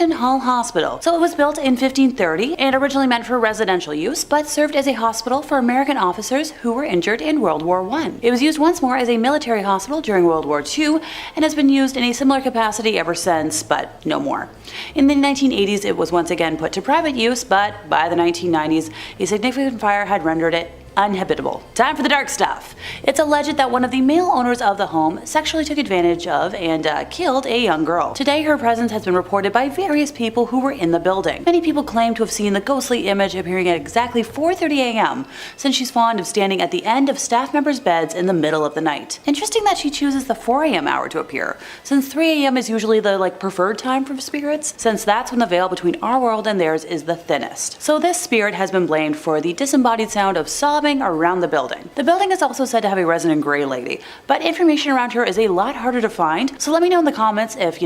Hall Hospital. So it was built in 1530 and originally meant for residential use, but served as a hospital for American officers who were injured in World War I. It was used once more as a military hospital during World War II and has been used in a similar capacity ever since, but no more. In the 1980s, it was once again put to private use, but by the 1990s, a significant fire had rendered it uninhabitable. Time for the dark stuff. It's alleged that one of the male owners of the home sexually took advantage of and killed a young girl. Today, her presence has been reported by various people who were in the building. Many people claim to have seen the ghostly image appearing at exactly 4:30 a.m., since she's fond of standing at the end of staff members' beds in the middle of the night. Interesting that she chooses the 4 a.m. hour to appear, since 3 a.m. is usually the preferred time for spirits, since that's when the veil between our world and theirs is the thinnest. So this spirit has been blamed for the disembodied sound of sobbing around the building. The building is also said to have a resident gray lady, but information around her is a lot harder to find, so let me know in the comments if,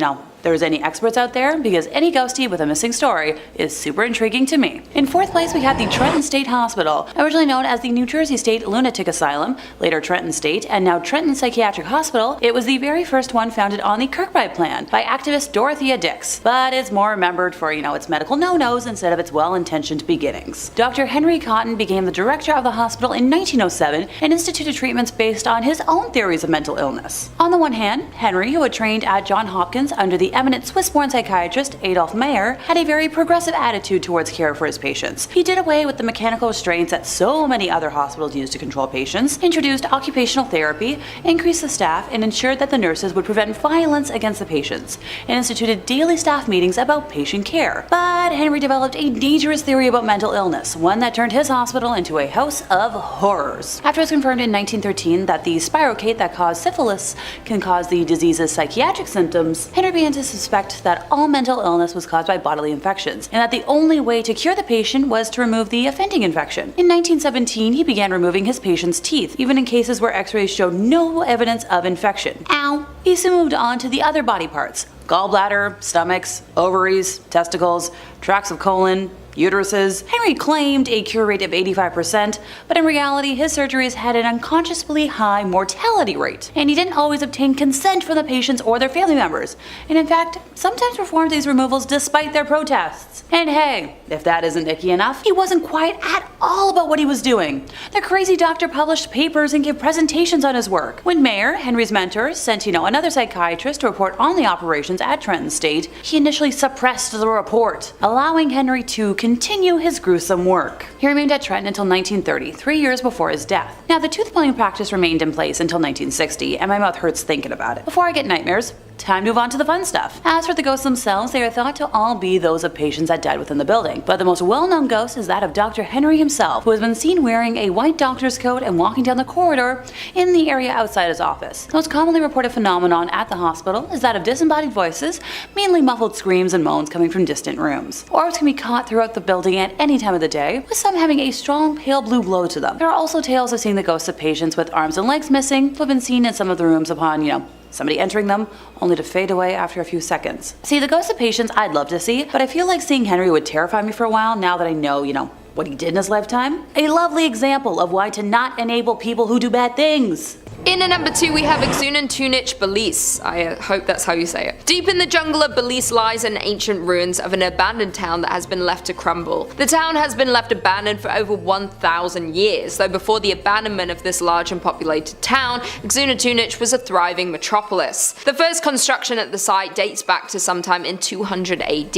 there's any experts out there, because any ghostie with a missing story is super intriguing to me. In fourth place, we have the Trenton State Hospital, originally known as the New Jersey State Lunatic Asylum, later Trenton State, and now Trenton Psychiatric Hospital. It was the very first one founded on the Kirkbride Plan by activist Dorothea Dix, but it's more remembered for, its medical no-nos instead of its well-intentioned beginnings. Dr. Henry Cotton became the director of the hospital in 1907 and instituted treatments based on his own theories of mental illness. On the one hand, Henry, who had trained at Johns Hopkins under the eminent Swiss-born psychiatrist Adolf Meyer, had a very progressive attitude towards care for his patients. He did away with the mechanical restraints that so many other hospitals use to control patients, introduced occupational therapy, increased the staff, and ensured that the nurses would prevent violence against the patients, and instituted daily staff meetings about patient care. But Henry developed a dangerous theory about mental illness, one that turned his hospital into a house of horrors. After it was confirmed in 1913 that the spirochete that caused syphilis can cause the disease's psychiatric symptoms, Henry began to suspect that all mental illness was caused by bodily infections, and that the only way to cure the patient was to remove the offending infection. In 1917, he began removing his patients' teeth, even in cases where x-rays showed no evidence of infection. Ow! He soon moved on to the other body parts: gallbladder, stomachs, ovaries, testicles, tracts of colon, uteruses. Henry claimed a cure rate of 85%, but in reality his surgeries had an unconsciously high mortality rate, and he didn't always obtain consent from the patients or their family members, and in fact sometimes performed these removals despite their protests. And hey, if that isn't icky enough, he wasn't quiet at all about what he was doing. The crazy doctor published papers and gave presentations on his work. When Mayer, Henry's mentor, sent another psychiatrist to report on the operations at Trenton State, he initially suppressed the report, allowing Henry to continue his gruesome work. He remained at Trenton until 1930, 3 years before his death. Now, the tooth-pulling practice remained in place until 1960, and my mouth hurts thinking about it. Before I get nightmares, time to move on to the fun stuff. As for the ghosts themselves, they are thought to all be those of patients that died within the building, but the most well-known ghost is that of Dr. Henry himself, who has been seen wearing a white doctor's coat and walking down the corridor in the area outside his office. The most commonly reported phenomenon at the hospital is that of disembodied voices, mainly muffled screams and moans coming from distant rooms. Orbs can be caught throughout the building at any time of the day, with some having a strong pale blue glow to them. There are also tales of seeing the ghosts of patients with arms and legs missing, who have been seen in some of the rooms upon, somebody entering them, only to fade away after a few seconds. See, the ghosts of patients I'd love to see, but I feel like seeing Henry would terrify me for a while now that I know, what he did in his lifetime. A lovely example of why to not enable people who do bad things. In at number 2 we have Xunantunich, Belize. I hope that's how you say it. Deep in the jungle of Belize lies an ancient ruins of an abandoned town that has been left to crumble. The town has been left abandoned for over 1,000 years, though before the abandonment of this large and populated town, Xunantunich was a thriving metropolis. The first construction at the site dates back to sometime in 200 AD,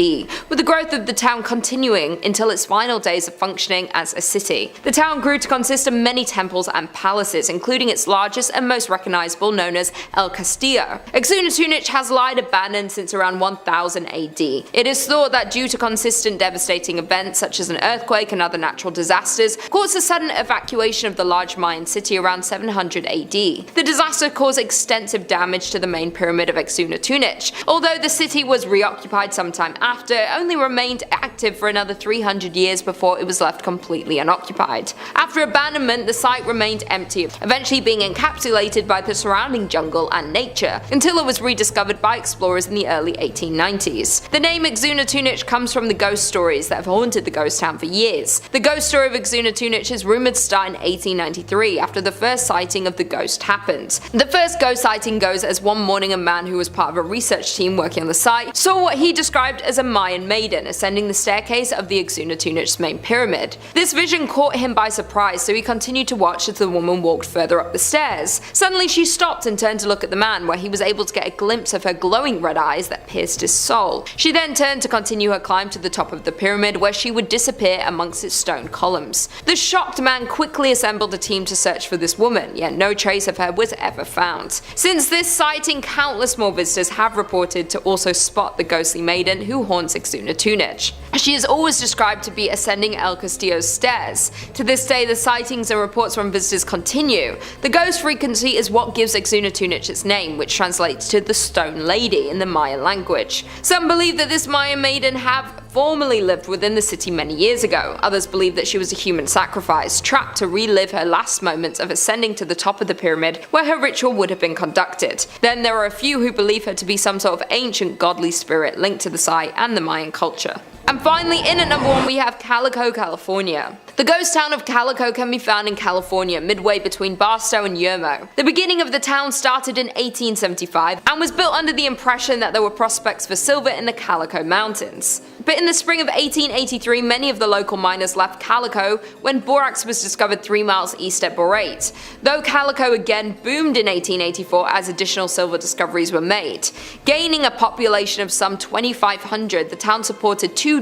with the growth of the town continuing until its final days of functioning as a city. The town grew to consist of many temples and palaces, including its largest and most recognizable, known as El Castillo. Xunantunich has lied abandoned since around 1000 AD. It is thought that due to consistent devastating events such as an earthquake and other natural disasters caused a sudden evacuation of the large Mayan city around 700 AD. The disaster caused extensive damage to the main pyramid of Xunantunich. Although the city was reoccupied sometime after, it only remained active for another 300 years before it was was left completely unoccupied. After abandonment, the site remained empty, eventually being encapsulated by the surrounding jungle and nature, until it was rediscovered by explorers in the early 1890s. The name Xunantunich comes from the ghost stories that have haunted the ghost town for years. The ghost story of Xunantunich is rumoured to start in 1893, after the first sighting of the ghost happened. The first ghost sighting goes as one morning a man who was part of a research team working on the site saw what he described as a Mayan maiden ascending the staircase of the Xunantunich's main pyramid. This vision caught him by surprise, so he continued to watch as the woman walked further up the stairs. Suddenly she stopped and turned to look at the man, where he was able to get a glimpse of her glowing red eyes that pierced his soul. She then turned to continue her climb to the top of the pyramid, where she would disappear amongst its stone columns. The shocked man quickly assembled a team to search for this woman, yet no trace of her was ever found. Since this sighting, countless more visitors have reported to also spot the ghostly maiden who haunts Xunantunich. She is always described to be ascending El Castillo's stairs. To this day, the sightings and reports from visitors continue. The ghost frequency is what gives Xunantunich its name, which translates to the Stone Lady in the Mayan language. Some believe that this Mayan maiden have formerly lived within the city many years ago. Others believe that she was a human sacrifice, trapped to relive her last moments of ascending to the top of the pyramid where her ritual would have been conducted. Then there are a few who believe her to be some sort of ancient godly spirit linked to the site and the Mayan culture. And finally, in at number 1 we have Calico, California. The ghost town of Calico can be found in California, midway between Barstow and Yermo. The beginning of the town started in 1875 and was built under the impression that there were prospects for silver in the Calico Mountains. But in the spring of 1883, many of the local miners left Calico when borax was discovered 3 miles east at Borate. Though Calico again boomed in 1884 as additional silver discoveries were made. Gaining a population of some 2,500, the town supported 24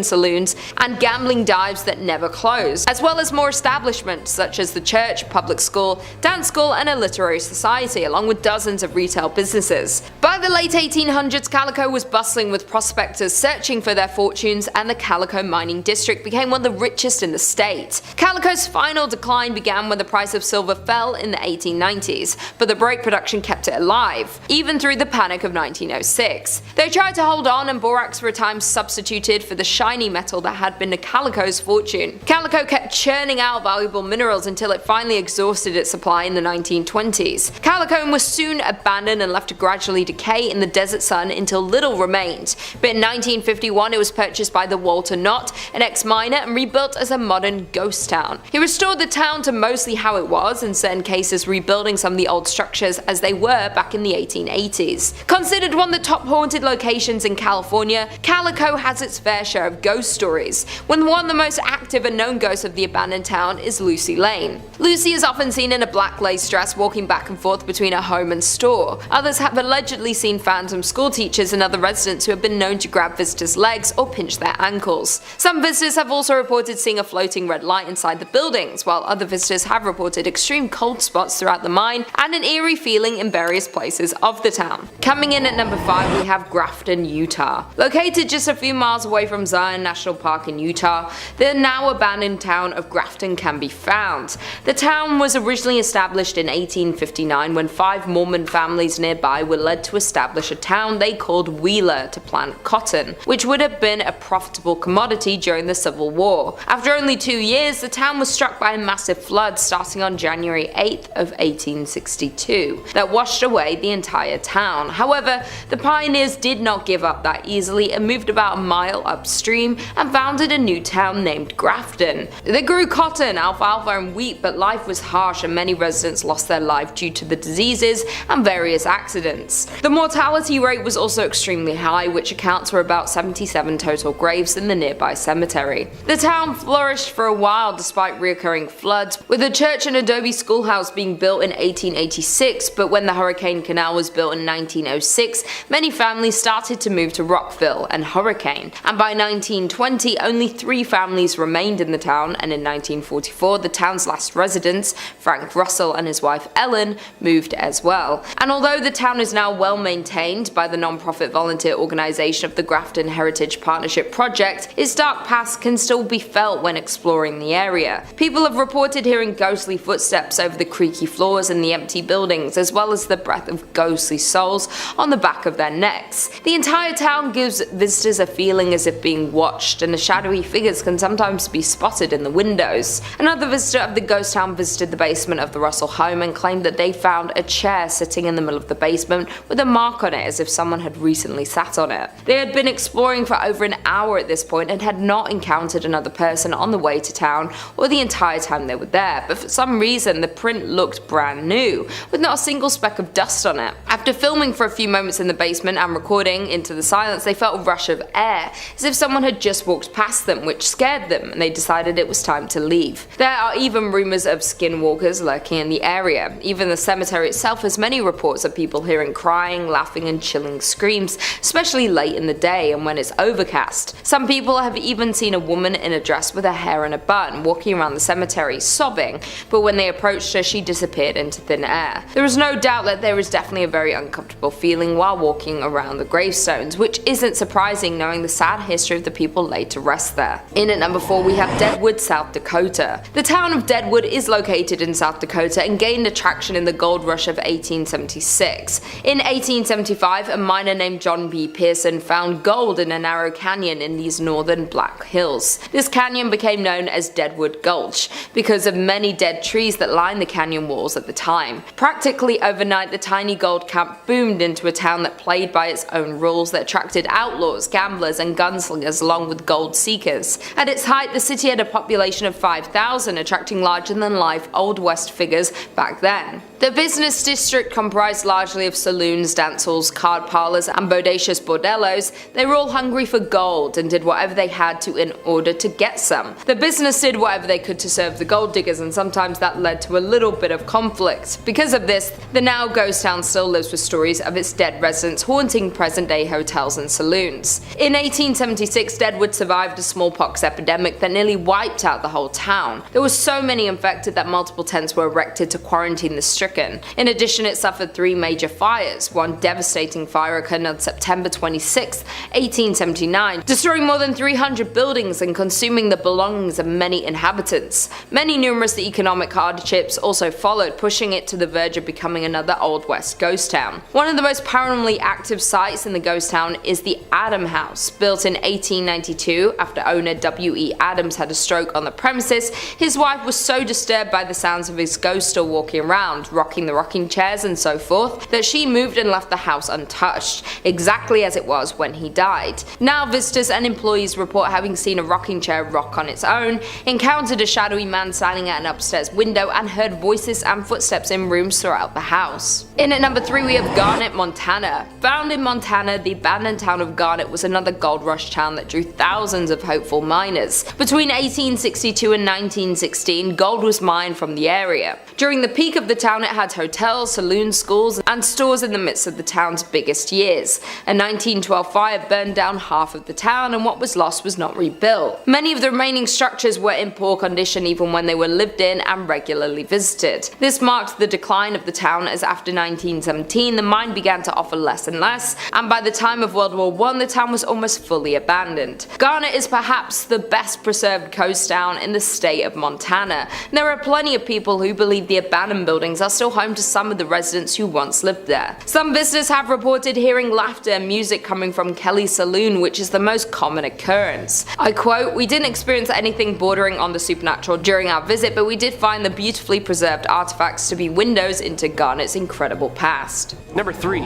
saloons and gambling dives that never closed, as well as more establishments such as the church, public school, dance school and a literary society, along with dozens of retail businesses. By the late 1800s, Calico was bustling with prospectors searching for their fortunes, and the Calico mining district became one of the richest in the state. Calico's final decline began when the price of silver fell in the 1890s, but the break production kept it alive, even through the panic of 1906. They tried to hold on, and borax for a time substituted for the shiny metal that had been Calico's fortune. Calico kept churning out valuable minerals until it finally exhausted its supply in the 1920s. Calico was soon abandoned and left to gradually decay in the desert sun until little remained, but in 1951 it was purchased by the Walter Knott, an ex-miner, and rebuilt as a modern ghost town. He restored the town to mostly how it was, in certain cases rebuilding some of the old structures as they were back in the 1880s. Considered one of the top haunted locations in California, Calico has its fair share of ghost stories, when one of the most active and known ghosts of the abandoned town is Lucy Lane. Lucy is often seen in a black lace dress walking back and forth between her home and store. Others have allegedly seen phantom school teachers and other residents who have been known to grab visitors' legs or pinch their ankles. Some visitors have also reported seeing a floating red light inside the buildings, while other visitors have reported extreme cold spots throughout the mine and an eerie feeling in various places of the town. Coming in at number 5 we have Grafton, Utah. Located just a few miles away from Zion National Park in Utah, the now abandoned town of Grafton can be found. The town was originally established in 1859 when 5 Mormon families nearby were led to establish a town they called Wheeler to plant cotton, which would have been a profitable commodity during the Civil War. After only 2 years, the town was struck by a massive flood starting on January 8th of 1862 that washed away the entire town. However, the pioneers did not give up that easily and moved about a mile upstream and founded a new town named Grafton. They grew cotton, alfalfa and wheat, but life was harsh and many residents lost their life due to the diseases and various accidents. The mortality rate was also extremely high, which accounts for about 77 total graves in the nearby cemetery. The town flourished for a while despite recurring floods, with a church and adobe schoolhouse being built in 1886, but when the Hurricane Canal was built in 1906, many families started to move to Rockville and Hurricane, and by 1920 only 3 families remained in the town and in 1944 the town's last residents, Frank Russell and his wife Ellen, moved as well. And although the town is now well maintained by the non-profit volunteer organisation of the Grafton Heritage Partnership Project, its dark past can still be felt when exploring the area. People have reported hearing ghostly footsteps over the creaky floors in the empty buildings, as well as the breath of ghostly souls on the back of their necks. The entire town gives visitors a feeling as if being watched, and the shadowy figures can sometimes be spotted in the windows. Another visitor of the ghost town visited the basement of the Russell home and claimed that they found a chair sitting in the middle of the basement with a mark on it as if someone had recently sat on it. They had been exploring for over an hour at this point and had not encountered another person on the way to town or the entire time they were there, but for some reason the print looked brand new, with not a single speck of dust on it. After filming for a few moments in the basement and recording into the silence, they felt a rush of air, as if someone had just walked past them, which scared them, and they decided it was time to leave. There are even rumours of skinwalkers lurking in the area. Even the cemetery itself has many reports of people hearing crying, laughing and chilling screams, especially late in the day and when it's overcast. Some people have even seen a woman in a dress with her hair in a bun walking around the cemetery sobbing, but when they approached her she disappeared into thin air. There is no doubt that there is definitely a very uncomfortable feeling while walking around the gravestones, which isn't surprising knowing the sad history of the people laid to rest there. In at number 4 we have Deadwood, South Dakota. The town of Deadwood is located in South Dakota and gained attraction in the gold rush of 1876. In 1875, a miner named John B. Pearson found gold in a narrow canyon in these northern Black Hills. This canyon became known as Deadwood Gulch because of many dead trees that lined the canyon walls at the time. Practically overnight, the tiny gold camp boomed into a town that played by its own rules that attracted outlaws, gamblers and gunslingers along with gold seekers. At its height, the city had a population of 5,000, attracting larger-than-life Old West figures back then. The business district comprised largely of saloons, dance halls, card parlors and bodacious bordellos. They were all hungry for gold and did whatever they had to in order to get some. The business did whatever they could to serve the gold diggers, and sometimes that led to a little bit of conflict. Because of this, the now ghost town still lives with stories of its dead residents haunting present-day hotels and saloons. In 1876, Deadwood survived a smallpox epidemic that nearly wiped out the whole town. There were so many infected that multiple tents were erected to quarantine the stricken. In addition, it suffered 3 major fires. One devastating fire occurred on September 26, 1879, destroying more than 300 buildings and consuming the belongings of many inhabitants. Many numerous economic hardships also followed, pushing it to the verge of becoming another Old West ghost town. One of the most paranormally active sites in the ghost town is the Adam House. Built in 1892 after owner W.E. Adams had a stroke on the premises, his wife was so disturbed by the sounds of his ghost still walking around, rocking the rocking chairs and so forth, that she moved and left the house untouched, exactly as it was when he died. Now visitors and employees report having seen a rocking chair rock on its own, encountered a shadowy man standing at an upstairs window, and heard voices and footsteps in rooms throughout the house. In at number 3 we have Garnet, Montana. Found in Montana, the abandoned town of Garnet was another gold rush town that drew thousands of hopeful miners. Between 1862 and 1916, gold was mined from the area. During the peak of the town, it had hotels, saloons, schools, and stores in the midst of the town's biggest years. A 1912 fire burned down half of the town, and what was lost was not rebuilt. Many of the remaining structures were in poor condition even when they were lived in and regularly visited. This marked the decline of the town, as after 1917 the mine began to offer less and less, and by the time of World War I the town was almost fully abandoned. Garnet is perhaps the best preserved coast town in the state of Montana. There are plenty of people who believe the abandoned buildings are still home to some of the residents who once lived there. Some visitors have reported hearing laughter and music coming from Kelly's Saloon, which is the most common occurrence. I quote, "We didn't experience anything bordering on the supernatural during our visit, but we did find the beautifully preserved artifacts to be windows into Garnet's incredible past." Number 3.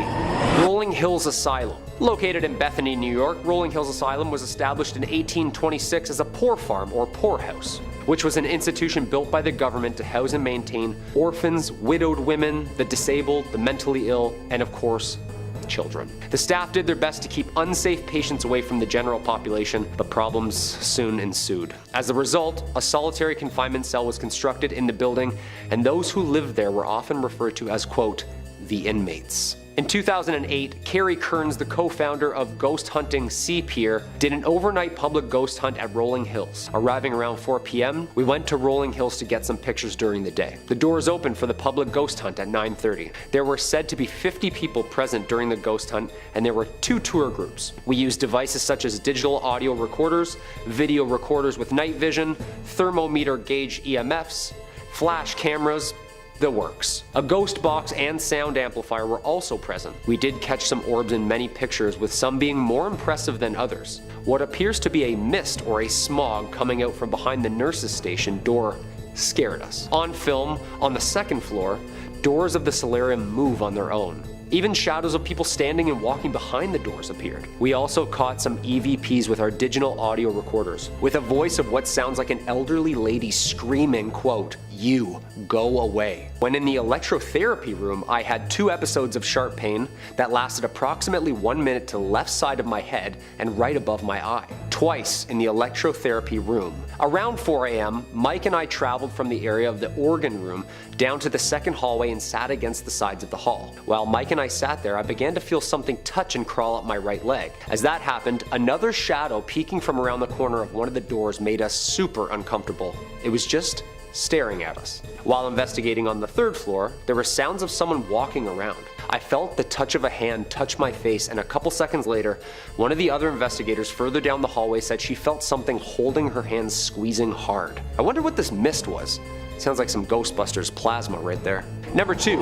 Rolling Hills Asylum. Located in Bethany, New York, Rolling Hills Asylum was established in 1826 as a poor farm or poorhouse, which was an institution built by the government to house and maintain orphans, widowed women, the disabled, the mentally ill, and of course, children. The staff did their best to keep unsafe patients away from the general population, but problems soon ensued. As a result, a solitary confinement cell was constructed in the building, and those who lived there were often referred to as, quote, the inmates. In 2008, Carrie Kearns, the co-founder of Ghost Hunting Sea Pier, did an overnight public ghost hunt at Rolling Hills. Arriving around 4 p.m., we went to Rolling Hills to get some pictures during the day. The doors opened for the public ghost hunt at 9:30. There were said to be 50 people present during the ghost hunt, and there were 2 tour groups. We used devices such as digital audio recorders, video recorders with night vision, thermometer gauge EMFs, flash cameras, the works. A ghost box and sound amplifier were also present. We did catch some orbs in many pictures, with some being more impressive than others. What appears to be a mist or a smog coming out from behind the nurse's station door scared us. On film, on the 2nd floor, doors of the solarium move on their own. Even shadows of people standing and walking behind the doors appeared. We also caught some EVPs with our digital audio recorders, with a voice of what sounds like an elderly lady screaming, quote, "You, go away." When in the electrotherapy room, I had 2 episodes of sharp pain that lasted approximately 1 minute to the left side of my head and right above my eye. Twice in the electrotherapy room. Around 4 a.m., Mike and I traveled from the area of the organ room down to the 2nd hallway and sat against the sides of the hall. While Mike and I sat there, I began to feel something touch and crawl up my right leg. As that happened, another shadow peeking from around the corner of one of the doors made us super uncomfortable. It was just staring at us. While investigating on the 3rd floor, there were sounds of someone walking around. I felt the touch of a hand touch my face, and a couple seconds later, one of the other investigators further down the hallway said she felt something holding her hands squeezing hard. I wonder what this mist was. Sounds like some Ghostbusters plasma right there. Number 2,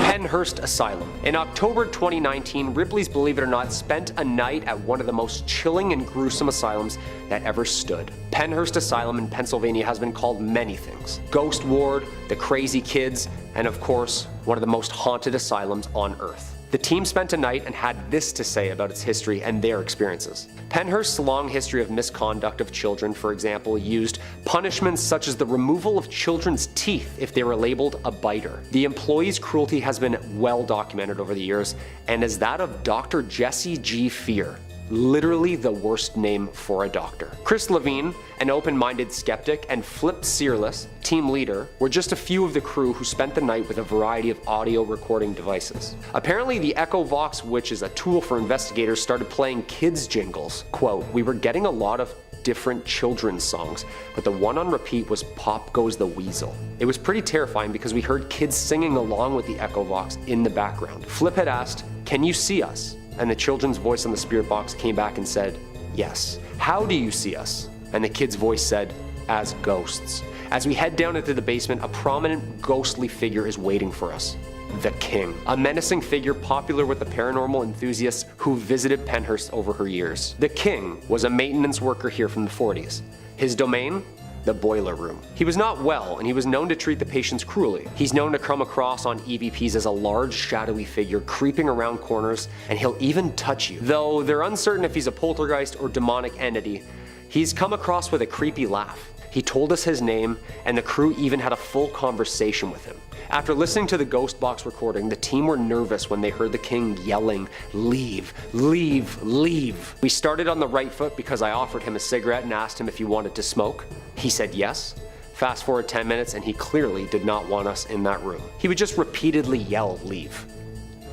Pennhurst Asylum. In October 2019, Ripley's Believe It or Not spent a night at one of the most chilling and gruesome asylums that ever stood. Pennhurst Asylum in Pennsylvania has been called many things. Ghost Ward, the Crazy Kids, and of course, one of the most haunted asylums on Earth. The team spent a night and had this to say about its history and their experiences. Pennhurst's long history of misconduct of children, for example, used punishments such as the removal of children's teeth if they were labeled a biter. The employees' cruelty has been well documented over the years, and is that of Dr. Jesse G. Fear. Literally the worst name for a doctor. Chris Levine, an open-minded skeptic, and Flip Searless, team leader, were just a few of the crew who spent the night with a variety of audio recording devices. Apparently the Echo Vox, which is a tool for investigators, started playing kids jingles. Quote, "We were getting a lot of different children's songs, but the one on repeat was Pop Goes the Weasel. It was pretty terrifying because we heard kids singing along with the Echo Vox in the background." Flip had asked, "Can you see us?" And the children's voice on the spirit box came back and said, "Yes." "How do you see us?" And the kid's voice said, "As ghosts." As we head down into the basement, a prominent ghostly figure is waiting for us. The King. A menacing figure popular with the paranormal enthusiasts who visited Pennhurst over her years. The King was a maintenance worker here from the 40s. His domain? The boiler room. He was not well, and he was known to treat the patients cruelly. He's known to come across on EVPs as a large, shadowy figure creeping around corners, and he'll even touch you. Though they're uncertain if he's a poltergeist or demonic entity, he's come across with a creepy laugh. He told us his name, and the crew even had a full conversation with him. After listening to the Ghost Box recording, the team were nervous when they heard the King yelling, "Leave, leave, leave." We started on the right foot because I offered him a cigarette and asked him if he wanted to smoke. He said yes. Fast forward 10 minutes and he clearly did not want us in that room. He would just repeatedly yell, "Leave."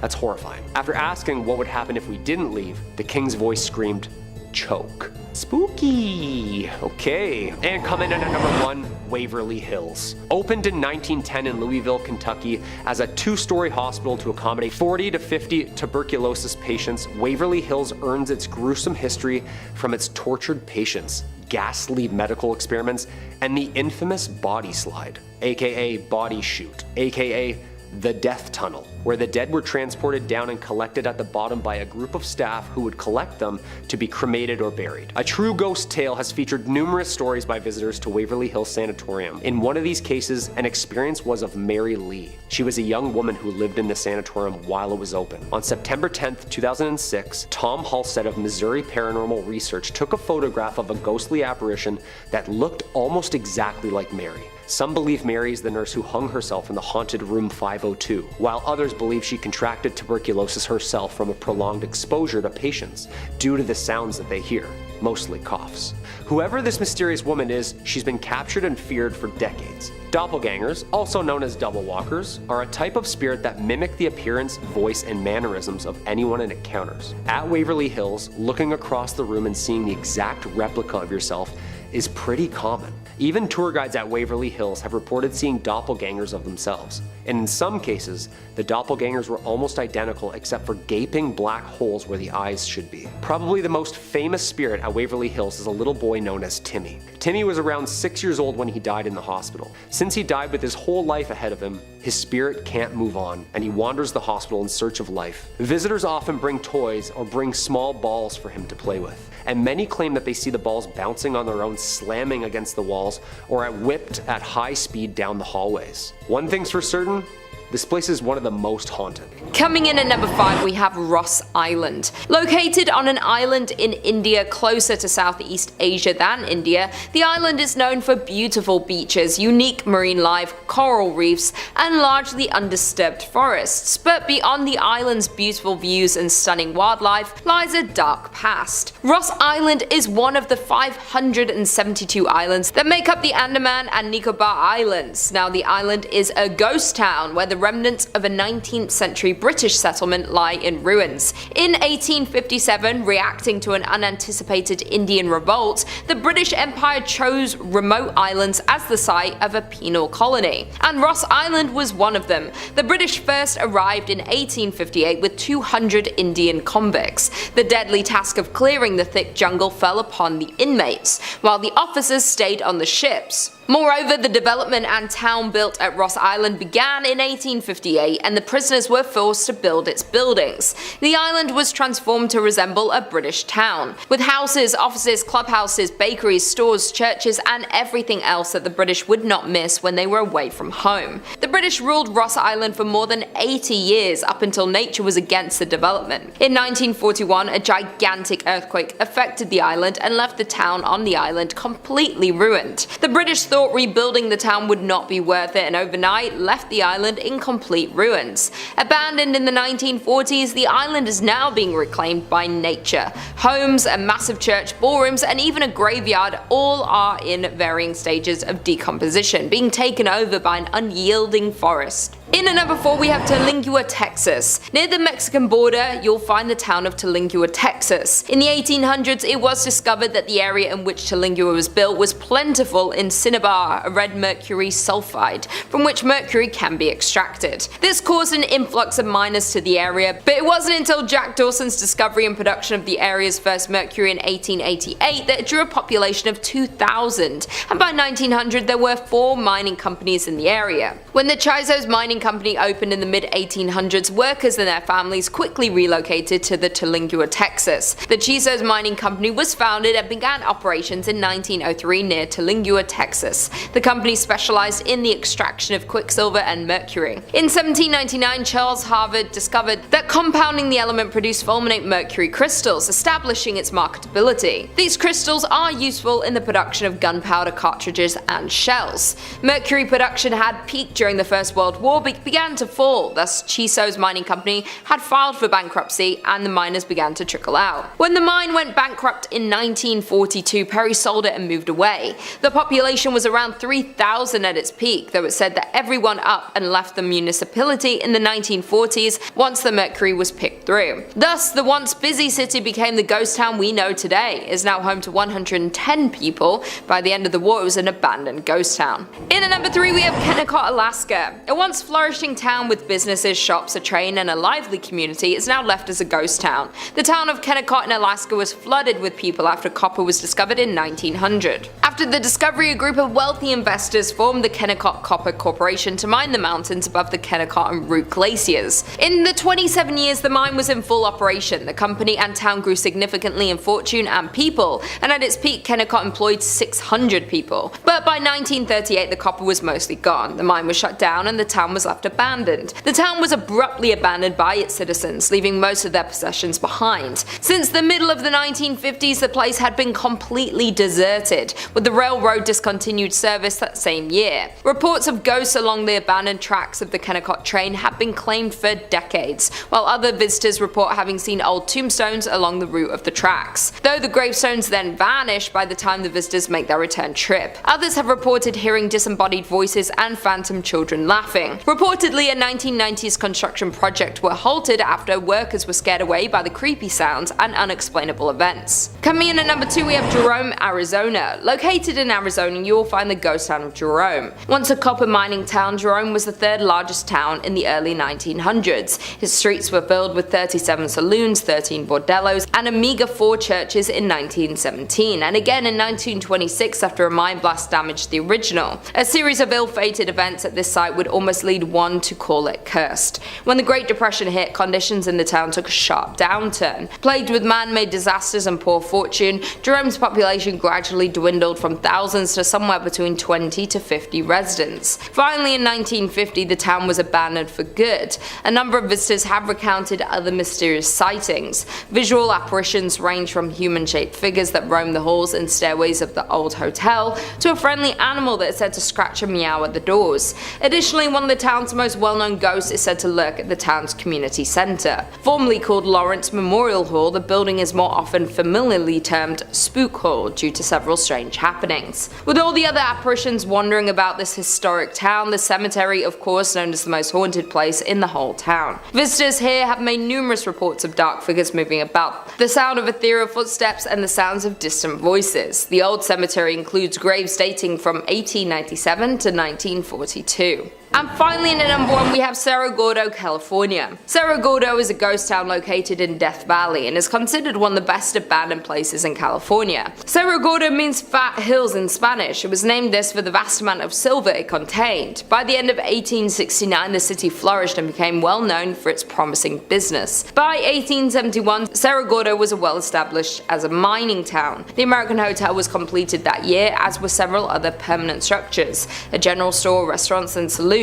That's horrifying. After asking what would happen if we didn't leave, the King's voice screamed, "Choke." Spooky. Okay. And coming in at number 1, Waverly Hills. Opened in 1910 in Louisville, Kentucky as a 2-story hospital to accommodate 40 to 50 tuberculosis patients, Waverly Hills earns its gruesome history from its tortured patients, ghastly medical experiments, and the infamous body slide, aka body chute, aka the death tunnel, where the dead were transported down and collected at the bottom by a group of staff who would collect them to be cremated or buried. A true ghost tale has featured numerous stories by visitors to Waverly Hills Sanatorium. In one of these cases, an experience was of Mary Lee. She was a young woman who lived in the sanatorium while it was open. On September 10th, 2006, Tom Halstead of Missouri Paranormal Research took a photograph of a ghostly apparition that looked almost exactly like Mary. Some believe Mary is the nurse who hung herself in the haunted room 502, while others believe she contracted tuberculosis herself from a prolonged exposure to patients due to the sounds that they hear. mostly coughs. Whoever this mysterious woman is, she's been captured and feared for decades. Doppelgangers, also known as double walkers, are a type of spirit that mimic the appearance, voice, and mannerisms of anyone it encounters. At Waverly Hills, looking across the room and seeing the exact replica of yourself is pretty common. Even tour guides at Waverly Hills have reported seeing doppelgangers of themselves, and in some cases, the doppelgangers were almost identical except for gaping black holes where the eyes should be. Probably the most famous spirit at Waverly Hills is a little boy known as Timmy. Timmy was around 6 years old when he died in the hospital. Since he died with his whole life ahead of him, his spirit can't move on, and he wanders the hospital in search of life. Visitors often bring toys or bring small balls for him to play with, and many claim that they see the balls bouncing on their own, slamming against the walls, or whipped at high speed down the hallways. One thing's for certain, this place is one of the most haunted. Coming in at number 5, we have Ross Island. Located on an island in India closer to Southeast Asia than India, the island is known for beautiful beaches, unique marine life, coral reefs, and largely undisturbed forests. But beyond the island's beautiful views and stunning wildlife lies a dark past. Ross Island is one of the 572 islands that make up the Andaman and Nicobar Islands. Now, the island is a ghost town where the remnants of a 19th century British settlement lie in ruins. In 1857, reacting to an unanticipated Indian revolt, the British Empire chose remote islands as the site of a penal colony, and Ross Island was one of them. The British first arrived in 1858 with 200 Indian convicts. The deadly task of clearing the thick jungle fell upon the inmates, while the officers stayed on the ships. Moreover, the development and town built at Ross Island began in 1858, and the prisoners were forced to build its buildings. The island was transformed to resemble a British town, with houses, offices, clubhouses, bakeries, stores, churches, and everything else that the British would not miss when they were away from home. The British ruled Ross Island for more than 80 years, up until nature was against the development. In 1941, a gigantic earthquake affected the island and left the town on the island completely ruined. The British thought rebuilding the town would not be worth it, and overnight left the island in complete ruins. Abandoned in the 1940s, the island is now being reclaimed by nature. Homes, a massive church, ballrooms, and even a graveyard all are in varying stages of decomposition, being taken over by an unyielding forest. In at number 4, we have Terlingua, Texas. Near the Mexican border, you'll find the town of Terlingua, Texas. In the 1800s, it was discovered that the area in which Terlingua was built was plentiful in cinnabar, a red mercury sulfide, from which mercury can be extracted. This caused an influx of miners to the area, but it wasn't until Jack Dawson's discovery and production of the area's first mercury in 1888 that it drew a population of 2,000, and by 1900 there were 4 mining companies in the area. When the Chiso's mining company opened in the mid-1800s, workers and their families quickly relocated to the Terlingua, Texas. The Chiso's mining company was founded and began operations in 1903 near Terlingua, Texas. The company specialized in the extraction of quicksilver and mercury. In 1799, Charles Harvard discovered that compounding the element produced fulminate mercury crystals, establishing its marketability. These crystals are useful in the production of gunpowder cartridges and shells. Mercury production had peaked during the First World War, but began to fall, thus Chiso's mining company had filed for bankruptcy and the miners began to trickle out. When the mine went bankrupt in 1942, Perry sold it and moved away. The population was around 3,000 at its peak, though it said that everyone up and left the municipality in the 1940s once the mercury was picked through. Thus, the once busy city became the ghost town we know today. It is now home to 110 people. By the end of the war, it was an abandoned ghost town. In at number 3, we have Kennecott, Alaska. A once flourishing town with businesses, shops, a train, and a lively community is now left as a ghost town. The town of Kennecott in Alaska was flooded with people after copper was discovered in 1900. After the discovery, a group of wealthy investors formed the Kennecott Copper Corporation to mine the mountains above the Kennecott and Root glaciers. In the 27 years the mine was in full operation, the company and town grew significantly in fortune and people, and at its peak Kennecott employed 600 people. But by 1938 the copper was mostly gone, the mine was shut down and the town was left abandoned. The town was abruptly abandoned by its citizens, leaving most of their possessions behind. Since the middle of the 1950s the place had been completely deserted, with the railroad discontinued service that same year. Reports of ghosts along the abandoned tracks of the Kennecott train have been claimed for decades, while other visitors report having seen old tombstones along the route of the tracks, though the gravestones then vanish by the time the visitors make their return trip. Others have reported hearing disembodied voices and phantom children laughing. Reportedly, a 1990s construction project were halted after workers were scared away by the creepy sounds and unexplainable events. Coming in at number 2, we have Jerome, Arizona. Located in Arizona, you will find the ghost town of Jerome. Once a copper mining town, Jerome was the 3rd largest town in the early 1900s. His streets were filled with 37 saloons, 13 bordellos, and a meager 4 churches in 1917, and again in 1926 after a mine blast damaged the original. A series of ill-fated events at this site would almost lead one to call it cursed. When the Great Depression hit, conditions in the town took a sharp downturn. Plagued with man-made disasters and poor fortune, Jerome's population gradually dwindled from thousands to somewhere between 20 to 50 residents. Finally, in 1950, the town was abandoned for good. A number of visitors have recounted other mysterious sightings. Visual apparitions range from human-shaped figures that roam the halls and stairways of the old hotel to a friendly animal that is said to scratch and meow at the doors. Additionally, one of the town's most well-known ghosts is said to lurk at the town's community centre. Formerly called Lawrence Memorial Hall, the building is more often familiarly termed Spook Hall due to several strange happenings. With all the other apparitions wandering about this historic town, the cemetery, of course, known as the most haunted place in the whole town. Visitors here have made numerous reports of dark figures moving about, the sound of ethereal footsteps, and the sounds of distant voices. The old cemetery includes graves dating from 1897 to 1942. And finally, in at number 1, we have Cerro Gordo, California. Cerro Gordo is a ghost town located in Death Valley and is considered one of the best abandoned places in California. Cerro Gordo means fat hills in Spanish. It was named this for the vast amount of silver it contained. By the end of 1869, the city flourished and became well known for its promising business. By 1871, Cerro Gordo was well established as a mining town. The American Hotel was completed that year, as were several other permanent structures, a general store, restaurants, and saloons.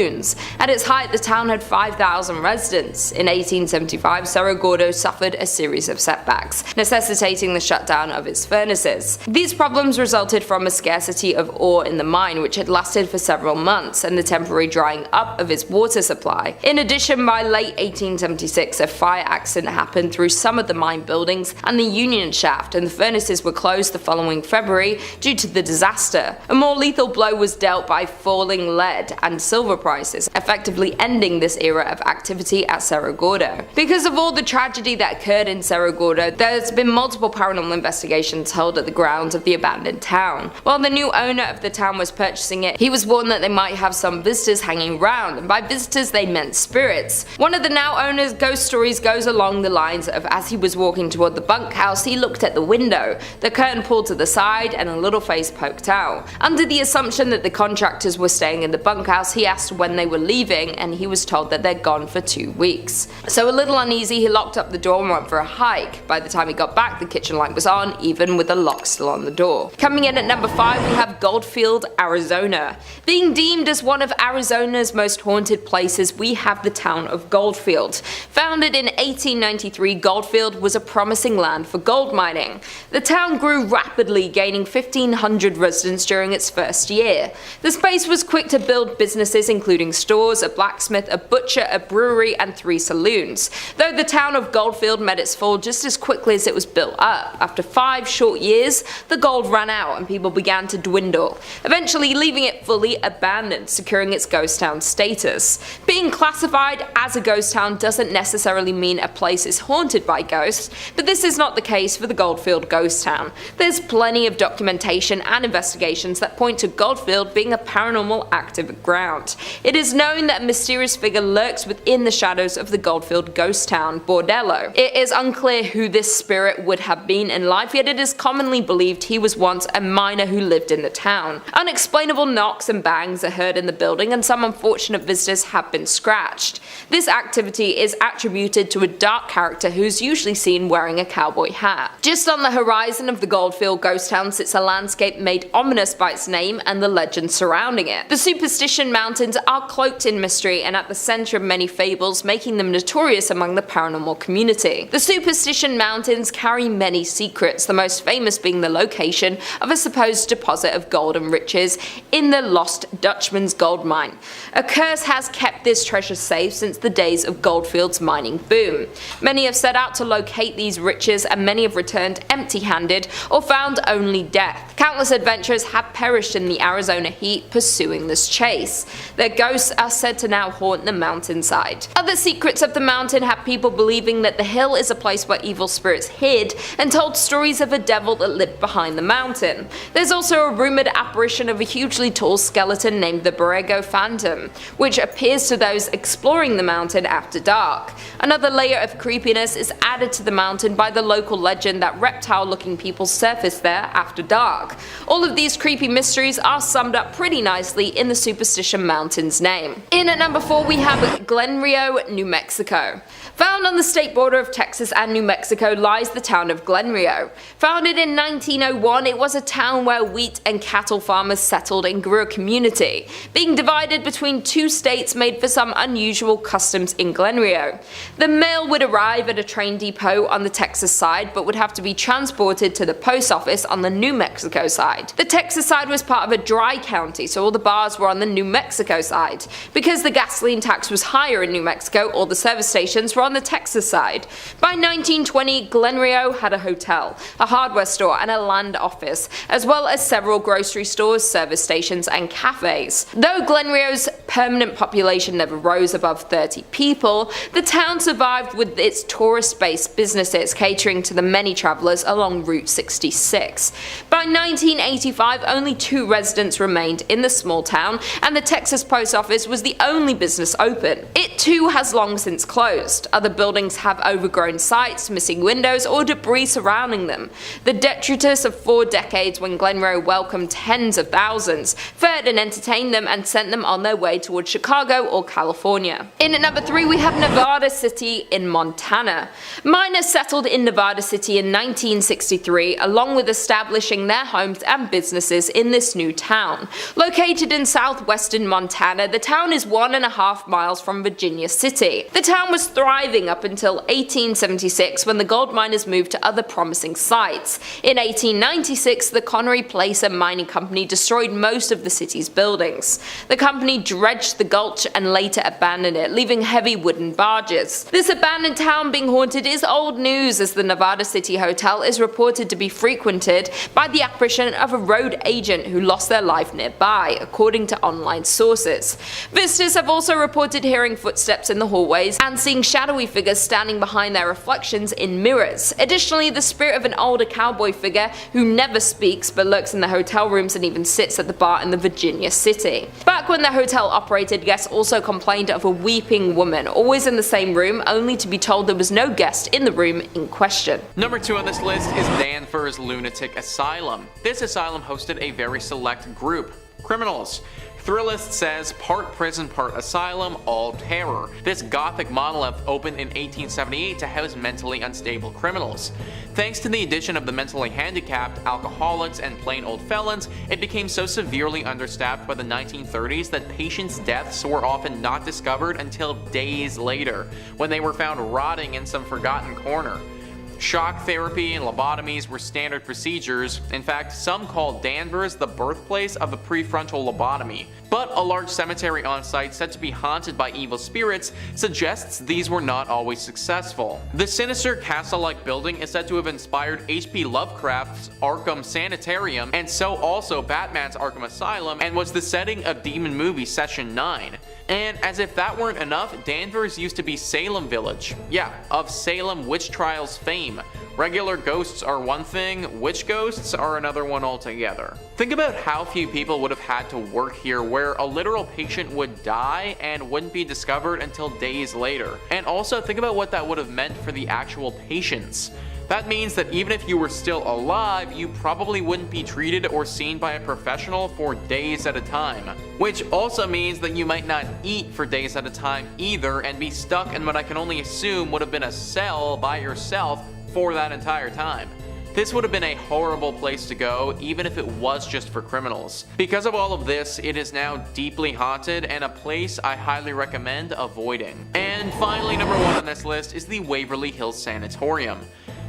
At its height, the town had 5,000 residents. In 1875, Cerro Gordo suffered a series of setbacks, necessitating the shutdown of its furnaces. These problems resulted from a scarcity of ore in the mine, which had lasted for several months, and the temporary drying up of its water supply. In addition, by late 1876, a fire accident happened through some of the mine buildings and the union shaft, and the furnaces were closed the following February due to the disaster. A more lethal blow was dealt by falling lead and silver prices, effectively ending this era of activity at Cerro Gordo. Because of all the tragedy that occurred in Cerro Gordo, there's been multiple paranormal investigations held at the grounds of the abandoned town. While the new owner of the town was purchasing it, he was warned that they might have some visitors hanging around, and by visitors they meant spirits. One of the now owner's ghost stories goes along the lines of, as he was walking toward the bunkhouse, he looked at the window, the curtain pulled to the side, and a little face poked out. Under the assumption that the contractors were staying in the bunkhouse, he asked when they were leaving, and he was told that they're gone for 2 weeks. So a little uneasy, he locked up the door and went for a hike. By the time he got back, the kitchen light was on, even with the lock still on the door. Coming in at number 5, we have Goldfield, Arizona. Being deemed as one of Arizona's most haunted places, we have the town of Goldfield. Founded in 1893, Goldfield was a promising land for gold mining. The town grew rapidly, gaining 1,500 residents during its first year. The space was quick to build businesses including stores, a blacksmith, a butcher, a brewery, and 3 saloons. Though the town of Goldfield met its fall just as quickly as it was built up. After 5 short years, the gold ran out and people began to dwindle, eventually leaving it fully abandoned, securing its ghost town status. Being classified as a ghost town doesn't necessarily mean a place is haunted by ghosts, but this is not the case for the Goldfield ghost town. There's plenty of documentation and investigations that point to Goldfield being a paranormal active ground. It is known that a mysterious figure lurks within the shadows of the Goldfield ghost town, Bordello. It is unclear who this spirit would have been in life, yet it is commonly believed he was once a miner who lived in the town. Unexplainable knocks and bangs are heard in the building, and some unfortunate visitors have been scratched. This activity is attributed to a dark character who's usually seen wearing a cowboy hat. Just on the horizon of the Goldfield ghost town sits a landscape made ominous by its name and the legend surrounding it. The Superstition Mountains are cloaked in mystery and at the center of many fables, making them notorious among the paranormal community. The Superstition Mountains carry many secrets, the most famous being the location of a supposed deposit of gold and riches in the Lost Dutchman's gold mine. A curse has kept this treasure safe since the days of Goldfield's mining boom. Many have set out to locate these riches, and many have returned empty-handed or found only death. Countless adventurers have perished in the Arizona heat pursuing this chase. Their ghosts are said to now haunt the mountainside. Other secrets of the mountain have people believing that the hill is a place where evil spirits hid and told stories of a devil that lived behind the mountain. There's also a rumored apparition of a hugely tall skeleton named the Borrego Phantom, which appears to those exploring the mountain after dark. Another layer of creepiness is added to the mountain by the local legend that reptile-looking people surface there after dark. All of these creepy mysteries are summed up pretty nicely in the Superstition Mountain's name. In at number 4 we have Glenrio, New Mexico. Found on the state border of Texas and New Mexico lies the town of Glenrio. Founded in 1901, it was a town where wheat and cattle farmers settled and grew a community. Being divided between two states made for some unusual customs in Glenrio. The mail would arrive at a train depot on the Texas side, but would have to be transported to the post office on the New Mexico side. The Texas side was part of a dry county, so all the bars were on the New Mexico side. Because the gasoline tax was higher in New Mexico, all the service stations were on the Texas side. By 1920, Glenrio had a hotel, a hardware store, and a land office, as well as several grocery stores, service stations, and cafes. Though Glenrio's permanent population never rose above 30 people, the town survived with its tourist-based businesses catering to the many travelers along Route 66. By 1985, only 2 residents remained in the small town, and the Texas post office was the only business open. It too has long since closed. Other buildings have overgrown sites, missing windows, or debris surrounding them. The detritus of 4 decades when Glenrio welcomed tens of thousands, fed and entertained them, and sent them on their way towards Chicago or California. In at number 3 we have Nevada City in Montana. Miners settled in Nevada City in 1963, along with establishing their homes and businesses in this new town. Located in southwestern Montana, the town is 1.5 miles from Virginia City. The town was thriving up until 1876 when the gold miners moved to other promising sites. In 1896, the Connery Placer Mining Company destroyed most of the city's buildings. The company dredged the gulch and later abandoned it, leaving heavy wooden barges. This abandoned town being haunted is old news, as the Nevada City Hotel is reported to be frequented by the apparition of a road agent who lost their life nearby, according to online sources. Visitors have also reported hearing footsteps in the hallways and seeing shadowy figures standing behind their reflections in mirrors. Additionally, the spirit of an older cowboy figure who never speaks but lurks in the hotel rooms and even sits at the bar in the Virginia City. Back when the hotel operated, guests also complained of a weeping woman, always in the same room, only to be told there was no guest in the room in question. Number 2 on this list is Danvers Lunatic Asylum. This asylum hosted a very select group, criminals. Thrillist says part prison, part asylum, all terror. This gothic monolith opened in 1878 to house mentally unstable criminals. Thanks to the addition of the mentally handicapped, alcoholics, and plain old felons, it became so severely understaffed by the 1930s that patients' deaths were often not discovered until days later, when they were found rotting in some forgotten corner. Shock therapy and lobotomies were standard procedures. In fact, some call Danvers the birthplace of the prefrontal lobotomy. But a large cemetery on site said to be haunted by evil spirits suggests these were not always successful. The sinister castle-like building is said to have inspired H.P. Lovecraft's Arkham Sanatorium, and so also Batman's Arkham Asylum, and was the setting of Demon movie Session 9. And as if that weren't enough, Danvers used to be Salem Village. Yeah, of Salem witch trials fame. Regular ghosts are one thing, witch ghosts are another one altogether. Think about how few people would have had to work here, where a literal patient would die and wouldn't be discovered until days later. And also think about what that would have meant for the actual patients. That means that even if you were still alive, you probably wouldn't be treated or seen by a professional for days at a time. Which also means that you might not eat for days at a time either, and be stuck in what I can only assume would have been a cell by yourself for that entire time. This would have been a horrible place to go, even if it was just for criminals. Because of all of this, it is now deeply haunted and a place I highly recommend avoiding. And finally, number 1 on this list is the Waverly Hills Sanatorium.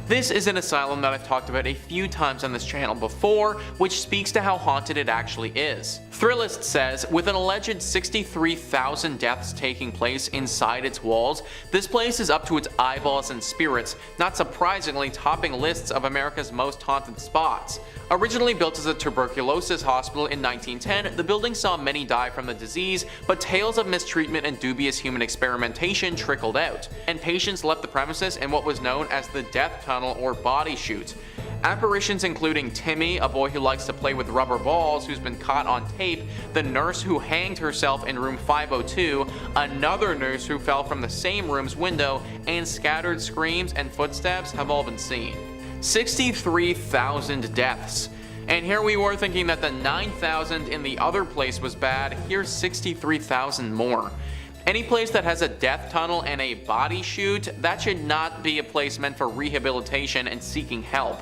This is an asylum that I've talked about a few times on this channel before, which speaks to how haunted it actually is. Thrillist says, with an alleged 63,000 deaths taking place inside its walls, this place is up to its eyeballs in spirits, not surprisingly topping lists of America's most haunted spots. Originally built as a tuberculosis hospital in 1910, the building saw many die from the disease, but tales of mistreatment and dubious human experimentation trickled out, and patients left the premises in what was known as the death tunnel or body chute. Apparitions including Timmy, a boy who likes to play with rubber balls who's been caught on tape, the nurse who hanged herself in room 502, another nurse who fell from the same room's window, and scattered screams and footsteps have all been seen. 63,000 deaths. And here we were thinking that the 9,000 in the other place was bad, here's 63,000 more. Any place that has a death tunnel and a body chute, that should not be a place meant for rehabilitation and seeking help.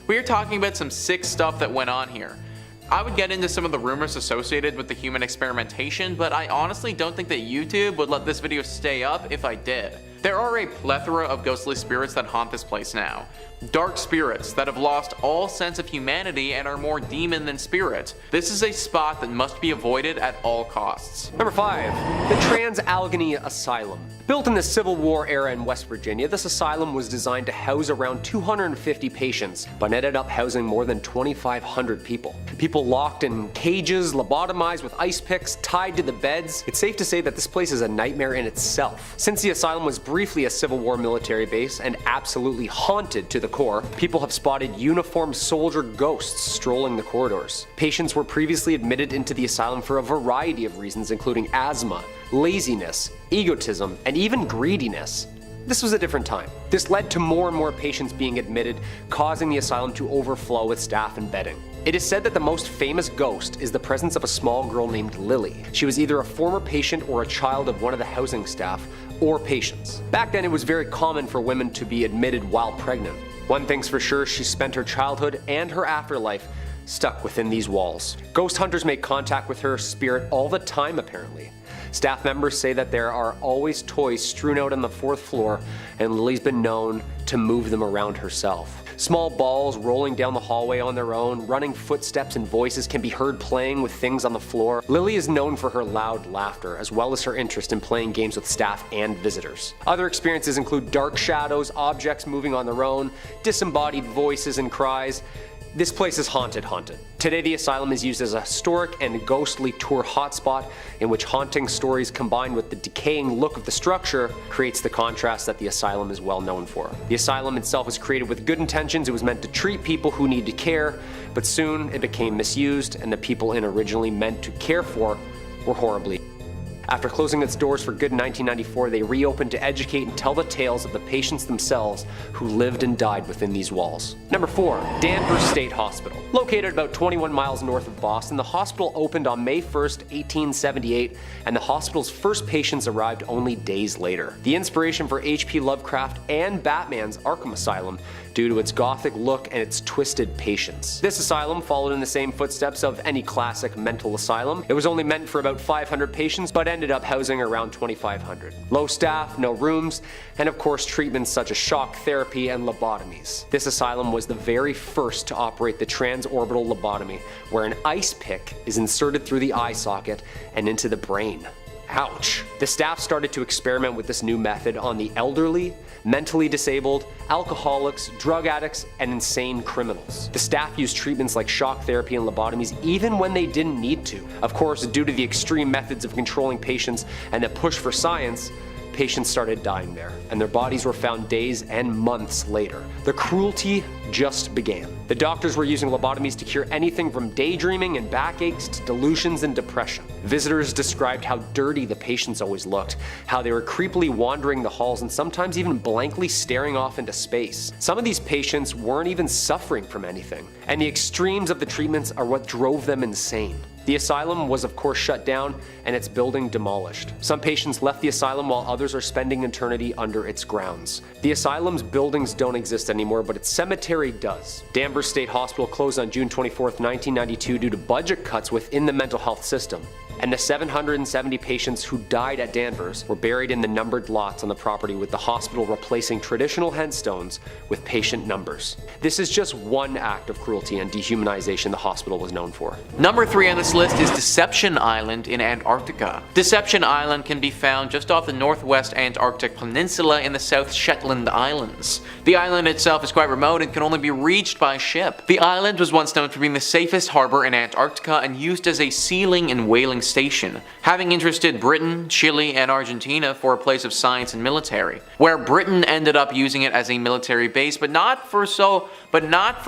We are talking about some sick stuff that went on here. I would get into some of the rumors associated with the human experimentation, but I honestly don't think that YouTube would let this video stay up if I did. There are a plethora of ghostly spirits that haunt this place now. Dark spirits that have lost all sense of humanity and are more demon than spirit. This is a spot that must be avoided at all costs. Number 5. The Trans-Allegheny Asylum. Built in the Civil War era in West Virginia, this asylum was designed to house around 250 patients, but ended up housing more than 2,500 people. People locked in cages, lobotomized with ice picks, tied to the beds. It's safe to say that this place is a nightmare in itself. Since the asylum was briefly a Civil War military base and absolutely haunted to the core, people have spotted uniformed soldier ghosts strolling the corridors. Patients were previously admitted into the asylum for a variety of reasons, including asthma, laziness, egotism, and even greediness. This was a different time. This led to more and more patients being admitted, causing the asylum to overflow with staff and bedding. It is said that the most famous ghost is the presence of a small girl named Lily. She was either a former patient or a child of one of the housing staff or patients. Back then, it was very common for women to be admitted while pregnant. One thing's for sure, she spent her childhood and her afterlife stuck within these walls. Ghost hunters make contact with her spirit all the time, apparently. Staff members say that there are always toys strewn out on the 4th floor, and Lily's been known to move them around herself. Small balls rolling down the hallway on their own, running footsteps and voices can be heard playing with things on the floor. Lily is known for her loud laughter, as well as her interest in playing games with staff and visitors. Other experiences include dark shadows, objects moving on their own, disembodied voices and cries. This place is haunted. Today the asylum is used as a historic and ghostly tour hotspot in which haunting stories combined with the decaying look of the structure creates the contrast that the asylum is well known for. The asylum itself was created with good intentions. It was meant to treat people who needed care, but soon it became misused and the people it originally meant to care for were horribly. After closing its doors for good in 1994, they reopened to educate and tell the tales of the patients themselves who lived and died within these walls. Number 4. Danvers State Hospital. Located about 21 miles north of Boston, the hospital opened on May 1st, 1878, and the hospital's first patients arrived only days later. The inspiration for H.P. Lovecraft and Batman's Arkham Asylum due to its gothic look and its twisted patients. This asylum followed in the same footsteps of any classic mental asylum. It was only meant for about 500 patients, but ended up housing around 2,500. Low staff, no rooms, and of course treatments such as shock therapy and lobotomies. This asylum was the very first to operate the transorbital lobotomy, where an ice pick is inserted through the eye socket and into the brain. Ouch. The staff started to experiment with this new method on the elderly, mentally disabled, alcoholics, drug addicts, and insane criminals. The staff used treatments like shock therapy and lobotomies even when they didn't need to. Of course, due to the extreme methods of controlling patients and the push for science, patients started dying there, and their bodies were found days and months later. The cruelty just began. The doctors were using lobotomies to cure anything from daydreaming and backaches to delusions and depression. Visitors described how dirty the patients always looked, how they were creepily wandering the halls and sometimes even blankly staring off into space. Some of these patients weren't even suffering from anything, and the extremes of the treatments are what drove them insane. The asylum was of course shut down and its building demolished. Some patients left the asylum while others are spending eternity under its grounds. The asylum's buildings don't exist anymore, but its cemetery military does. Danvers State Hospital closed on June 24, 1992 due to budget cuts within the mental health system. And the 770 patients who died at Danvers were buried in the numbered lots on the property, with the hospital replacing traditional headstones with patient numbers. This is just one act of cruelty and dehumanization the hospital was known for. Number 3 on this list is Deception Island in Antarctica. Deception Island can be found just off the northwest Antarctic peninsula in the South Shetland Islands. The island itself is quite remote and can only be reached by ship. The island was once known for being the safest harbor in Antarctica and used as a sealing and whaling station, having interested Britain, Chile, and Argentina for a place of science and military, where Britain ended up using it as a military base, but not for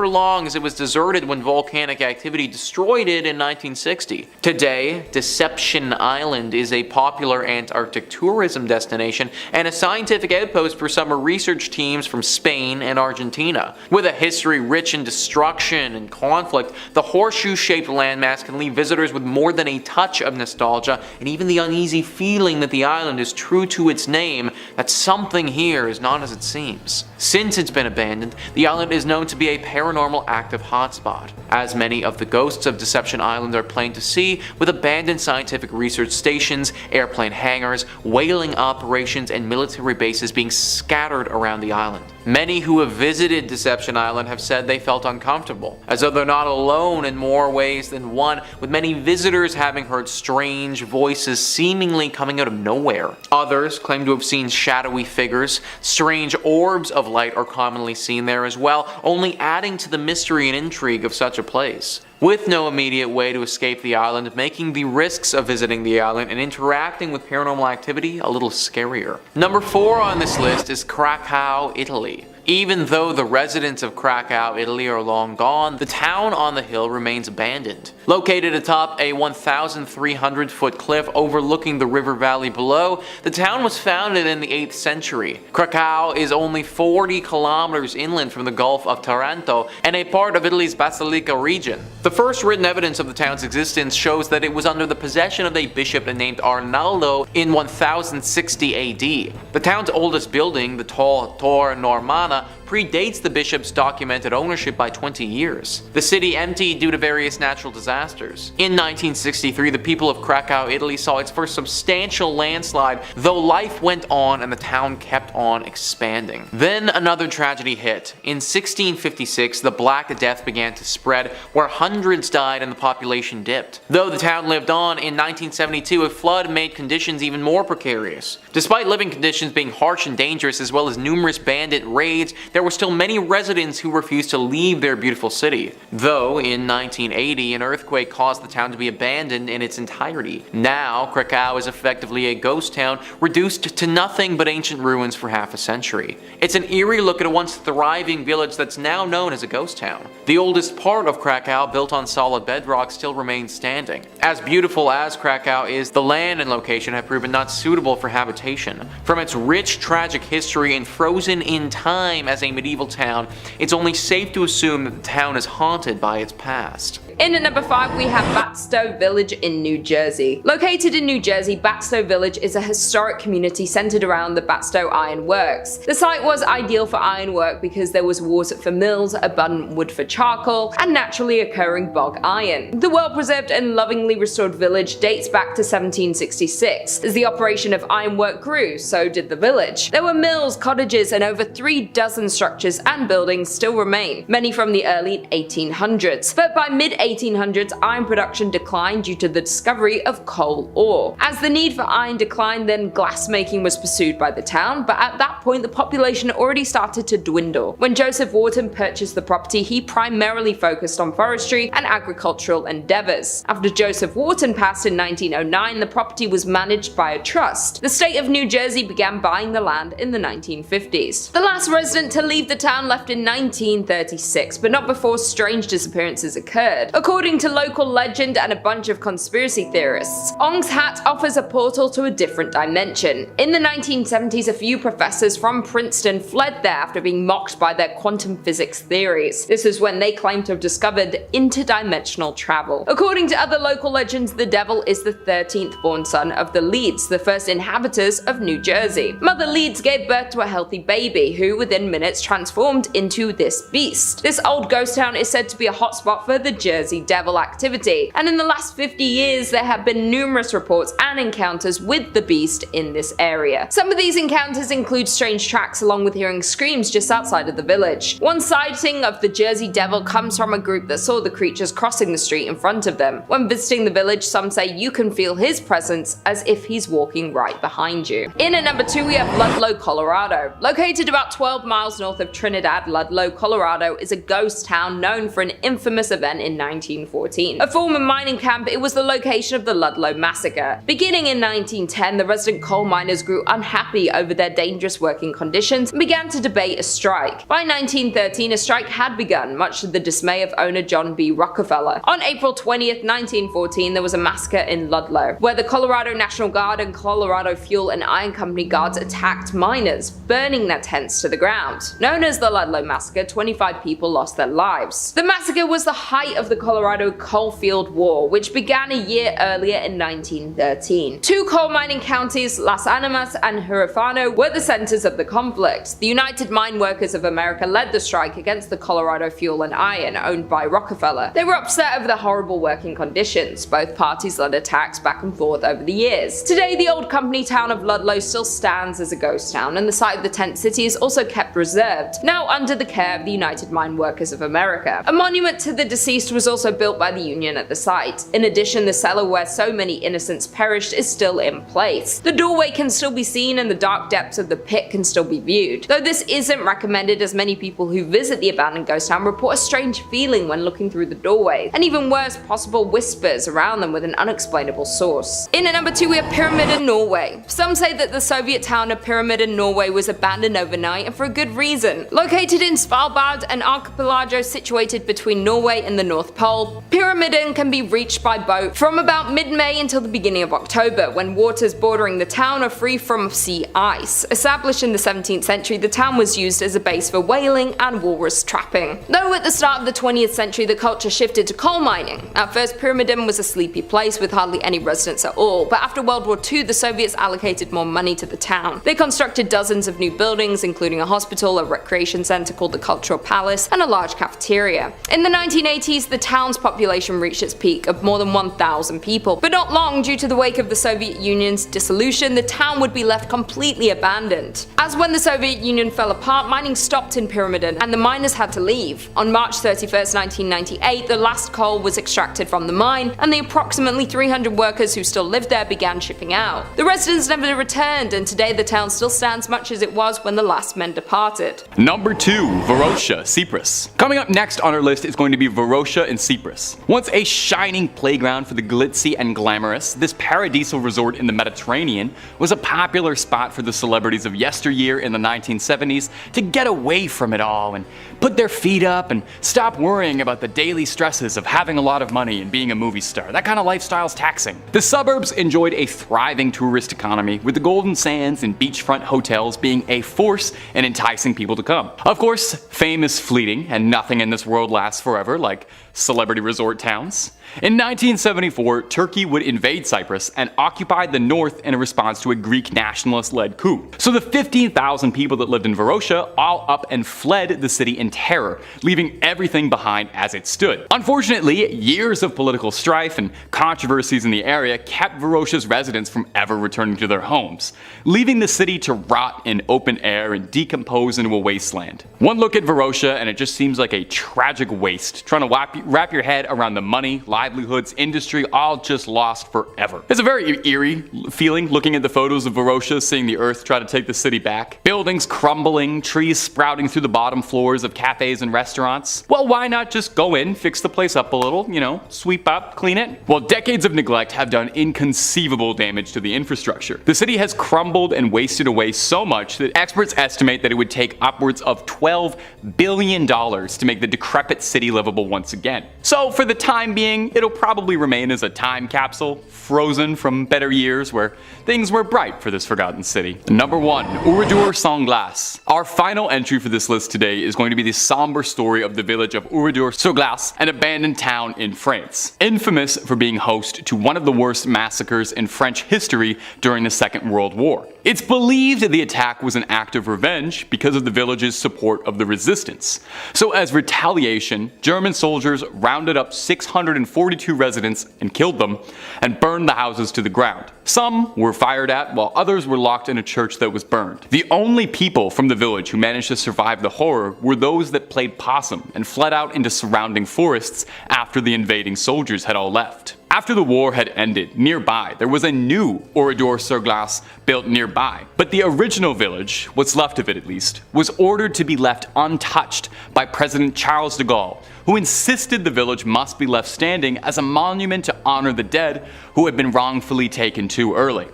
long, as it was deserted when volcanic activity destroyed it in 1960. Today, Deception Island is a popular Antarctic tourism destination and a scientific outpost for summer research teams from Spain and Argentina. With a history rich in destruction and conflict, the horseshoe-shaped landmass can leave visitors with more than a touch of nostalgia and even the uneasy feeling that the island is true to its name, that something here is not as it seems. Since it's been abandoned, the island is known to be a paranormal active hotspot, as many of the ghosts of Deception Island are plain to see, with abandoned scientific research stations, airplane hangars, whaling operations, and military bases being scattered around the island. Many who have visited Deception Island have said they felt uncomfortable, as though they're not alone in more ways than one, with many visitors having heard strange voices seemingly coming out of nowhere. Others claim to have seen shadowy figures. Strange orbs of light are commonly seen there as well, only adding to the mystery and intrigue of such a place. With no immediate way to escape the island, making the risks of visiting the island and interacting with paranormal activity a little scarier. Number 4 on this list is Krakow, Italy. Even though the residents of Krakow, Italy are long gone, the town on the hill remains abandoned. Located atop a 1,300-foot cliff overlooking the river valley below, the town was founded in the 8th century. Krakow is only 40 kilometers inland from the Gulf of Taranto and a part of Italy's Basilicata region. The first written evidence of the town's existence shows that it was under the possession of a bishop named Arnaldo in 1060 AD. The town's oldest building, the tall Torre Normanna, predates the bishop's documented ownership by 20 years. The city emptied due to various natural disasters. In 1963, the people of Krakow, Italy saw its first substantial landslide, though life went on and the town kept on expanding. Then another tragedy hit. In 1656, the Black Death began to spread, where hundreds died and the population dipped. Though the town lived on, in 1972 a flood made conditions even more precarious. Despite living conditions being harsh and dangerous, as well as numerous bandit raids, there were still many residents who refused to leave their beautiful city. Though in 1980 an earthquake caused the town to be abandoned in its entirety. Now Krakow is effectively a ghost town, reduced to nothing but ancient ruins for half a century. It's an eerie look at a once thriving village that's now known as a ghost town. The oldest part of Krakow, built on solid bedrock, still remains standing. As beautiful as Krakow is, the land and location have proven not suitable for habitation. From its rich tragic history and frozen in time as a medieval town, it's only safe to assume that the town is haunted by its past. In at number 5, we have Batstow Village in New Jersey. Located in New Jersey, Batstow Village is a historic community centered around the Batstow Iron Works. The site was ideal for ironwork because there was water for mills, abundant wood for charcoal, and naturally occurring bog iron. The well-preserved and lovingly restored village dates back to 1766. As the operation of ironwork grew, so did the village. There were mills, cottages, and over 3 dozen structures and buildings still remain, many from the early 1800s. But by mid-1800s, iron production declined due to the discovery of coal ore. As the need for iron declined, then glassmaking was pursued by the town, but at that point the population already started to dwindle. When Joseph Wharton purchased the property, he primarily focused on forestry and agricultural endeavors. After Joseph Wharton passed in 1909, the property was managed by a trust. The state of New Jersey began buying the land in the 1950s. The last resident to leave the town left in 1936, but not before strange disappearances occurred. According to local legend and a bunch of conspiracy theorists, Ong's Hat offers a portal to a different dimension. In the 1970s, a few professors from Princeton fled there after being mocked by their quantum physics theories. This is when they claimed to have discovered interdimensional travel. According to other local legends, the devil is the 13th born son of the Leeds, the first inhabitants of New Jersey. Mother Leeds gave birth to a healthy baby, who within minutes transformed into this beast. This old ghost town is said to be a hotspot for the Jersey Devil activity, and in the last 50 years there have been numerous reports and encounters with the beast in this area. Some of these encounters include strange tracks along with hearing screams just outside of the village. One sighting of the Jersey Devil comes from a group that saw the creatures crossing the street in front of them. When visiting the village, some say you can feel his presence as if he's walking right behind you. In at number 2 we have Ludlow, Colorado. Located about 12 miles north of Trinidad, Ludlow, Colorado is a ghost town known for an infamous event in 1914. A former mining camp, it was the location of the Ludlow Massacre. Beginning in 1910, the resident coal miners grew unhappy over their dangerous working conditions and began to debate a strike. By 1913, a strike had begun, much to the dismay of owner John B. Rockefeller. On April 20th, 1914, there was a massacre in Ludlow, where the Colorado National Guard and Colorado Fuel and Iron Company guards attacked miners, burning their tents to the ground. Known as the Ludlow Massacre, 25 people lost their lives. The massacre was the height of the Colorado Coalfield War, which began a year earlier in 1913. Two coal mining counties, Las Animas and Huerfano, were the centers of the conflict. The United Mine Workers of America led the strike against the Colorado Fuel and Iron, owned by Rockefeller. They were upset over the horrible working conditions. Both parties led attacks back and forth over the years. Today, the old company town of Ludlow still stands as a ghost town, and the site of the tent city is also kept reserved, now under the care of the United Mine Workers of America. A monument to the deceased was also built by the Union at the site. In addition, the cellar where so many innocents perished is still in place. The doorway can still be seen and the dark depths of the pit can still be viewed. Though this isn't recommended, as many people who visit the abandoned ghost town report a strange feeling when looking through the doorway, and even worse, possible whispers around them with an unexplainable source. In at number 2 we have Pyramid in Norway. Some say that the Soviet town of Pyramid in Norway was abandoned overnight, and for a good reason. Located in Svalbard, an archipelago situated between Norway and the North Pole, Pyramiden can be reached by boat from about mid-May until the beginning of October, when waters bordering the town are free from sea ice. Established in the 17th century, the town was used as a base for whaling and walrus trapping. Though at the start of the 20th century the culture shifted to coal mining. At first, Pyramiden was a sleepy place with hardly any residents at all, but after World War II the Soviets allocated more money to the town. They constructed dozens of new buildings, including a hospital, a recreation center called the Cultural Palace, and a large cafeteria. In the 1980s, the town's population reached its peak of more than 1,000 people, but not long due to the wake of the Soviet Union's dissolution, the town would be left completely abandoned. As when the Soviet Union fell apart, mining stopped in Pyramiden, and the miners had to leave. On March 31st, 1998, the last coal was extracted from the mine, and the approximately 300 workers who still lived there began shipping out. The residents never returned, and today the town still stands much as it was when the last men departed. Number 2, Varosha, Cyprus. Coming up next on our list is going to be Varosha in Cyprus. Once a shining playground for the glitzy and glamorous, this paradisal resort in the Mediterranean was a popular spot for the celebrities of yesteryear in the 1970s to get away from it all and put their feet up and stop worrying about the daily stresses of having a lot of money and being a movie star. That kind of lifestyle's taxing. The suburbs enjoyed a thriving tourist economy, with the Golden Sands and beachfront hotels being a force in enticing people to come. Of course, fame is fleeting, and nothing in this world lasts forever, like celebrity resort towns. In 1974, Turkey would invade Cyprus and occupy the north in a response to a Greek nationalist-led coup. So the 15,000 people that lived in Varosha all up and fled the city in terror, leaving everything behind as it stood. Unfortunately, years of political strife and controversies in the area kept Varosha's residents from ever returning to their homes, leaving the city to rot in open air and decompose into a wasteland. One look at Varosha and it just seems like a tragic waste, trying to wrap your head around the money, livelihoods, industry, all just lost forever. It's a very eerie feeling looking at the photos of Varosha, seeing the earth try to take the city back. Buildings crumbling, trees sprouting through the bottom floors of cafes and restaurants. Well, why not just go in, fix the place up a little, sweep up, clean it? Well, decades of neglect have done inconceivable damage to the infrastructure. The city has crumbled and wasted away so much that experts estimate that it would take upwards of $12 billion to make the decrepit city livable once again. began. So for the time being, it'll probably remain as a time capsule, frozen from better years where things were bright for this forgotten city. Number 1. Oradour-sur-Glane. Our final entry for this list today is going to be the somber story of the village of Oradour-sur-Glane, an abandoned town in France, infamous for being host to one of the worst massacres in French history during the Second World War. It's believed that the attack was an act of revenge because of the village's support of the resistance. So as retaliation, German soldiers rounded up 642 residents and killed them, and burned the houses to the ground. Some were fired at, while others were locked in a church that was burned. The only people from the village who managed to survive the horror were those that played possum and fled out into surrounding forests after the invading soldiers had all left. After the war had ended, nearby there was a new Oradour-sur-Glane built nearby, but the original village, what's left of it at least, was ordered to be left untouched by President Charles de Gaulle, who insisted the village must be left standing as a monument to honor the dead who had been wrongfully taken too early.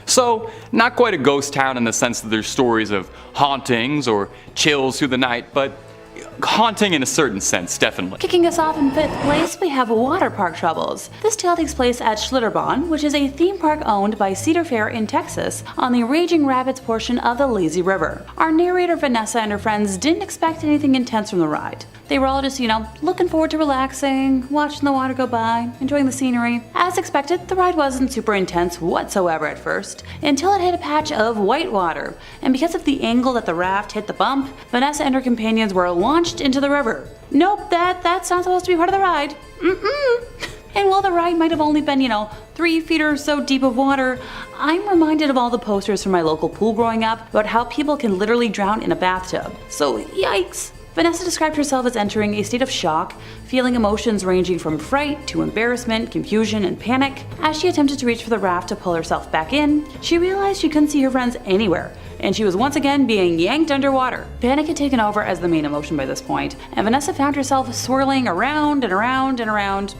So, not quite a ghost town in the sense that there's stories of hauntings or chills through the night, but haunting in a certain sense, definitely. Kicking us off in 5th place, we have water park troubles. This tale takes place at Schlitterbahn, which is a theme park owned by Cedar Fair in Texas on the Raging Rapids portion of the Lazy River. Our narrator Vanessa and her friends didn't expect anything intense from the ride. They were all just, looking forward to relaxing, watching the water go by, enjoying the scenery. As expected, the ride wasn't super intense whatsoever at first, until it hit a patch of white water, and because of the angle that the raft hit the bump, Vanessa and her companions were launched into the river. Nope, that's not supposed to be part of the ride. And while the ride might have only been, 3 feet or so deep of water, I'm reminded of all the posters from my local pool growing up about how people can literally drown in a bathtub. So yikes. Vanessa described herself as entering a state of shock, feeling emotions ranging from fright to embarrassment, confusion, and panic. As she attempted to reach for the raft to pull herself back in, she realized she couldn't see her friends anywhere, and she was once again being yanked underwater. Panic had taken over as the main emotion by this point, and Vanessa found herself swirling around and around and around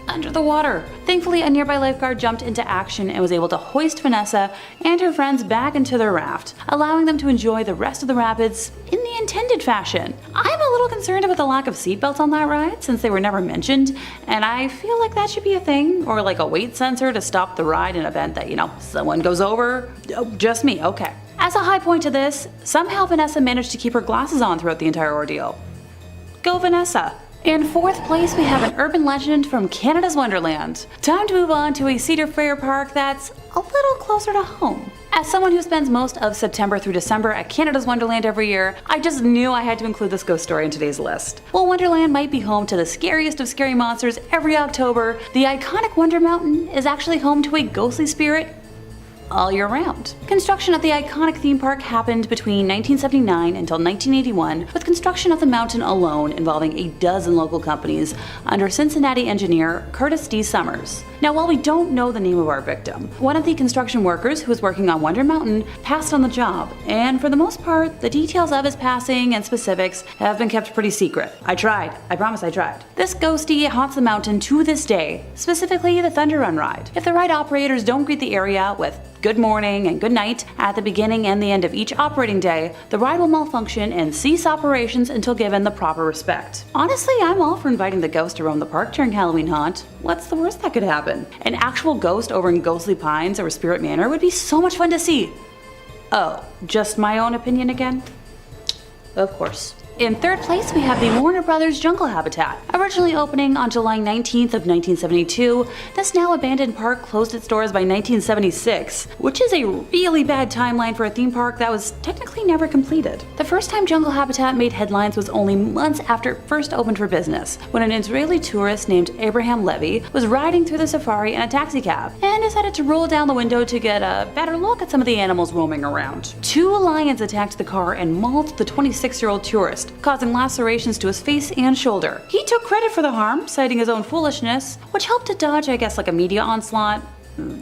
under the water. Thankfully, a nearby lifeguard jumped into action and was able to hoist Vanessa and her friends back into their raft, allowing them to enjoy the rest of the rapids in the intended fashion. I'm a little concerned about the lack of seatbelts on that ride since they were never mentioned, and I feel like that should be a thing, or like a weight sensor to stop the ride in event that, someone goes over. Oh, just me, okay. As a high point to this, somehow Vanessa managed to keep her glasses on throughout the entire ordeal. Go Vanessa! In 4th place, we have an urban legend from Canada's Wonderland. Time to move on to a Cedar Fair park that's a little closer to home. As someone who spends most of September through December at Canada's Wonderland every year, I just knew I had to include this ghost story in today's list. While Wonderland might be home to the scariest of scary monsters every October, the iconic Wonder Mountain is actually home to a ghostly spirit all year round. Construction of the iconic theme park happened between 1979 until 1981, with construction of the mountain alone involving a dozen local companies under Cincinnati engineer Curtis D. Summers. Now, while we don't know the name of our victim, one of the construction workers who was working on Wonder Mountain passed on the job, and for the most part, the details of his passing and specifics have been kept pretty secret. I tried. I promise I tried. This ghostie haunts the mountain to this day, specifically the Thunder Run ride. If the ride operators don't greet the area with good morning and good night at the beginning and the end of each operating day, the ride will malfunction and cease operations until given the proper respect. Honestly, I'm all for inviting the ghost to roam the park during Halloween haunt. What's the worst that could happen? An actual ghost over in Ghostly Pines or Spirit Manor would be so much fun to see. Oh, just my own opinion again? Of course. In 3rd place, we have the Warner Brothers Jungle Habitat. Originally opening on July 19th of 1972, this now abandoned park closed its doors by 1976, which is a really bad timeline for a theme park that was technically never completed. The first time Jungle Habitat made headlines was only months after it first opened for business, when an Israeli tourist named Abraham Levy was riding through the safari in a taxicab and decided to roll down the window to get a better look at some of the animals roaming around. 2 lions attacked the car and mauled the 26-year-old tourist, causing lacerations to his face and shoulder. He took credit for the harm, citing his own foolishness, which helped to dodge, a media onslaught.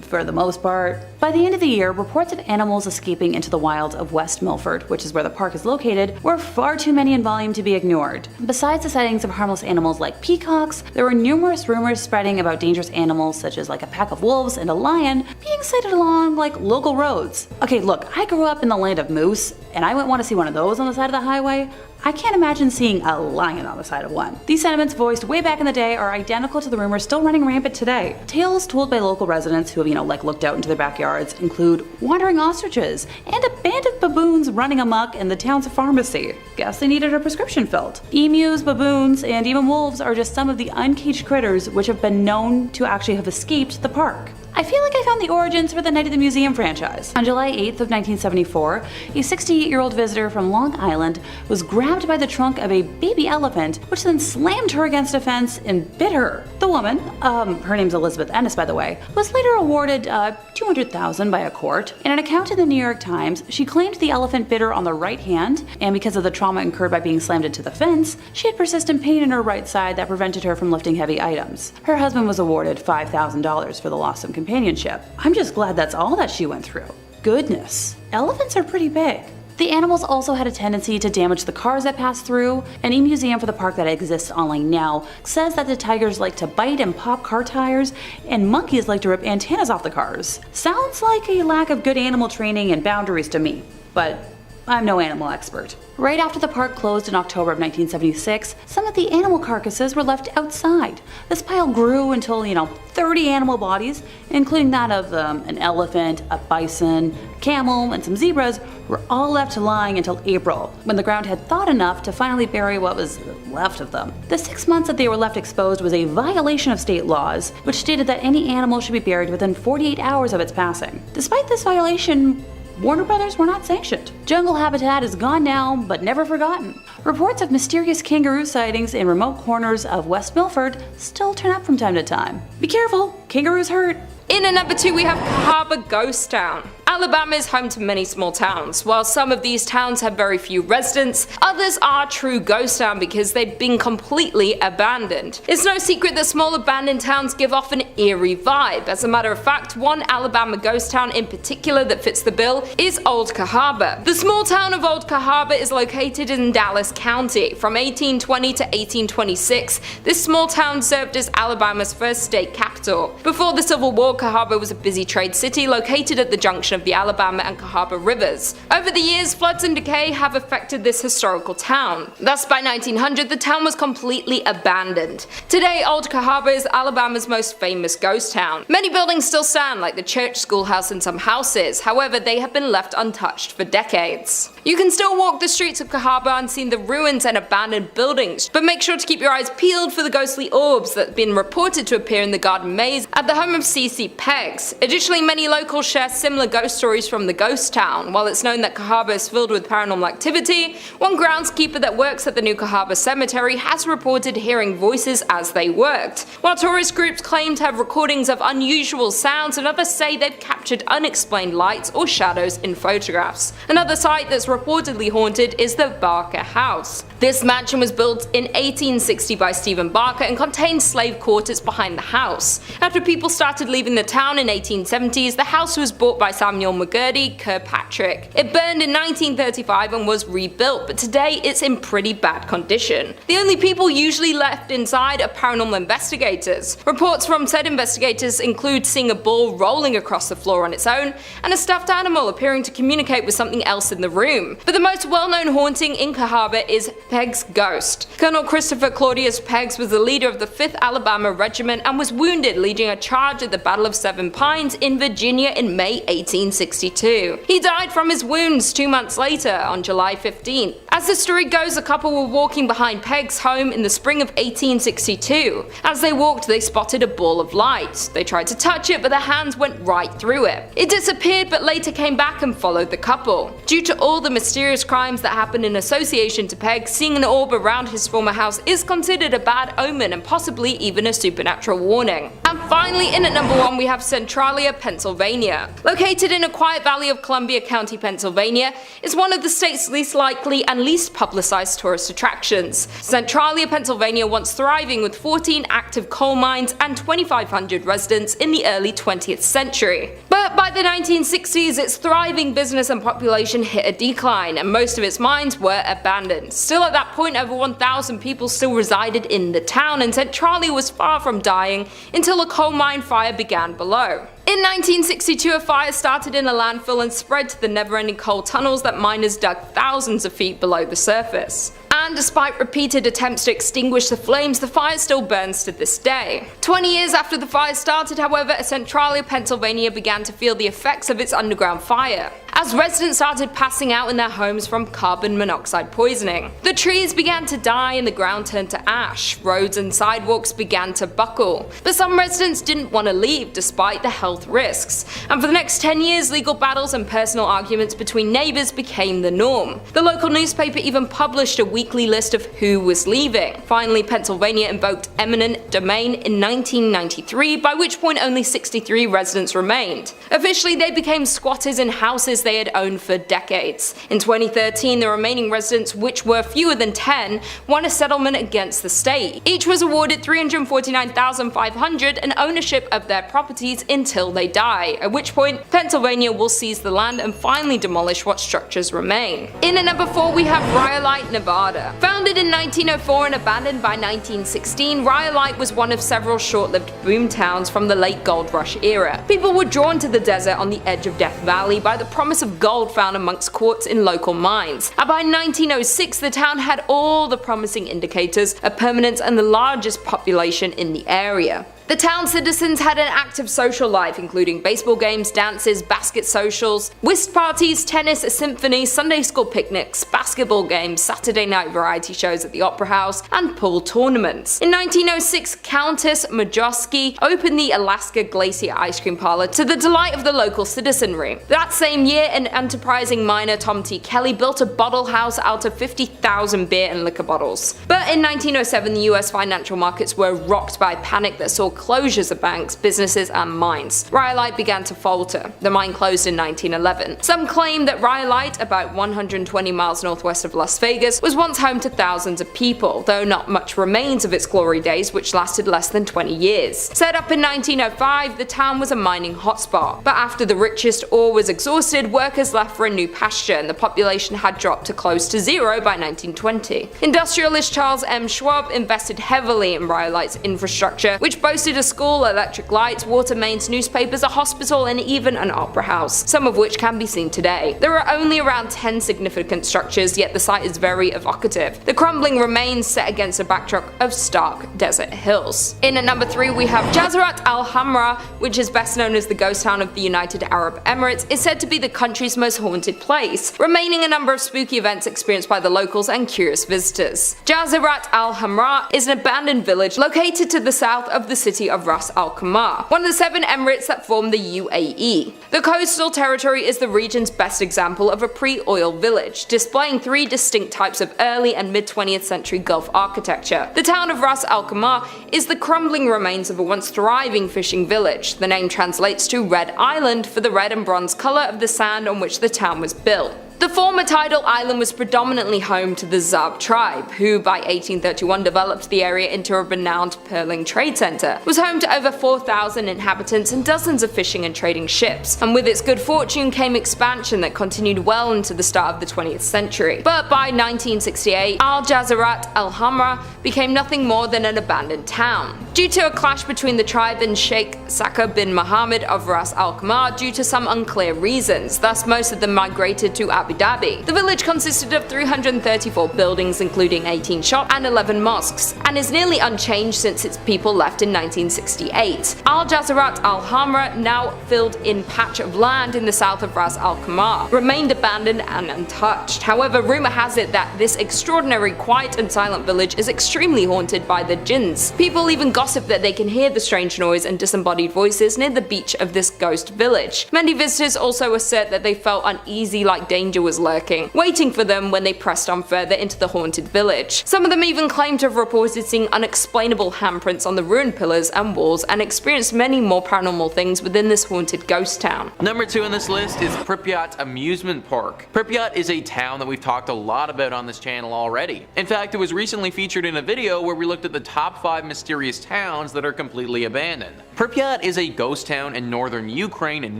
For the most part. By the end of the year, reports of animals escaping into the wilds of West Milford, which is where the park is located, were far too many in volume to be ignored. Besides the sightings of harmless animals like peacocks, there were numerous rumors spreading about dangerous animals such as a pack of wolves and a lion being being sighted along like local roads. Okay, look, I grew up in the land of moose, and I wouldn't want to see one of those on the side of the highway. I can't imagine seeing a lion on the side of one. These sentiments voiced way back in the day are identical to the rumors still running rampant today. Tales told by local residents who have, looked out into their backyards include wandering ostriches and a band of baboons running amok in the town's pharmacy. Guess they needed a prescription filled. Emus, baboons, and even wolves are just some of the uncaged critters which have been known to actually have escaped the park. I feel like I found the origins for the Night at the Museum franchise. On July 8th of 1974, a 68-year-old visitor from Long Island was grabbed by the trunk of a baby elephant, which then slammed her against a fence and bit her. The woman, her name's Elizabeth Ennis by the way, was later awarded $200,000 by a court. In an account in the New York Times, she claimed the elephant bit her on the right hand, and because of the trauma incurred by being slammed into the fence, she had persistent pain in her right side that prevented her from lifting heavy items. Her husband was awarded $5,000 for the loss of companionship. I'm just glad that's all that she went through. Goodness, elephants are pretty big. The animals also had a tendency to damage the cars that passed through. An e-museum for the park that exists online now says that the tigers like to bite and pop car tires, and monkeys like to rip antennas off the cars. Sounds like a lack of good animal training and boundaries to me, but I'm no animal expert. Right after the park closed in October of 1976, some of the animal carcasses were left outside. This pile grew until, 30 animal bodies, including that of an elephant, a bison, a camel, and some zebras, were all left lying until April, when the ground had thawed enough to finally bury what was left of them. The 6 months that they were left exposed was a violation of state laws, which stated that any animal should be buried within 48 hours of its passing. Despite this violation, Warner Brothers were not sanctioned. Jungle habitat is gone now, but never forgotten. Reports of mysterious kangaroo sightings in remote corners of West Milford still turn up from time to time. Be careful, kangaroos hurt. In at number 2 we have Cahaba Ghost Town. Alabama is home to many small towns. While some of these towns have very few residents, others are true ghost town because they've been completely abandoned. It's no secret that small abandoned towns give off an eerie vibe. As a matter of fact, one Alabama ghost town in particular that fits the bill is Old Cahaba. The small town of Old Cahaba is located in Dallas County. From 1820 to 1826, this small town served as Alabama's first state capital. Before the Civil War, Cahaba was a busy trade city located at the junction of the Alabama and Cahaba rivers. Over the years, floods and decay have affected this historical town. Thus, by 1900, the town was completely abandoned. Today, Old Cahaba is Alabama's most famous ghost town. Many buildings still stand, like the church, schoolhouse, and some houses. However, they have been left untouched for decades. You can still walk the streets of Cahaba and see the ruins and abandoned buildings, but make sure to keep your eyes peeled for the ghostly orbs that have been reported to appear in the garden maze at the home of C.C. Peggs. Additionally, many locals share similar ghost stories from the ghost town. While it's known that Cahaba is filled with paranormal activity, one groundskeeper that works at the New Cahaba Cemetery has reported hearing voices as they worked. While tourist groups claim to have recordings of unusual sounds, and others say they've captured unexplained lights or shadows in photographs. Another site that's reportedly haunted is the Barker House. This mansion was built in 1860 by Stephen Barker and contained slave quarters behind the house. After people started leaving the town in 1870s, the house was bought by Samuel McGurdy Kirkpatrick. It burned in 1935 and was rebuilt, but today it's in pretty bad condition. The only people usually left inside are paranormal investigators. Reports from said investigators include seeing a ball rolling across the floor on its own, and a stuffed animal appearing to communicate with something else in the room. But the most well-known haunting in Cahaba is Peggs' ghost. Colonel Christopher Claudius Peggs was the leader of the 5th Alabama Regiment and was wounded leading a charge at the Battle of Seven Pines in Virginia in May 1862. He died from his wounds 2 months later, on July 15th. As the story goes, a couple were walking behind Peggs' home in the spring of 1862. As they walked, they spotted a ball of light. They tried to touch it, but their hands went right through it. It disappeared, but later came back and followed the couple. Due to all the mysterious crimes that happened in association to Peggs, seeing an orb around his former house is considered a bad omen and possibly even a supernatural warning. And finally, in at number 1 we have Centralia, Pennsylvania. Located in a quiet valley of Columbia County, Pennsylvania, is one of the state's least likely and least publicized tourist attractions. Centralia, Pennsylvania once thriving with 14 active coal mines and 2,500 residents in the early 20th century. But by the 1960s, its thriving business and population hit a decline, and most of its mines were abandoned. Still at that point, over 1,000 people still resided in the town, and Centralia was far from dying until a coal mine fire began below. In 1962, a fire started in a landfill and spread to the never-ending coal tunnels that miners dug thousands of feet below the surface. And despite repeated attempts to extinguish the flames, the fire still burns to this day. 20 years after the fire started, however, Centralia, Pennsylvania began to feel the effects of its underground fire, as residents started passing out in their homes from carbon monoxide poisoning. The trees began to die and the ground turned to ash. Roads and sidewalks began to buckle. But some residents didn't want to leave despite the health risks, and for the next 10 years legal battles and personal arguments between neighbours became the norm. The local newspaper even published a weekly list of who was leaving. Finally, Pennsylvania invoked eminent domain in 1993, by which point only 63 residents remained. Officially, they became squatters in houses they had owned for decades. In 2013, the remaining residents, which were fewer than 10, won a settlement against the state. Each was awarded $349,500 and ownership of their properties until they die, at which point Pennsylvania will seize the land and finally demolish what structures remain. In at number 4, we have Rhyolite, Nevada. Founded in 1904 and abandoned by 1916, Rhyolite was one of several short-lived boom towns from the late gold rush era. People were drawn to the desert on the edge of Death Valley by the promise of gold found amongst quartz in local mines. And by 1906, the town had all the promising indicators of permanence and the largest population in the area. The town's citizens had an active social life, including baseball games, dances, basket socials, whist parties, tennis, a symphony, Sunday school picnics, basketball games, Saturday night variety shows at the Opera House, and pool tournaments. In 1906, Countess Majowski opened the Alaska Glacier Ice Cream Parlor to the delight of the local citizenry. That same year, an enterprising miner, Tom T. Kelly, built a bottle house out of 50,000 beer and liquor bottles. But in 1907, the US financial markets were rocked by a panic that saw closures of banks, businesses, and mines. Rhyolite began to falter. The mine closed in 1911. Some claim that Rhyolite, about 120 miles northwest of Las Vegas, was once home to thousands of people, though not much remains of its glory days, which lasted less than 20 years. Set up in 1905, the town was a mining hotspot. But after the richest ore was exhausted, workers left for a new pasture, and the population had dropped to close to zero by 1920. Industrialist Charles M. Schwab invested heavily in Rhyolite's infrastructure, which boasted a school, electric lights, water mains, newspapers, a hospital, and even an opera house, some of which can be seen today. There are only around 10 significant structures, yet the site is very evocative. The crumbling remains set against a backdrop of stark desert hills. In at number 3, we have Jazirah Al Hamra, which is best known as the ghost town of the United Arab Emirates, is said to be the country's most haunted place, remaining a number of spooky events experienced by the locals and curious visitors. Jazirah Al Hamra is an abandoned village located to the south of the city of Ras Al Khaimah, one of the 7 emirates that form the UAE. The coastal territory is the region's best example of a pre-oil village, displaying 3 distinct types of early and mid-20th century Gulf architecture. The town of Ras Al Khaimah is the crumbling remains of a once thriving fishing village. The name translates to Red Island for the red and bronze colour of the sand on which the town was built. The former tidal island was predominantly home to the Zab tribe, who by 1831 developed the area into a renowned pearling trade centre, was home to over 4,000 inhabitants and dozens of fishing and trading ships, and with its good fortune came expansion that continued well into the start of the 20th century. But by 1968, Jazirah Al Hamra became nothing more than an abandoned town, due to a clash between the tribe and Sheikh Saka bin Mohammed of Ras Al Khaimah due to some unclear reasons. Thus, most of them migrated to Abu Dhabi. The village consisted of 334 buildings, including 18 shops and 11 mosques, and is nearly unchanged since its people left in 1968. Jazirah Al Hamra, now filled-in patch of land in the south of Ras Al Khaimah, remained abandoned and untouched. However, rumor has it that this extraordinary quiet and silent village is extremely haunted by the jinns. People even gossip that they can hear the strange noise and disembodied voices near the beach of this ghost village. Many visitors also assert that they felt uneasy, like danger was lurking, waiting for them when they pressed on further into the haunted village. Some of them even claim to have reported seeing unexplainable handprints on the ruined pillars and walls, and experienced many more paranormal things within this haunted ghost town. Number 2 on this list is Pripyat Amusement Park. Pripyat is a town that we've talked a lot about on this channel already. In fact, it was recently featured in a video where we looked at the top 5 mysterious towns that are completely abandoned. Pripyat is a ghost town in northern Ukraine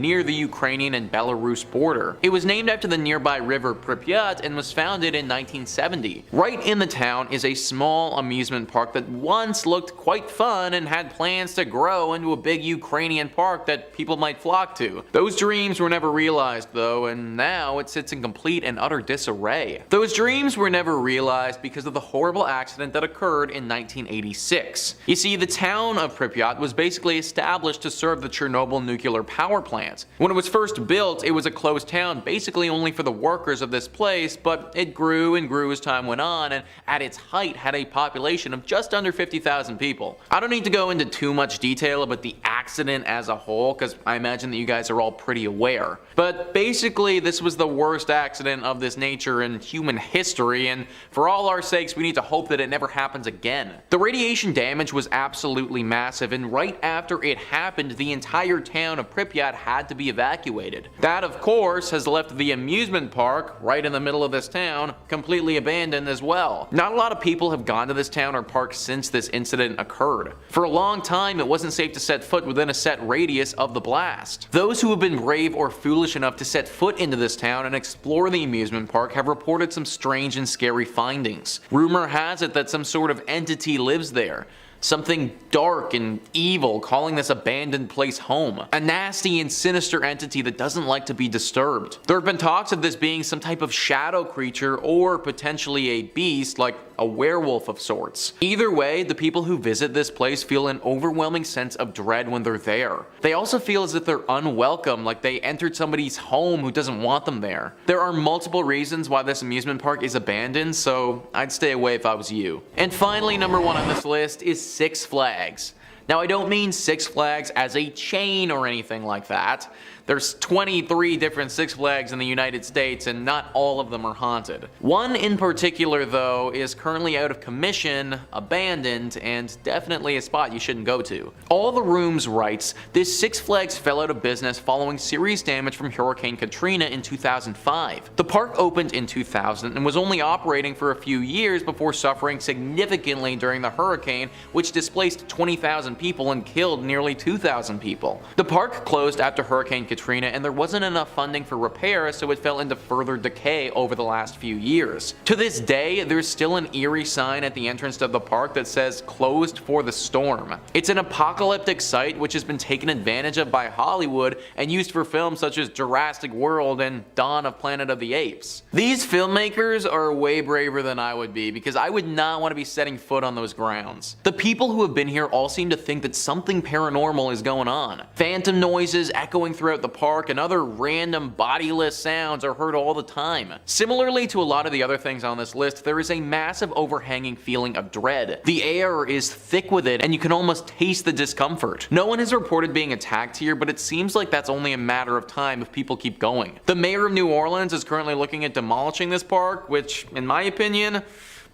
near the Ukrainian and Belarus border. It was named after the nearby river Pripyat and was founded in 1970. Right in the town is a small amusement park that once looked quite fun and had plans to grow into a big Ukrainian park that people might flock to. Those dreams were never realized though, and now it sits in complete and utter disarray. Those dreams were never realized because of the horrible accident that occurred in 1986. You see, the town of Pripyat was basically established to serve the Chernobyl nuclear power plant. When it was first built, it was a closed town basically only for the workers of this place, but it grew and grew as time went on, and at its height had a population of just under 50,000 people. I don't need to go into too much detail about the accident as a whole, because I imagine that you guys are all pretty aware. But basically, this was the worst accident of this nature in human history, and for all our sakes, we need to hope that it never happens again. The radiation damage was absolutely massive, and right after it happened, the entire town of Pripyat had to be evacuated. That, of course, has left the amusement park, right in the middle of this town, completely abandoned as well. Not a lot of people have gone to this town or park since this incident occurred. For a long time, it wasn't safe to set foot within a set radius of the blast. Those who have been brave or foolish enough to set foot into this town and explore the amusement park have reported some strange and scary findings. Rumor has it that some sort of entity lives there. Something dark and evil calling this abandoned place home. A nasty and sinister entity that doesn't like to be disturbed. There have been talks of this being some type of shadow creature or potentially a beast like a werewolf of sorts. Either way, the people who visit this place feel an overwhelming sense of dread when they're there. They also feel as if they're unwelcome, like they entered somebody's home who doesn't want them there. There are multiple reasons why this amusement park is abandoned, so I'd stay away if I was you. And finally, number 1 on this list is Six Flags. Now, I don't mean Six Flags as a chain or anything like that. There's 23 different Six Flags in the United States, and not all of them are haunted. One in particular, though, is currently out of commission, abandoned, and definitely a spot you shouldn't go to. All the Rooms writes, this Six Flags fell out of business following serious damage from Hurricane Katrina in 2005. The park opened in 2000 and was only operating for a few years before suffering significantly during the hurricane, which displaced 20,000 people and killed nearly 2,000 people. The park closed after Hurricane Katrina, and there wasn't enough funding for repairs, so it fell into further decay over the last few years. To this day, there's still an eerie sign at the entrance to the park that says closed for the storm. It's an apocalyptic site which has been taken advantage of by Hollywood and used for films such as Jurassic World and Dawn of Planet of the Apes. These filmmakers are way braver than I would be, because I would not want to be setting foot on those grounds. The people who have been here all seem to think that something paranormal is going on. Phantom noises echoing throughout the park and other random bodiless sounds are heard all the time. Similarly to a lot of the other things on this list, there is a massive overhanging feeling of dread. The air is thick with it, and you can almost taste the discomfort. No one has reported being attacked here, but it seems like that's only a matter of time if people keep going. The mayor of New Orleans is currently looking at demolishing this park, which, in my opinion,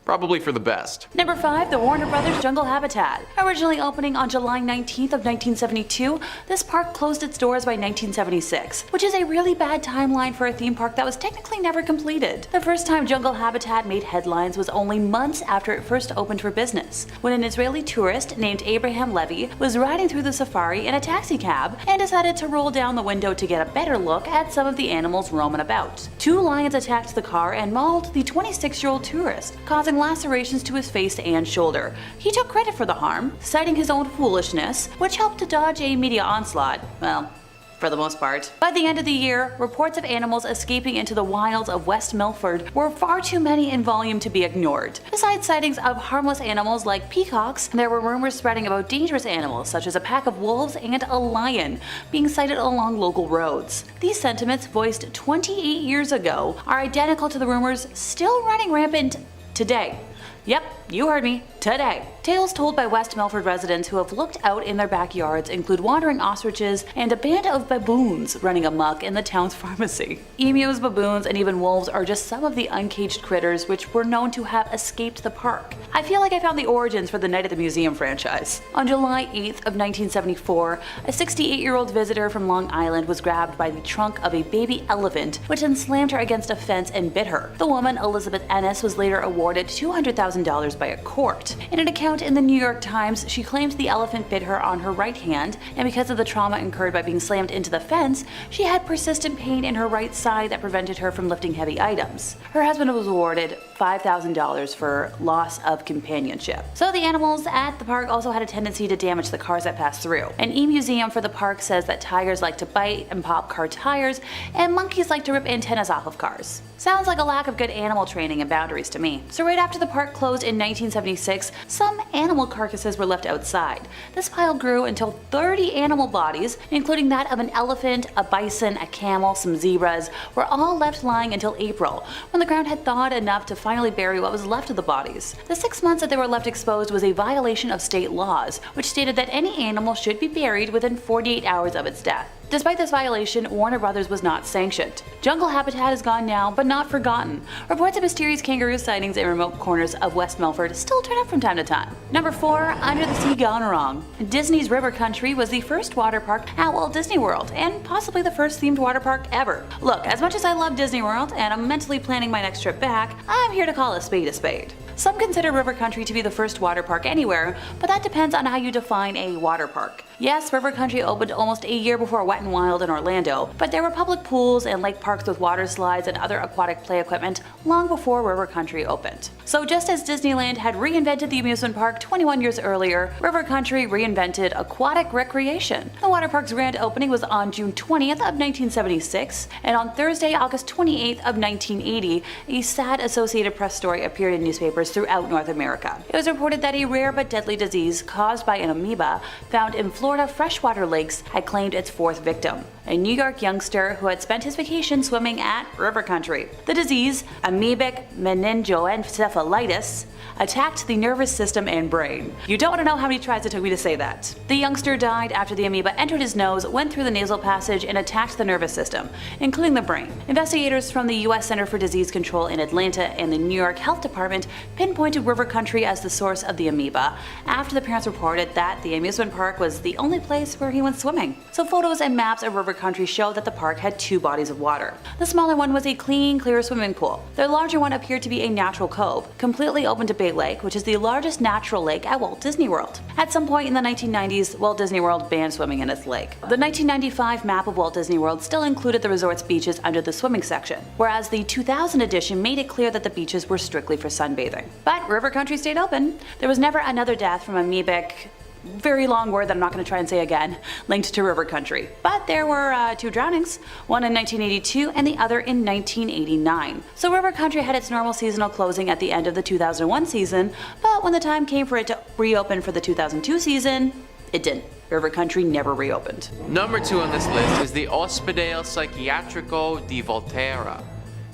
probably for the best. Number 5, the Warner Brothers Jungle Habitat. Originally opening on July 19th of 1972, this park closed its doors by 1976, which is a really bad timeline for a theme park that was technically never completed. The first time Jungle Habitat made headlines was only months after it first opened for business, when an Israeli tourist named Abraham Levy was riding through the safari in a taxi cab and decided to roll down the window to get a better look at some of the animals roaming about. 2 lions attacked the car and mauled the 26-year-old tourist, causing lacerations to his face and shoulder. He took credit for the harm, citing his own foolishness, which helped to dodge a media onslaught. Well, for the most part. By the end of the year, reports of animals escaping into the wilds of West Milford were far too many in volume to be ignored. Besides sightings of harmless animals like peacocks, there were rumors spreading about dangerous animals such as a pack of wolves and a lion being sighted along local roads. These sentiments, voiced 28 years ago, are identical to the rumors still running rampant today. Yep, you heard me, today. Tales told by West Milford residents who have looked out in their backyards include wandering ostriches and a band of baboons running amok in the town's pharmacy. Emus, baboons, and even wolves are just some of the uncaged critters which were known to have escaped the park. I feel like I found the origins for the Night at the Museum franchise. On July 8th of 1974, a 68-year-old visitor from Long Island was grabbed by the trunk of a baby elephant, which then slammed her against a fence and bit her. The woman, Elizabeth Ennis, was later awarded $200,000 by a court. In an account in the New York Times, she claims the elephant bit her on her right hand, and because of the trauma incurred by being slammed into the fence, she had persistent pain in her right side that prevented her from lifting heavy items. Her husband was awarded $5,000 for loss of companionship. So the animals at the park also had a tendency to damage the cars that passed through. An e-museum for the park says that tigers like to bite and pop car tires, and monkeys like to rip antennas off of cars. Sounds like a lack of good animal training and boundaries to me. So right after the park closed in 1976, some animal carcasses were left outside. This pile grew until 30 animal bodies, including that of an elephant, a bison, a camel, some zebras, were all left lying until April, when the ground had thawed enough to finally bury what was left of the bodies. The 6 months that they were left exposed was a violation of state laws, which stated that any animal should be buried within 48 hours of its death. Despite this violation, Warner Brothers was not sanctioned. Jungle habitat is gone now, but not forgotten. Reports of mysterious kangaroo sightings in remote corners of West Milford still turn up from time to time. Number 4, Under the Sea Gone Wrong. Disney's River Country was the first water park at Walt Disney World, and possibly the first themed water park ever. Look, as much as I love Disney World, and I'm mentally planning my next trip back, I'm here to call a spade a spade. Some consider River Country to be the first water park anywhere, but that depends on how you define a water park. Yes, River Country opened almost a year before Wet n Wild in Orlando, but there were public pools and lake parks with water slides and other aquatic play equipment long before River Country opened. So just as Disneyland had reinvented the amusement park 21 years earlier, River Country reinvented aquatic recreation. The water park's grand opening was on June 20th of 1976, and on Thursday, August 28th of 1980, a sad Associated Press story appeared in newspapers throughout North America. It was reported that a rare but deadly disease caused by an amoeba found in Florida freshwater lakes had claimed its 4th victim, a New York youngster who had spent his vacation swimming at River Country. The disease, amoebic meningoencephalitis, attacked the nervous system and brain. You don't want to know how many tries it took me to say that. The youngster died after the amoeba entered his nose, went through the nasal passage, and attacked the nervous system, including the brain. Investigators from the U.S. Center for Disease Control in Atlanta and the New York Health Department pinpointed River Country as the source of the amoeba after the parents reported that the amusement park was the only place where he went swimming. So photos and maps of River Country show that the park had 2 bodies of water. The smaller one was a clean, clear swimming pool. The larger one appeared to be a natural cove, completely open to Bay Lake, which is the largest natural lake at Walt Disney World. At some point in the 1990s, Walt Disney World banned swimming in its lake. The 1995 map of Walt Disney World still included the resort's beaches under the swimming section, whereas the 2000 edition made it clear that the beaches were strictly for sunbathing. But River Country stayed open. There was never another death from amoebic, very long word that I'm not going to try and say again, linked to River Country. But there were 2 drownings, one in 1982 and the other in 1989. So River Country had its normal seasonal closing at the end of the 2001 season, but when the time came for it to reopen for the 2002 season, it didn't. River Country never reopened. Number 2 on this list is the Ospedale Psichiatrico di Volterra.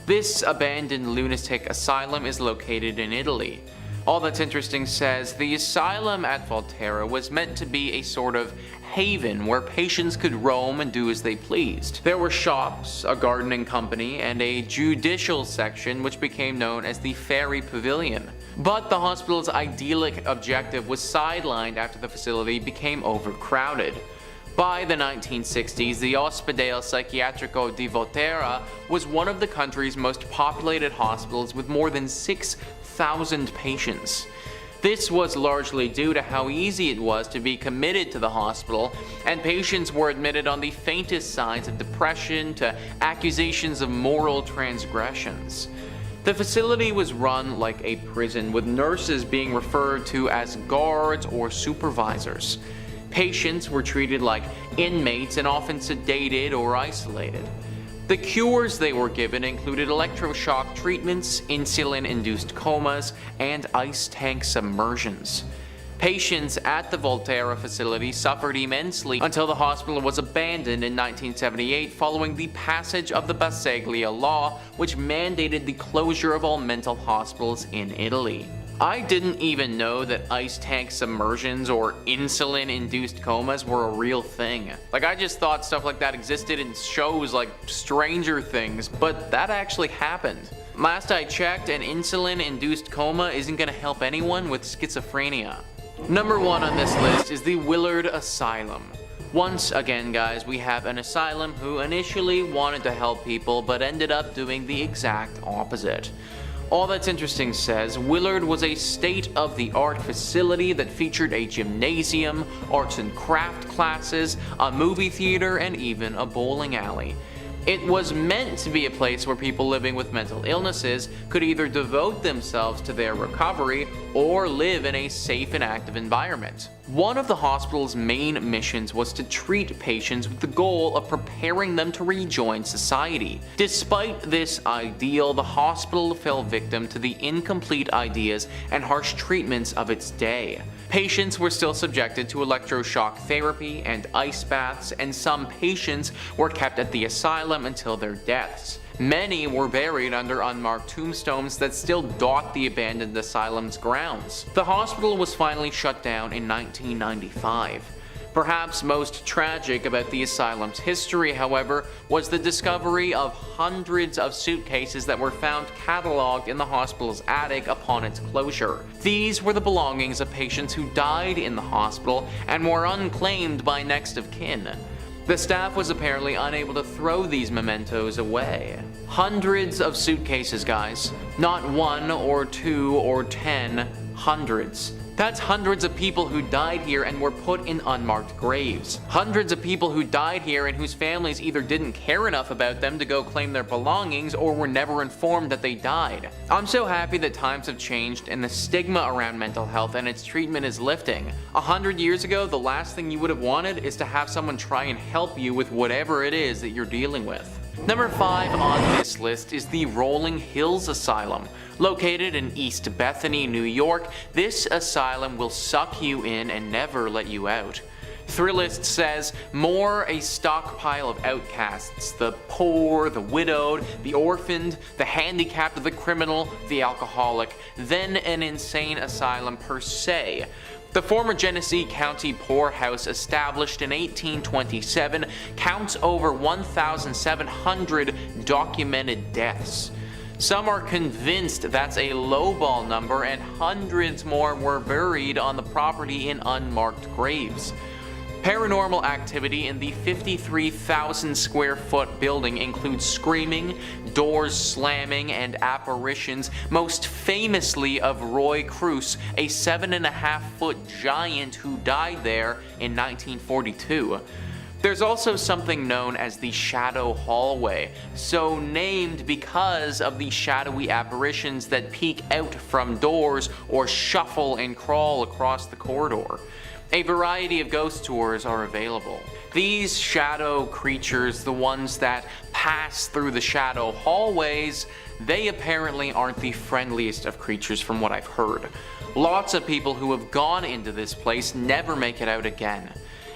This abandoned lunatic asylum is located in Italy. All That's Interesting says the asylum at Volterra was meant to be a sort of haven where patients could roam and do as they pleased. There were shops, a gardening company, and a judicial section which became known as the Fairy Pavilion. But the hospital's idyllic objective was sidelined after the facility became overcrowded. By the 1960s, the Ospedale Psichiatrico di Volterra was one of the country's most populated hospitals with more than 6,000 patients. This was largely due to how easy it was to be committed to the hospital, and patients were admitted on the faintest signs of depression to accusations of moral transgressions. The facility was run like a prison, with nurses being referred to as guards or supervisors. Patients were treated like inmates and often sedated or isolated. The cures they were given included electroshock treatments, insulin-induced comas, and ice tank submersions. Patients at the Volterra facility suffered immensely until the hospital was abandoned in 1978 following the passage of the Poveglia law, which mandated the closure of all mental hospitals in Italy. I didn't even know that ice tank submersions or insulin-induced comas were a real thing. I just thought stuff like that existed in shows like Stranger Things, but that actually happened. Last I checked, an insulin-induced coma isn't gonna help anyone with schizophrenia. Number 1 on this list is the Willard Asylum. Once again, guys, we have an asylum who initially wanted to help people but ended up doing the exact opposite. All That's Interesting says Willard was a state-of-the-art facility that featured a gymnasium, arts and craft classes, a movie theater, and even a bowling alley. It was meant to be a place where people living with mental illnesses could either devote themselves to their recovery or live in a safe and active environment. One of the hospital's main missions was to treat patients with the goal of preparing them to rejoin society. Despite this ideal, the hospital fell victim to the incomplete ideas and harsh treatments of its day. Patients were still subjected to electroshock therapy and ice baths, and some patients were kept at the asylum until their deaths. Many were buried under unmarked tombstones that still dot the abandoned asylum's grounds. The hospital was finally shut down in 1995. Perhaps most tragic about the asylum's history, however, was the discovery of hundreds of suitcases that were found cataloged in the hospital's attic upon its closure. These were the belongings of patients who died in the hospital and were unclaimed by next of kin. The staff was apparently unable to throw these mementos away. Hundreds of suitcases, guys. Not 1 or 2 or 10, hundreds. That's hundreds of people who died here and were put in unmarked graves. Hundreds of people who died here and whose families either didn't care enough about them to go claim their belongings or were never informed that they died. I'm so happy that times have changed and the stigma around mental health and its treatment is lifting. 100 years ago, the last thing you would have wanted is to have someone try and help you with whatever it is that you're dealing with. Number 5 on this list is the Rolling Hills Asylum. Located in East Bethany, New York, this asylum will suck you in and never let you out. Thrillist says, more a stockpile of outcasts, the poor, the widowed, the orphaned, the handicapped, the criminal, the alcoholic, than an insane asylum per se. The former Genesee County poorhouse, established in 1827, counts over 1,700 documented deaths. Some are convinced that's a lowball number, and hundreds more were buried on the property in unmarked graves. Paranormal activity in the 53,000 square foot building includes screaming, doors slamming, and apparitions, most famously of Roy Cruz, a 7.5-foot giant who died there in 1942. There's also something known as the Shadow Hallway, so named because of the shadowy apparitions that peek out from doors or shuffle and crawl across the corridor. A variety of ghost tours are available. These shadow creatures, the ones that pass through the shadow hallways, they apparently aren't the friendliest of creatures from what I've heard. Lots of people who have gone into this place never make it out again.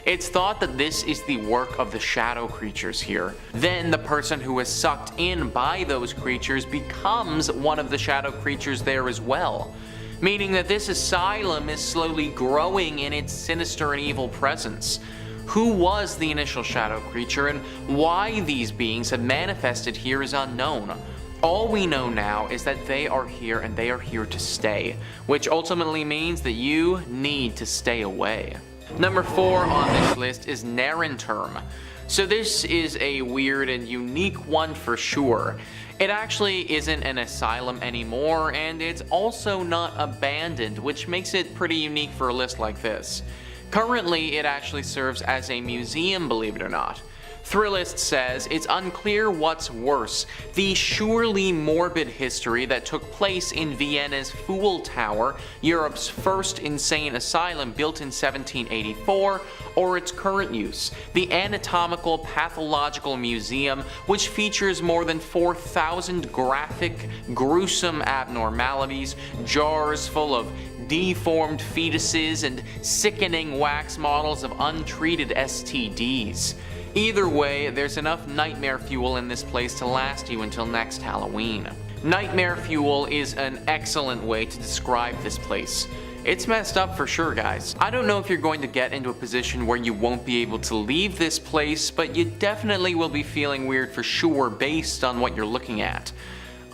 It's thought that this is the work of the shadow creatures here. Then the person who is sucked in by those creatures becomes one of the shadow creatures there as well. Meaning that this asylum is slowly growing in its sinister and evil presence. Who was the initial shadow creature and why these beings have manifested here is unknown. All we know now is that they are here and they are here to stay, which ultimately means that you need to stay away. Number 4 on this list is Narrenturm. So this is a weird and unique one for sure. It actually isn't an asylum anymore, and it's also not abandoned, which makes it pretty unique for a list like this. Currently, it actually serves as a museum, believe it or not. Thrillist says it's unclear what's worse, the surely morbid history that took place in Vienna's Fool Tower, Europe's first insane asylum built in 1784, or its current use, the Anatomical Pathological Museum, which features more than 4,000 graphic, gruesome abnormalities, jars full of deformed fetuses, and sickening wax models of untreated STDs. Either way, there's enough nightmare fuel in this place to last you until next Halloween. Nightmare fuel is an excellent way to describe this place. It's messed up for sure, guys. I don't know if you're going to get into a position where you won't be able to leave this place, but you definitely will be feeling weird for sure based on what you're looking at.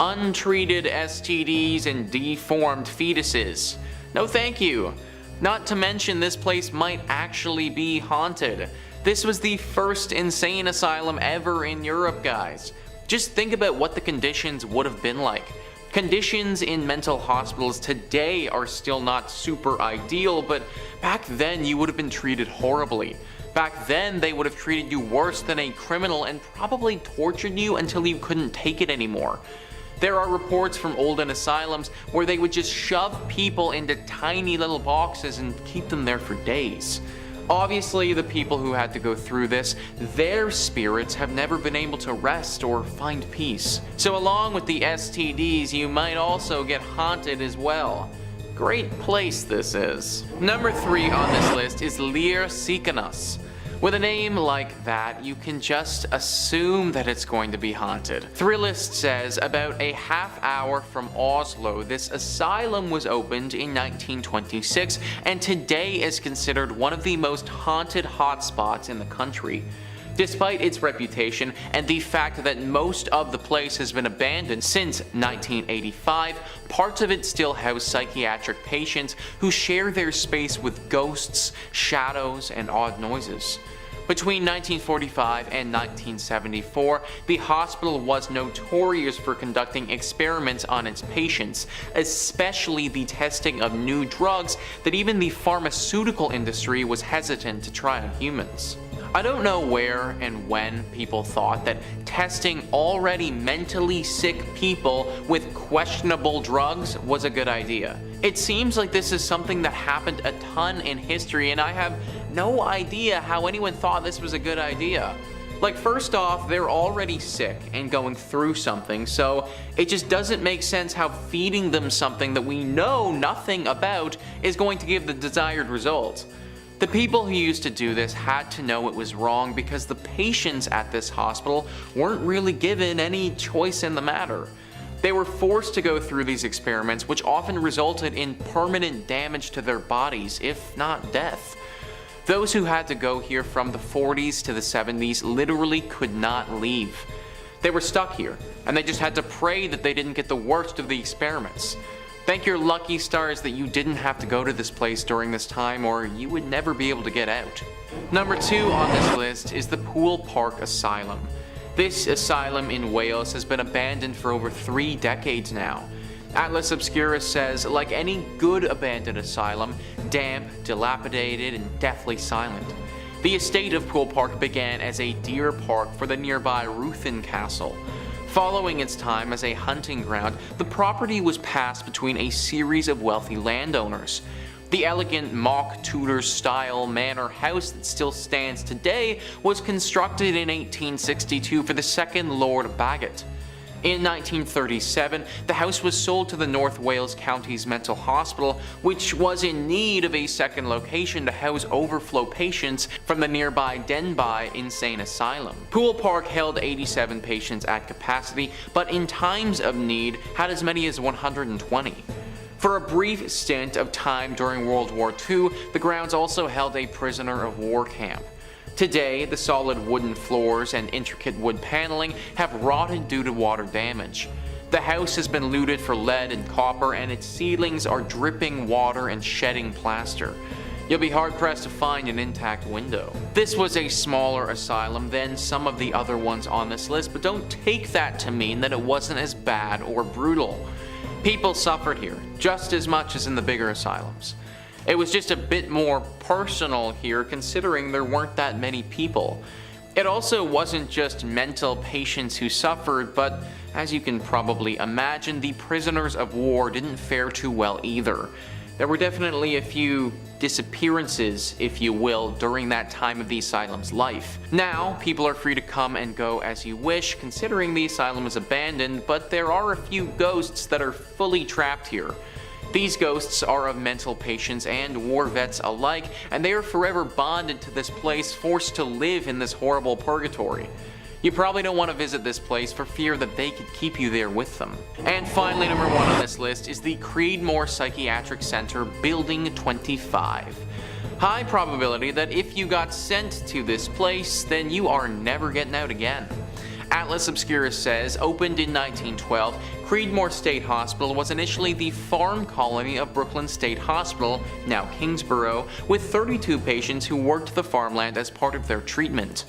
Untreated STDs and deformed fetuses. No thank you. Not to mention this place might actually be haunted. This was the first insane asylum ever in Europe, guys. Just think about what the conditions would have been like. Conditions in mental hospitals today are still not super ideal, but back then you would have been treated horribly. Back then they would have treated you worse than a criminal and probably tortured you until you couldn't take it anymore. There are reports from olden asylums where they would just shove people into tiny little boxes and keep them there for days. Obviously, the people who had to go through this, their spirits have never been able to rest or find peace. So along with the STDs, you might also get haunted as well. Great place this is. Number 3 on this list is Lir Sikanas. With a name like that, you can just assume that it's going to be haunted. Thrillist says about a half hour from Oslo, this asylum was opened in 1926 and today is considered one of the most haunted hotspots in the country. Despite its reputation and the fact that most of the place has been abandoned since 1985, parts of it still house psychiatric patients who share their space with ghosts, shadows, and odd noises. Between 1945 and 1974, the hospital was notorious for conducting experiments on its patients, especially the testing of new drugs that even the pharmaceutical industry was hesitant to try on humans. I don't know where and when people thought that testing already mentally sick people with questionable drugs was a good idea. It seems like this is something that happened a ton in history, and I have no idea how anyone thought this was a good idea. Like, first off, they're already sick and going through something, so it just doesn't make sense how feeding them something that we know nothing about is going to give the desired result. The people who used to do this had to know it was wrong because the patients at this hospital weren't really given any choice in the matter. They were forced to go through these experiments, which often resulted in permanent damage to their bodies, if not death. Those who had to go here from the 40s to the 70s literally could not leave. They were stuck here, and they just had to pray that they didn't get the worst of the experiments. Thank your lucky stars that you didn't have to go to this place during this time, or you would never be able to get out. Number 2 on this list is the Poole Park Asylum. This asylum in Wales has been abandoned for over 3 decades now. Atlas Obscurus says, like any good abandoned asylum, damp, dilapidated, and deathly silent. The estate of Poole Park began as a deer park for the nearby Ruthin Castle. Following its time as a hunting ground, the property was passed between a series of wealthy landowners. The elegant mock Tudor-style manor house that still stands today was constructed in 1862 for the second Lord Bagot. In 1937, the house was sold to the North Wales County's Mental Hospital, which was in need of a second location to house overflow patients from the nearby Denbigh Insane Asylum. Poole Park held 87 patients at capacity, but in times of need had as many as 120. For a brief stint of time during World War II, the grounds also held a prisoner of war camp. Today, the solid wooden floors and intricate wood paneling have rotted due to water damage. The house has been looted for lead and copper, and its ceilings are dripping water and shedding plaster. You'll be hard-pressed to find an intact window. This was a smaller asylum than some of the other ones on this list, but don't take that to mean that it wasn't as bad or brutal. People suffered here, just as much as in the bigger asylums. It was just a bit more personal here, considering there weren't that many people. It also wasn't just mental patients who suffered, but as you can probably imagine, the prisoners of war didn't fare too well either. There were definitely a few disappearances, if you will, during that time of the asylum's life. Now, people are free to come and go as you wish, considering the asylum is abandoned, but there are a few ghosts that are fully trapped here. These ghosts are of mental patients and war vets alike, and they are forever bonded to this place, forced to live in this horrible purgatory. You probably don't want to visit this place for fear that they could keep you there with them. And finally, number 1 on this list is the Creedmoor Psychiatric Center, Building 25. High probability that if you got sent to this place, then you are never getting out again. Atlas Obscurus says, opened in 1912, Creedmoor State Hospital was initially the farm colony of Brooklyn State Hospital, now Kingsborough, with 32 patients who worked the farmland as part of their treatment.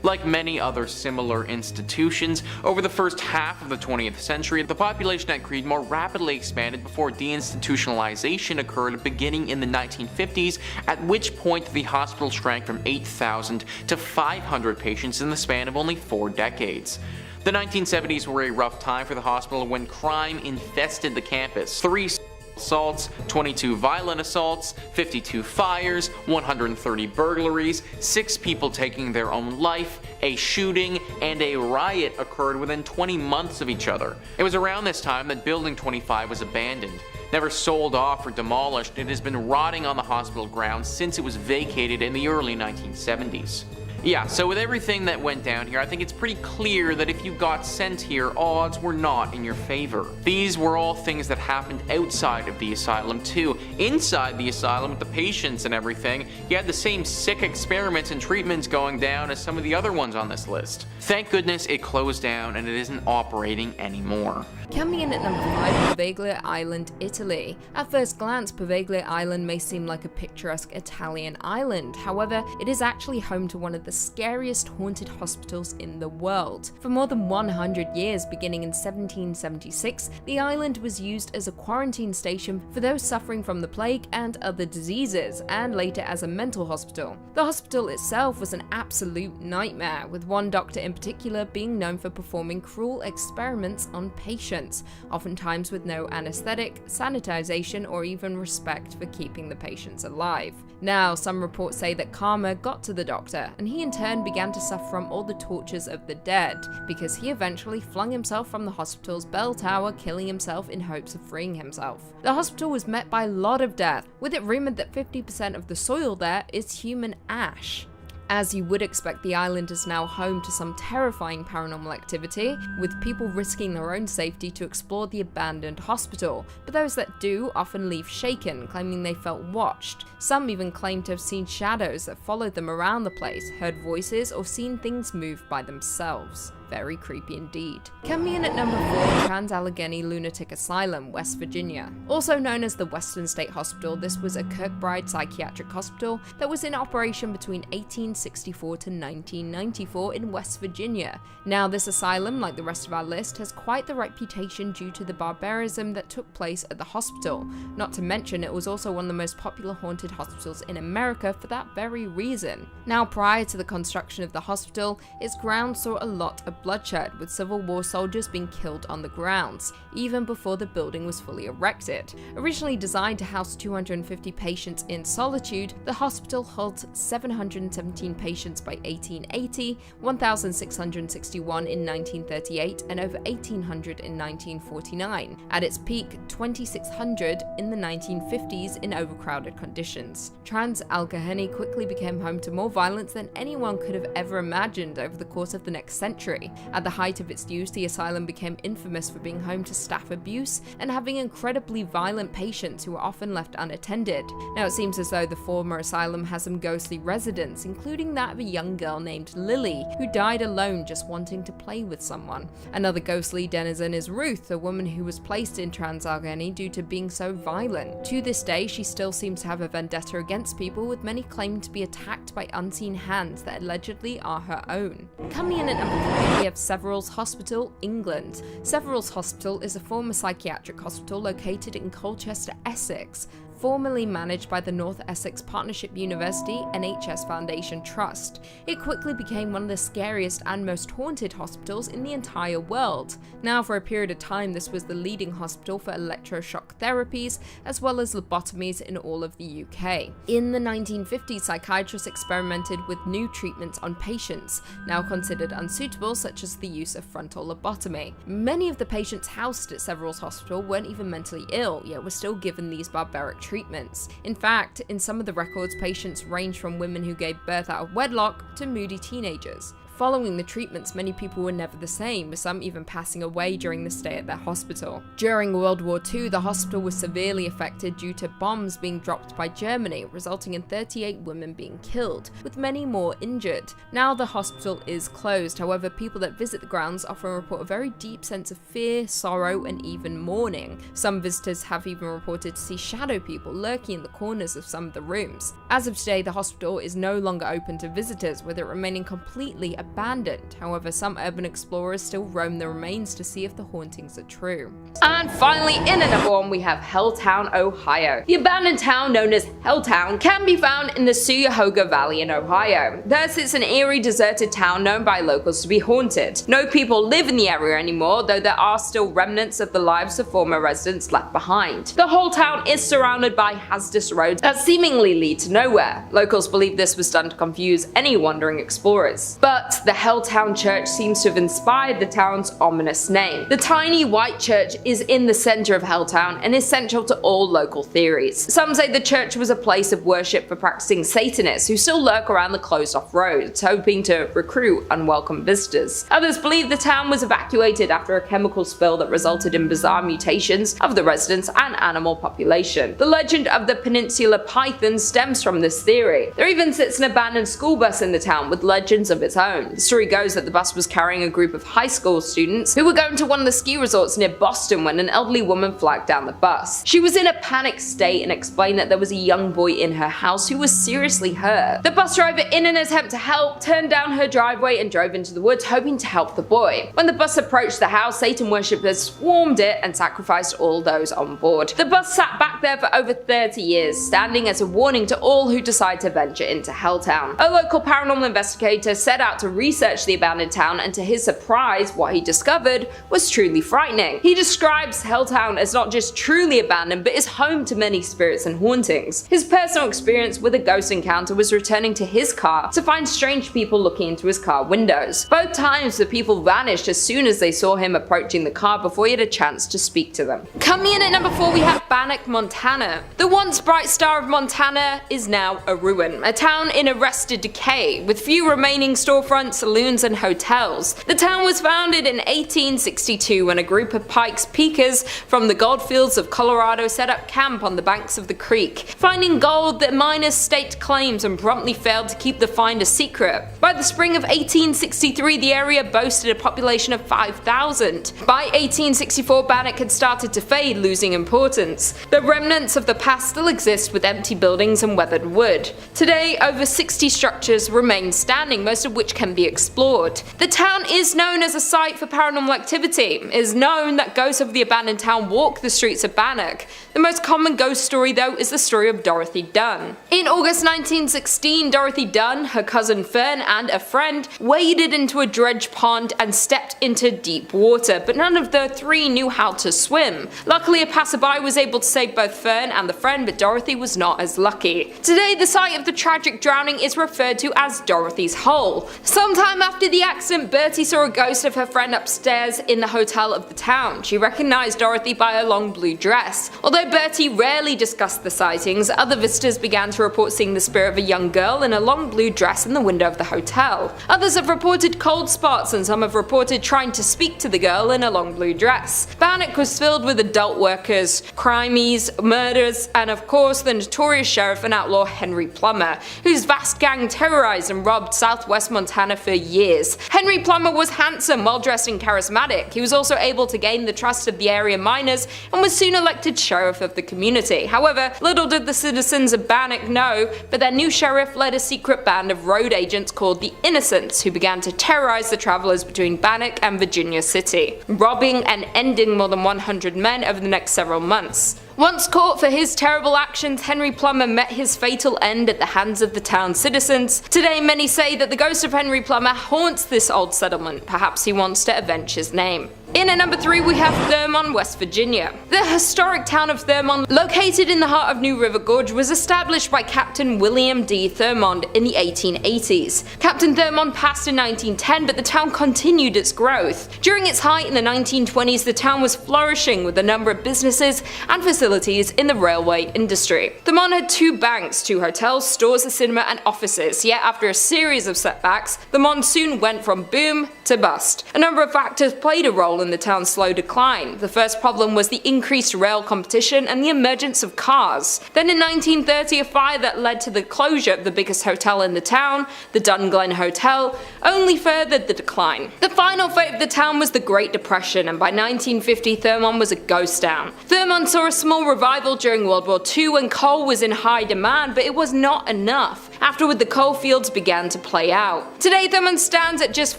Like many other similar institutions, over the first half of the 20th century, the population at Creedmoor rapidly expanded before deinstitutionalization occurred beginning in the 1950s, at which point the hospital shrank from 8,000 to 500 patients in the span of only 4 decades. The 1970s were a rough time for the hospital when crime infested the campus. 3 assaults, 22 violent assaults, 52 fires, 130 burglaries, 6 people taking their own life, a shooting, and a riot occurred within 20 months of each other. It was around this time that Building 25 was abandoned. Never sold off or demolished, it has been rotting on the hospital grounds since it was vacated in the early 1970s. Yeah, so with everything that went down here, I think it's pretty clear that if you got sent here, odds were not in your favor. These were all things that happened outside of the asylum too. Inside the asylum with the patients and everything, you had the same sick experiments and treatments going down as some of the other ones on this list. Thank goodness it closed down and it isn't operating anymore. Coming in at number 5, Poveglia Island, Italy. At first glance, Poveglia Island may seem like a picturesque Italian island. However, it is actually home to one of the scariest haunted hospitals in the world. For more than 100 years, beginning in 1776, the island was used as a quarantine station for those suffering from the plague and other diseases, and later as a mental hospital. The hospital itself was an absolute nightmare, with one doctor in particular being known for performing cruel experiments on patients, oftentimes with no anesthetic, sanitization, or even respect for keeping the patients alive. Now, some reports say that karma got to the doctor, and he in turn began to suffer from all the tortures of the dead, because he eventually flung himself from the hospital's bell tower, killing himself in hopes of freeing himself. The hospital was met by a lot of death, with it rumored that 50% of the soil there is human ash. As you would expect, the island is now home to some terrifying paranormal activity, with people risking their own safety to explore the abandoned hospital, but those that do often leave shaken, claiming they felt watched. Some even claim to have seen shadows that followed them around the place, heard voices, or seen things move by themselves. Very creepy indeed. Coming in at number 4, Trans-Allegheny Lunatic Asylum, West Virginia. Also known as the Western State Hospital, this was a Kirkbride psychiatric hospital that was in operation between 1864 to 1994 in West Virginia. Now, this asylum, like the rest of our list, has quite the reputation due to the barbarism that took place at the hospital. Not to mention, it was also one of the most popular haunted hospitals in America for that very reason. Now, prior to the construction of the hospital, its grounds saw a lot of bloodshed, with Civil War soldiers being killed on the grounds, even before the building was fully erected. Originally designed to house 250 patients in solitude, the hospital holds 717 patients by 1880, 1,661 in 1938, and over 1,800 in 1949. At its peak, 2,600 in the 1950s in overcrowded conditions. Trans-Allegheny quickly became home to more violence than anyone could have ever imagined over the course of the next century. At the height of its use, the asylum became infamous for being home to staff abuse and having incredibly violent patients who were often left unattended. Now, it seems as though the former asylum has some ghostly residents, including that of a young girl named Lily, who died alone just wanting to play with someone. Another ghostly denizen is Ruth, a woman who was placed in Trans-Allegheny due to being so violent. To this day, she still seems to have a vendetta against people, with many claiming to be attacked by unseen hands that allegedly are her own. Coming in at number 3, we have Severals Hospital, England. Severals Hospital is a former psychiatric hospital located in Colchester, Essex, formerly managed by the North Essex Partnership University NHS Foundation Trust. It quickly became one of the scariest and most haunted hospitals in the entire world. Now, for a period of time, this was the leading hospital for electroshock therapies, as well as lobotomies in all of the UK. In the 1950s, psychiatrists experimented with new treatments on patients, now considered unsuitable, such as the use of frontal lobotomy. Many of the patients housed at Severals Hospital weren't even mentally ill, yet were still given these barbaric treatments. In fact, in some of the records, patients range from women who gave birth out of wedlock to moody teenagers. Following the treatments, many people were never the same, with some even passing away during the stay at their hospital. During World War II, the hospital was severely affected due to bombs being dropped by Germany, resulting in 38 women being killed, with many more injured. Now the hospital is closed, however, people that visit the grounds often report a very deep sense of fear, sorrow, and even mourning. Some visitors have even reported to see shadow people lurking in the corners of some of the rooms. As of today, the hospital is no longer open to visitors, with it remaining completely abandoned abandoned. However, some urban explorers still roam the remains to see if the hauntings are true. And finally, in at number 1, we have Helltown, Ohio. The abandoned town known as Helltown can be found in the Cuyahoga Valley in Ohio. There sits an eerie, deserted town known by locals to be haunted. No people live in the area anymore, though there are still remnants of the lives of former residents left behind. The whole town is surrounded by hazardous roads that seemingly lead to nowhere. Locals believe this was done to confuse any wandering explorers. But the Helltown Church seems to have inspired the town's ominous name. The tiny white church is in the center of Helltown and is central to all local theories. Some say the church was a place of worship for practicing Satanists who still lurk around the closed-off roads, hoping to recruit unwelcome visitors. Others believe the town was evacuated after a chemical spill that resulted in bizarre mutations of the residents and animal population. The legend of the Peninsula Python stems from this theory. There even sits an abandoned school bus in the town with legends of its own. The story goes that the bus was carrying a group of high school students who were going to one of the ski resorts near Boston when an elderly woman flagged down the bus. She was in a panicked state and explained that there was a young boy in her house who was seriously hurt. The bus driver, in an attempt to help, turned down her driveway and drove into the woods hoping to help the boy. When the bus approached the house, Satan worshippers swarmed it and sacrificed all those on board. The bus sat back there for over 30 years, standing as a warning to all who decide to venture into Helltown. A local paranormal investigator set out to research the abandoned town, and to his surprise, what he discovered was truly frightening. He describes Helltown as not just truly abandoned, but is home to many spirits and hauntings. His personal experience with a ghost encounter was returning to his car to find strange people looking into his car windows. Both times the people vanished as soon as they saw him approaching the car before he had a chance to speak to them. Coming in at number 4, we have Bannack, Montana. The once bright star of Montana is now a ruin, a town in arrested decay, with few remaining storefronts, saloons and hotels. The town was founded in 1862 when a group of Pikes Peakers from the goldfields of Colorado set up camp on the banks of the creek. Finding gold, the miners staked claims and promptly failed to keep the find a secret. By the spring of 1863, the area boasted a population of 5,000. By 1864, Bannack had started to fade, losing importance. The remnants of the past still exist with empty buildings and weathered wood. Today, over 60 structures remain standing, most of which can be explored. The town is known as a site for paranormal activity. It is known that ghosts of the abandoned town walk the streets of Bannack. The most common ghost story, though, is the story of Dorothy Dunn. In August 1916, Dorothy Dunn, her cousin Fern, and a friend waded into a dredge pond and stepped into deep water, but none of the three knew how to swim. Luckily, a passerby was able to save both Fern and the friend, but Dorothy was not as lucky. Today, the site of the tragic drowning is referred to as Dorothy's Hole. Sometime after the accident, Bertie saw a ghost of her friend upstairs in the hotel of the town. She recognized Dorothy by her long blue dress. Although Bertie rarely discussed the sightings, other visitors began to report seeing the spirit of a young girl in a long blue dress in the window of the hotel. Others have reported cold spots, and some have reported trying to speak to the girl in a long blue dress. Bannack was filled with adult workers, crimies, murders, and of course the notorious sheriff and outlaw Henry Plummer, whose vast gang terrorized and robbed southwest Montana for years. Henry Plummer was handsome, well-dressed and charismatic. He was also able to gain the trust of the area miners and was soon elected sheriff of the community. However, little did the citizens of Bannack know, but their new sheriff led a secret band of road agents called the Innocents, who began to terrorize the travelers between Bannack and Virginia City, robbing and ending more than 100 men over the next several months. Once caught for his terrible actions, Henry Plummer met his fatal end at the hands of the town's citizens. Today, many say that the ghost of Henry Plummer haunts this old settlement. Perhaps he wants to avenge his name. In at number 3, we have Thurmond, West Virginia. The historic town of Thurmond, located in the heart of New River Gorge, was established by Captain William D. Thurmond in the 1880s. Captain Thurmond passed in 1910, but the town continued its growth. During its height in the 1920s, the town was flourishing with a number of businesses and facilities in the railway industry. Thurmond had 2 banks, 2 hotels, stores, a cinema, and offices. Yet after a series of setbacks, Thurmond soon went from boom to bust. A number of factors played a role in the town's slow decline. The first problem was the increased rail competition and the emergence of cars. Then in 1930, a fire that led to the closure of the biggest hotel in the town, the Dunglen Hotel, only furthered the decline. The final fate of the town was the Great Depression, and by 1950 Thurmond was a ghost town. Thurmond saw a small revival during World War II when coal was in high demand, but it was not enough. Afterward, the coal fields began to play out. Today, Thurmond stands at just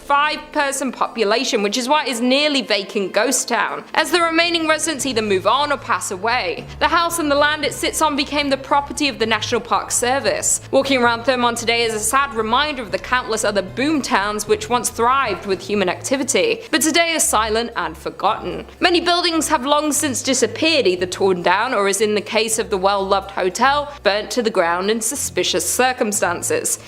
5-person population, which is why it is nearly vacant ghost town, as the remaining residents either move on or pass away. The house and the land it sits on became the property of the National Park Service. Walking around Thurmond today is a sad reminder of the countless other boom towns which once thrived with human activity, but today are silent and forgotten. Many buildings have long since disappeared, either torn down or, as in the case of the well-loved hotel, burnt to the ground in suspicious circumstances.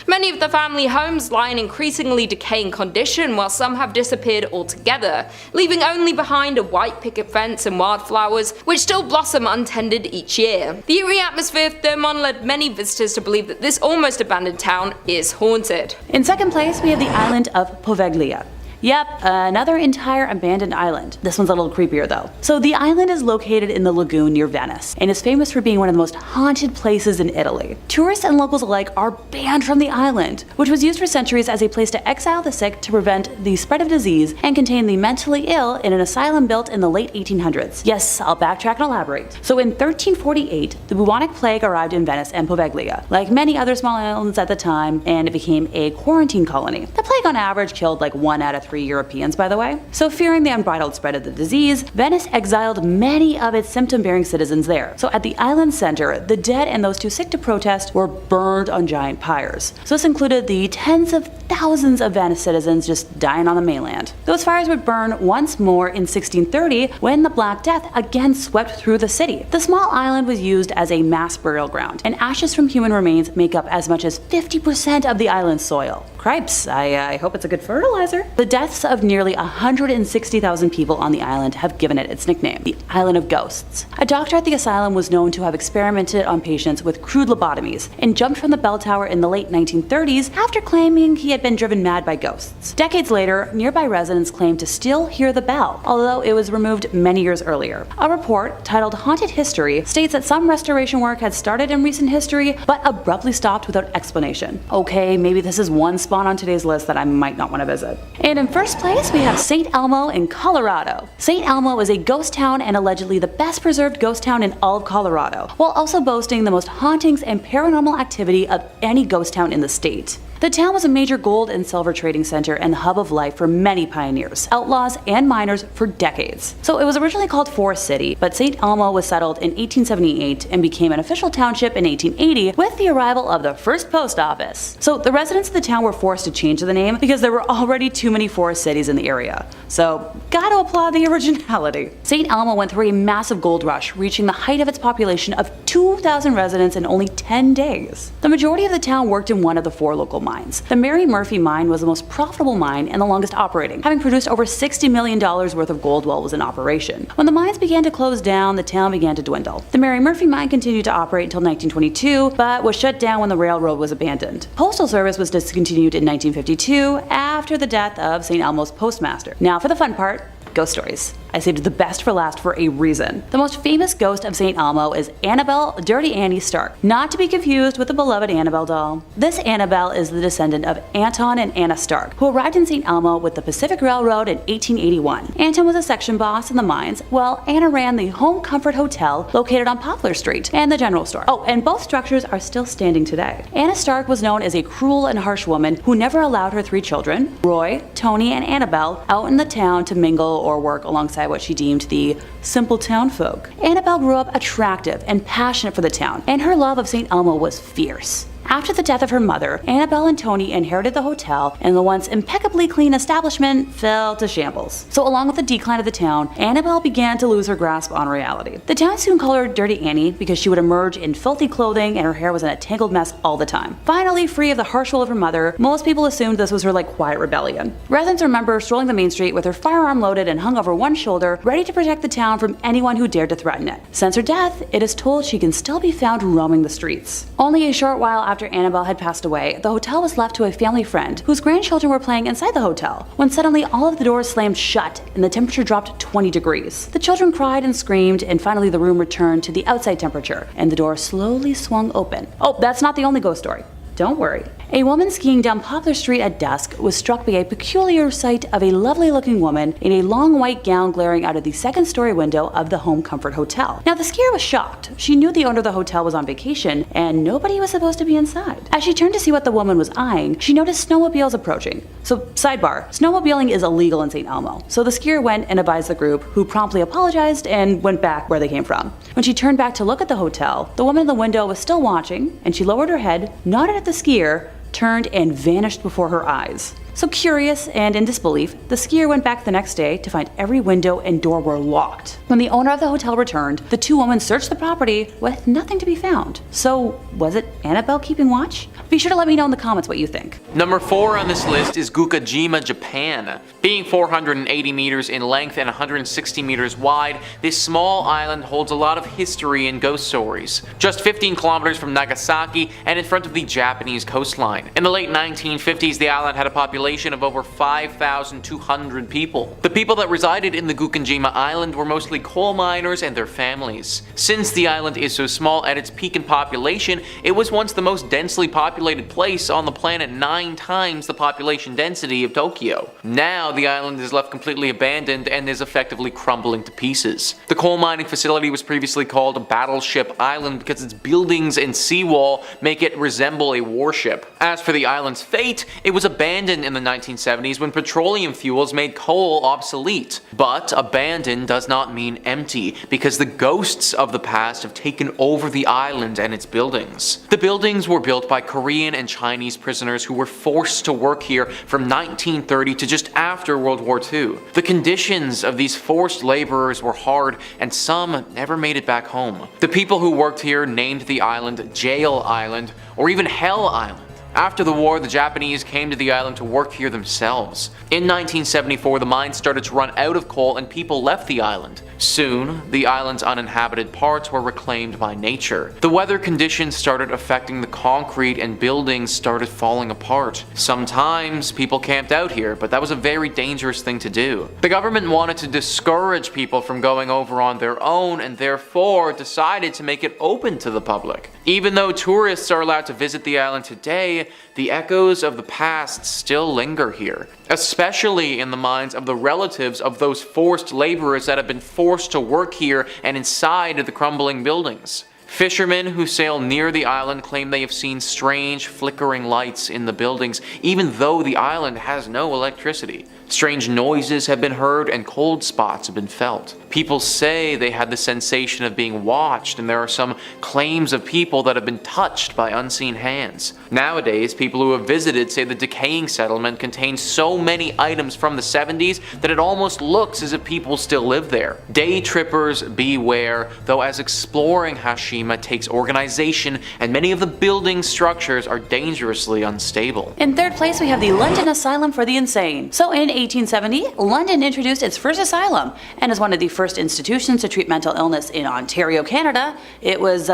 Many of the family homes lie in increasingly decaying condition, while some have disappeared altogether, leaving only behind a white picket fence and wildflowers which still blossom untended each year. The eerie atmosphere of Thurmond led many visitors to believe that this almost abandoned town is haunted. In second place, we have the island of Poveglia. Yep, another entire abandoned island. This one's a little creepier though. So the island is located in the lagoon near Venice, and is famous for being one of the most haunted places in Italy. Tourists and locals alike are banned from the island, which was used for centuries as a place to exile the sick to prevent the spread of disease and contain the mentally ill in an asylum built in the late 1800s. Yes, I'll backtrack and elaborate. So in 1348, the bubonic plague arrived in Venice and Poveglia, like many other small islands at the time, and it became a quarantine colony. The plague on average killed like 1 out of 3 Europeans, by the way. So fearing the unbridled spread of the disease, Venice exiled many of its symptom-bearing citizens there. So at the island center, the dead and those too sick to protest were burned on giant pyres. So this included the tens of thousands of Venice citizens just dying on the mainland. Those fires would burn once more in 1630 when the Black Death again swept through the city. The small island was used as a mass burial ground, and ashes from human remains make up as much as 50% of the island's soil. Cripes, I hope it's a good fertilizer. The deaths of nearly 160,000 people on the island have given it its nickname, the Island of Ghosts. A doctor at the asylum was known to have experimented on patients with crude lobotomies and jumped from the bell tower in the late 1930s after claiming he had been driven mad by ghosts. Decades later, nearby residents claimed to still hear the bell, although it was removed many years earlier. A report titled Haunted History states that some restoration work had started in recent history, but abruptly stopped without explanation. Okay, maybe this is one spot on today's list that I might not want to visit. And in first place, we have St. Elmo in Colorado. St. Elmo is a ghost town and allegedly the best preserved ghost town in all of Colorado, while also boasting the most hauntings and paranormal activity of any ghost town in the state. The town was a major gold and silver trading center and the hub of life for many pioneers, outlaws, and miners for decades. So it was originally called Forest City, but St. Elmo was settled in 1878 and became an official township in 1880 with the arrival of the first post office. So the residents of the town were forced to change the name because there were already too many forest cities in the area. So gotta applaud the originality. St. Elmo went through a massive gold rush, reaching the height of its population of 2,000 residents in only 10 days. The majority of the town worked in one of the 4 local mines. The Mary Murphy mine was the most profitable mine and the longest operating, having produced over $60 million worth of gold while it was in operation. When the mines began to close down, the town began to dwindle. The Mary Murphy mine continued to operate until 1922, but was shut down when the railroad was abandoned. Postal service was discontinued in 1952 after the death of St. Elmo's postmaster. Now for the fun part, ghost stories. I saved the best for last for a reason. The most famous ghost of St. Elmo is Annabelle Dirty Annie Stark, not to be confused with the beloved Annabelle doll. This Annabelle is the descendant of Anton and Anna Stark, who arrived in St. Elmo with the Pacific Railroad in 1881. Anton was a section boss in the mines, while Anna ran the Home Comfort Hotel located on Poplar Street and the general store. Oh, and both structures are still standing today. Anna Stark was known as a cruel and harsh woman who never allowed her 3 children, Roy, Tony, and Annabelle, out in the town to mingle or work alongside what she deemed the simple town folk. Annabelle grew up attractive and passionate for the town, and her love of St. Elmo was fierce. After the death of her mother, Annabelle and Tony inherited the hotel, and the once impeccably clean establishment fell to shambles. So along with the decline of the town, Annabelle began to lose her grasp on reality. The town soon called her Dirty Annie because she would emerge in filthy clothing and her hair was in a tangled mess all the time. Finally, free of the harsh rule of her mother, most people assumed this was her quiet rebellion. Residents remember strolling the main street with her firearm loaded and hung over one shoulder, ready to protect the town from anyone who dared to threaten it. Since her death, it is told she can still be found roaming the streets. Only a short while after Annabelle had passed away, the hotel was left to a family friend whose grandchildren were playing inside the hotel, when suddenly all of the doors slammed shut and the temperature dropped 20 degrees. The children cried and screamed, and finally the room returned to the outside temperature, and the door slowly swung open. Oh, that's not the only ghost story. Don't worry. A woman skiing down Poplar Street at dusk was struck by a peculiar sight of a lovely-looking woman in a long white gown glaring out of the second-story window of the Home Comfort Hotel. Now, the skier was shocked. She knew the owner of the hotel was on vacation, and nobody was supposed to be inside. As she turned to see what the woman was eyeing, she noticed snowmobiles approaching. So, sidebar, snowmobiling is illegal in St. Elmo, so the skier went and advised the group, who promptly apologized and went back where they came from. When she turned back to look at the hotel, the woman in the window was still watching, and she lowered her head, nodded at the skier, turned and vanished before her eyes. So curious and in disbelief, the skier went back the next day to find every window and door were locked. When the owner of the hotel returned, the two women searched the property with nothing to be found. So was it Annabelle keeping watch? Be sure to let me know in the comments what you think. Number 4 on this list is Gukujima, Japan. Being 480 meters in length and 160 meters wide, this small island holds a lot of history and ghost stories. Just 15 kilometers from Nagasaki and in front of the Japanese coastline. In the late 1950s, the island had a population of over 5,200 people. The people that resided in the Gukujima Island were mostly coal miners and their families. Since the island is so small, at its peak in population, it was once the most densely populated place on the planet, 9 times the population density of Tokyo. Now the island is left completely abandoned and is effectively crumbling to pieces. The coal mining facility was previously called Battleship Island because its buildings and seawall make it resemble a warship. As for the island's fate, it was abandoned in the 1970s when petroleum fuels made coal obsolete. But abandoned does not mean empty, because the ghosts of the past have taken over the island and its buildings. The buildings were built by Korean and Chinese prisoners who were forced to work here from 1930 to just after World War II. The conditions of these forced laborers were hard, and some never made it back home. The people who worked here named the island Jail Island, or even Hell Island. After the war, the Japanese came to the island to work here themselves. In 1974, the mines started to run out of coal and people left the island. Soon, the island's uninhabited parts were reclaimed by nature. The weather conditions started affecting the concrete and buildings started falling apart. Sometimes people camped out here, but that was a very dangerous thing to do. The government wanted to discourage people from going over on their own and therefore decided to make it open to the public. Even though tourists are allowed to visit the island today, the echoes of the past still linger here, especially in the minds of the relatives of those forced laborers that have been forced to work here and inside the crumbling buildings. Fishermen who sail near the island claim they have seen strange flickering lights in the buildings, even though the island has no electricity. Strange noises have been heard and cold spots have been felt. People say they had the sensation of being watched, and there are some claims of people that have been touched by unseen hands. Nowadays, people who have visited say the decaying settlement contains so many items from the 70s that it almost looks as if people still live there. Day trippers beware, though, as exploring Hashima takes organization and many of the building structures are dangerously unstable. In third place, we have the London Asylum for the Insane. So in 1870, London introduced its first asylum, and as one of the first institutions to treat mental illness in Ontario, Canada, it was,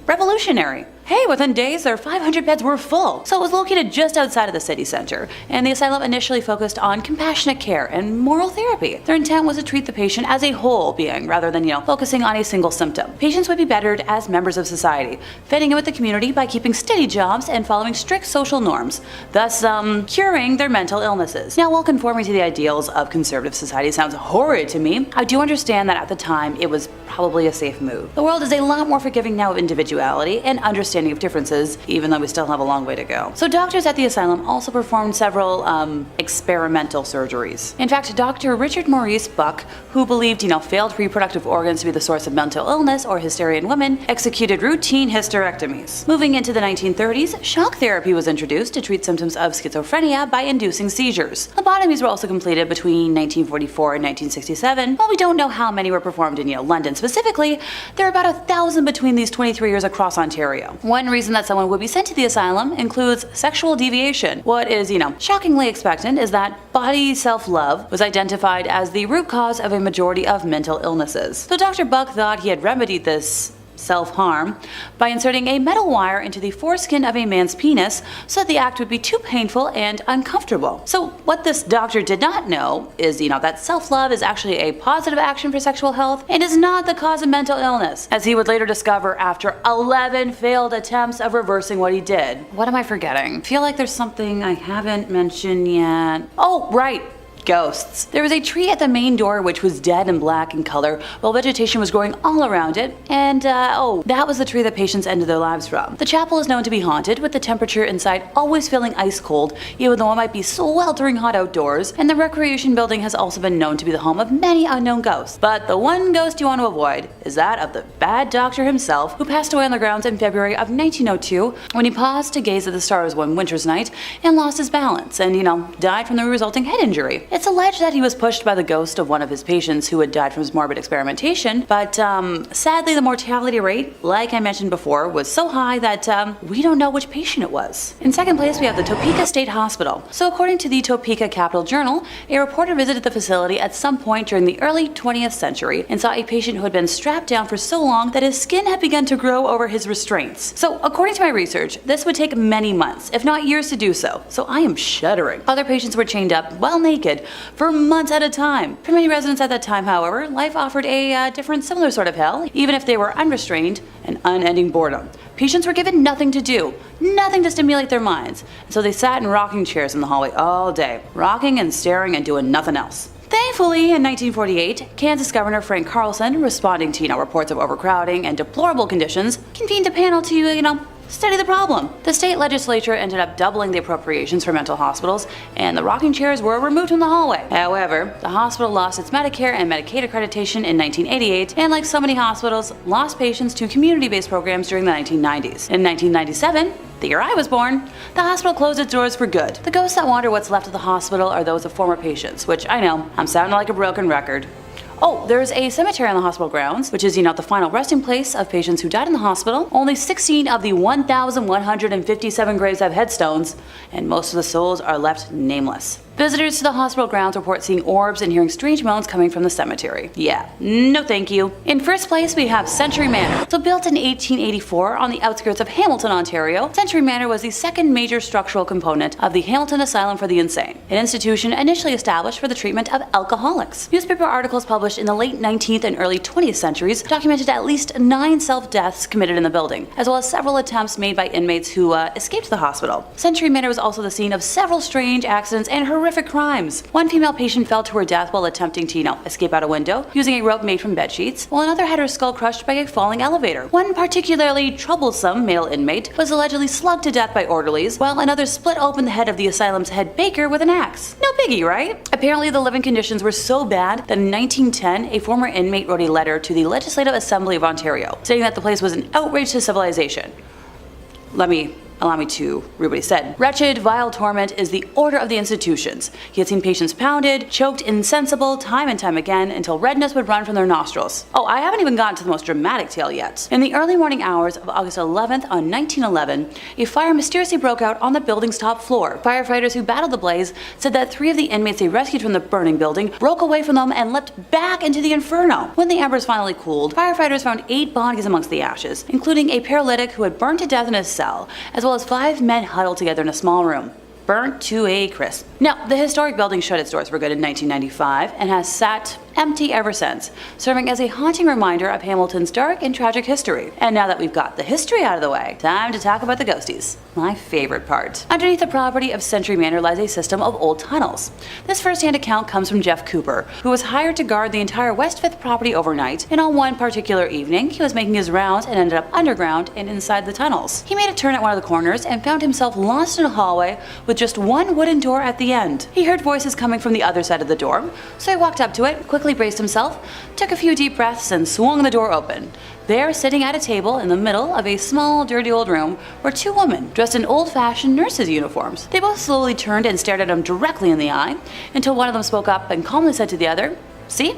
revolutionary. Hey, within days, their 500 beds were full. So it was located just outside of the city center, and the asylum initially focused on compassionate care and moral therapy. Their intent was to treat the patient as a whole being, rather than, focusing on a single symptom. Patients would be bettered as members of society, fitting in with the community by keeping steady jobs and following strict social norms, thus, curing their mental illnesses. Now, while conforming to the ideals of conservative society sounds horrid to me, I do understand that at the time, it was probably a safe move. The world is a lot more forgiving now of individuality and understanding of differences, even though we still have a long way to go. So doctors at the asylum also performed several experimental surgeries. In fact, Dr. Richard Maurice Buck, who believed failed reproductive organs to be the source of mental illness or hysteria in women, executed routine hysterectomies. Moving into the 1930s, shock therapy was introduced to treat symptoms of schizophrenia by inducing seizures. Lobotomies were also completed between 1944 and 1967. While we don't know how many were performed in London specifically, there are about 1,000 between these 23 years across Ontario. One reason that someone would be sent to the asylum includes sexual deviation. What is, shockingly expectant is that body self-love was identified as the root cause of a majority of mental illnesses. So Dr. Buck thought he had remedied this self-harm, by inserting a metal wire into the foreskin of a man's penis so that the act would be too painful and uncomfortable. So what this doctor did not know is, that self-love is actually a positive action for sexual health and is not the cause of mental illness, as he would later discover after 11 failed attempts of reversing what he did. What am I forgetting? Feel like there's something I haven't mentioned yet. Oh, right. Ghosts. There was a tree at the main door which was dead and black in color while vegetation was growing all around it, and that was the tree that patients ended their lives from. The chapel is known to be haunted, with the temperature inside always feeling ice cold even though it might be sweltering hot outdoors, and the recreation building has also been known to be the home of many unknown ghosts. But the one ghost you want to avoid is that of the bad doctor himself, who passed away on the grounds in February of 1902 when he paused to gaze at the stars one winter's night and lost his balance and, died from the resulting head injury. It's alleged that he was pushed by the ghost of one of his patients who had died from his morbid experimentation, but sadly the mortality rate, like I mentioned before, was so high that we don't know which patient it was. In second place, we have the Topeka State Hospital. So according to the Topeka Capital Journal, a reporter visited the facility at some point during the early 20th century and saw a patient who had been strapped down for so long that his skin had begun to grow over his restraints. So according to my research, this would take many months, if not years, to do so. So I am shuddering. Other patients were chained up, well naked, for months at a time. For many residents at that time, however, life offered a different, similar sort of hell, even if they were unrestrained and unending boredom. Patients were given nothing to do, nothing to stimulate their minds, and so they sat in rocking chairs in the hallway all day, rocking and staring and doing nothing else. Thankfully, in 1948, Kansas Governor Frank Carlson, responding to reports of overcrowding and deplorable conditions, convened a panel to study the problem. The state legislature ended up doubling the appropriations for mental hospitals, and the rocking chairs were removed from the hallway. However, the hospital lost its Medicare and Medicaid accreditation in 1988, and like so many hospitals, lost patients to community-based programs during the 1990s. In 1997, the year I was born, the hospital closed its doors for good. The ghosts that wander what's left of the hospital are those of former patients, which I know, I'm sounding like a broken record. Oh, there's a cemetery on the hospital grounds, which is, the final resting place of patients who died in the hospital. Only 16 of the 1,157 graves have headstones, and most of the souls are left nameless. Visitors to the hospital grounds report seeing orbs and hearing strange moans coming from the cemetery. Yeah, no thank you. In first place, we have Century Manor. So built in 1884 on the outskirts of Hamilton, Ontario, Century Manor was the second major structural component of the Hamilton Asylum for the Insane, an institution initially established for the treatment of alcoholics. Newspaper articles published in the late 19th and early 20th centuries documented at least 9 self-deaths committed in the building, as well as several attempts made by inmates who escaped the hospital. Century Manor was also the scene of several strange accidents and horrific crimes. One female patient fell to her death while attempting to, escape out a window using a rope made from bed sheets, while another had her skull crushed by a falling elevator. One particularly troublesome male inmate was allegedly slugged to death by orderlies, while another split open the head of the asylum's head baker with an axe. No biggie, right? Apparently the living conditions were so bad that in 1910, a former inmate wrote a letter to the Legislative Assembly of Ontario, stating that the place was an outrage to civilization. Allow me to read what he said. Wretched, vile torment is the order of the institutions. He had seen patients pounded, choked insensible time and time again until redness would run from their nostrils. Oh, I haven't even gotten to the most dramatic tale yet. In the early morning hours of August 11th on 1911, a fire mysteriously broke out on the building's top floor. Firefighters who battled the blaze said that 3 of the inmates they rescued from the burning building broke away from them and leapt back into the inferno. When the embers finally cooled, firefighters found 8 bodies amongst the ashes, including a paralytic who had burned to death in his cell, as well as 5 men huddled together in a small room, burnt to a crisp. Now, the historic building shut its doors for good in 1995 and has sat empty ever since, serving as a haunting reminder of Hamilton's dark and tragic history. And now that we've got the history out of the way, time to talk about the ghosties, my favorite part. Underneath the property of Century Manor lies a system of old tunnels. This first-hand account comes from Jeff Cooper, who was hired to guard the entire West 5th property overnight, and on one particular evening, he was making his rounds and ended up underground and inside the tunnels. He made a turn at one of the corners and found himself lost in a hallway with just one wooden door at the end. He heard voices coming from the other side of the door, so he walked up to it, quickly braced himself, took a few deep breaths, and swung the door open. There, sitting at a table in the middle of a small, dirty old room, were 2 women dressed in old-fashioned nurses' uniforms. They both slowly turned and stared at him directly in the eye, until one of them spoke up and calmly said to the other, "See?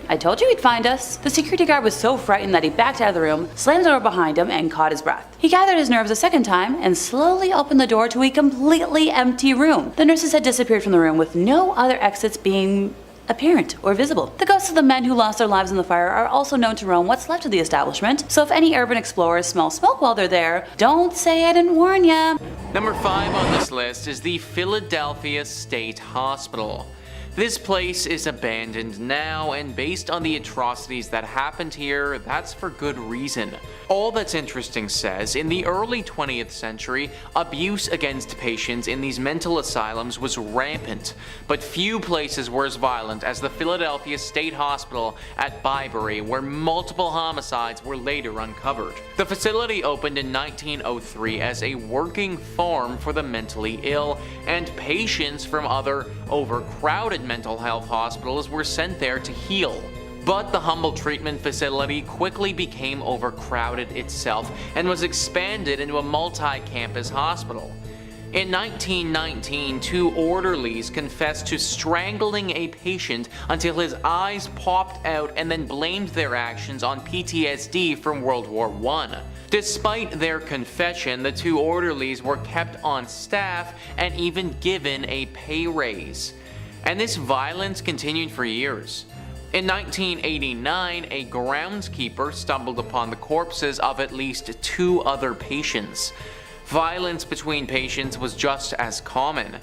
I told you he'd find us." The security guard was so frightened that he backed out of the room, slammed the door behind him, and caught his breath. He gathered his nerves a second time and slowly opened the door to a completely empty room. The nurses had disappeared from the room, with no other exits being apparent or visible. The ghosts of the men who lost their lives in the fire are also known to roam what's left of the establishment, so if any urban explorers smell smoke while they're there, don't say I didn't warn ya. Number 5 on this list is the Philadelphia State Hospital. This place is abandoned now, and based on the atrocities that happened here, that's for good reason. All That's Interesting says, in the early 20th century, abuse against patients in these mental asylums was rampant, but few places were as violent as the Philadelphia State Hospital at Byberry, where multiple homicides were later uncovered. The facility opened in 1903 as a working farm for the mentally ill, and patients from other overcrowded mental health hospitals were sent there to heal. But the humble treatment facility quickly became overcrowded itself and was expanded into a multi-campus hospital. In 1919, 2 orderlies confessed to strangling a patient until his eyes popped out and then blamed their actions on PTSD from World War I. Despite their confession, the 2 orderlies were kept on staff and even given a pay raise. And this violence continued for years. In 1989, a groundskeeper stumbled upon the corpses of at least 2 other patients. Violence between patients was just as common.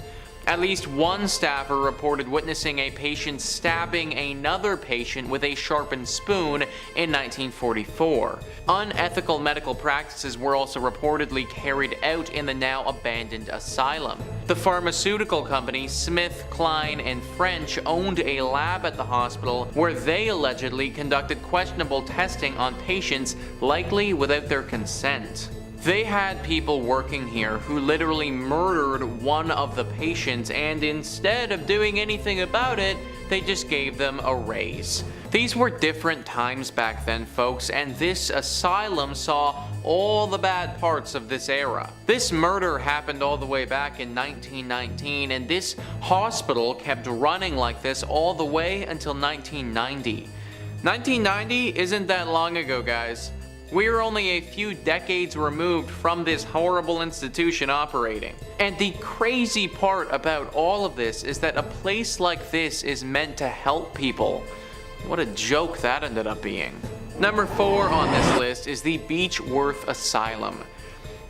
At least one staffer reported witnessing a patient stabbing another patient with a sharpened spoon in 1944. Unethical medical practices were also reportedly carried out in the now abandoned asylum. The pharmaceutical company Smith, Kline and French owned a lab at the hospital where they allegedly conducted questionable testing on patients, likely without their consent. They had people working here who literally murdered one of the patients, and instead of doing anything about it, they just gave them a raise. These were different times back then, folks, and this asylum saw all the bad parts of this era. This murder happened all the way back in 1919, and this hospital kept running like this all the way until 1990. 1990 isn't that long ago, guys. We're only a few decades removed from this horrible institution operating. And the crazy part about all of this is that a place like this is meant to help people. What a joke that ended up being. Number 4 on this list is the Beechworth Asylum.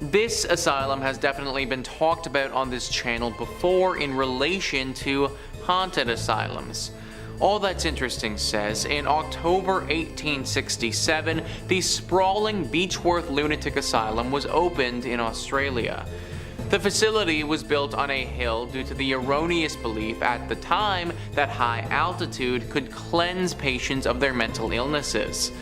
This asylum has definitely been talked about on this channel before in relation to haunted asylums. All That's Interesting says, in October 1867, the sprawling Beechworth Lunatic Asylum was opened in Australia. The facility was built on a hill due to the erroneous belief at the time that high altitude could cleanse patients of their mental illnesses.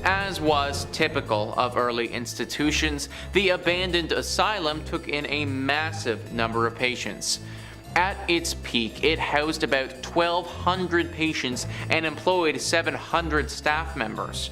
As was typical of early institutions, the abandoned asylum took in a massive number of patients. At its peak, it housed about 1,200 patients and employed 700 staff members.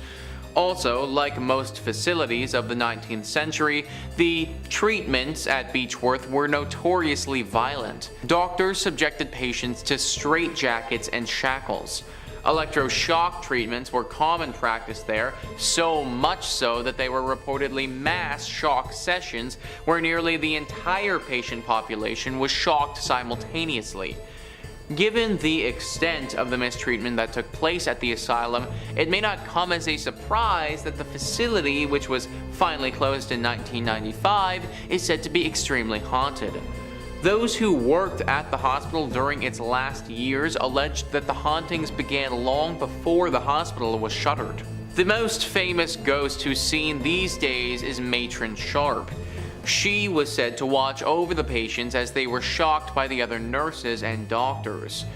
Also, like most facilities of the 19th century, the treatments at Beechworth were notoriously violent. Doctors subjected patients to straitjackets and shackles. Electroshock treatments were common practice there, so much so that they were reportedly mass shock sessions where nearly the entire patient population was shocked simultaneously. Given the extent of the mistreatment that took place at the asylum, it may not come as a surprise that the facility, which was finally closed in 1995, is said to be extremely haunted. Those who worked at the hospital during its last years alleged that the hauntings began long before the hospital was shuttered. The most famous ghost who's seen these days is Matron Sharp. She was said to watch over the patients as they were shocked by the other nurses and doctors.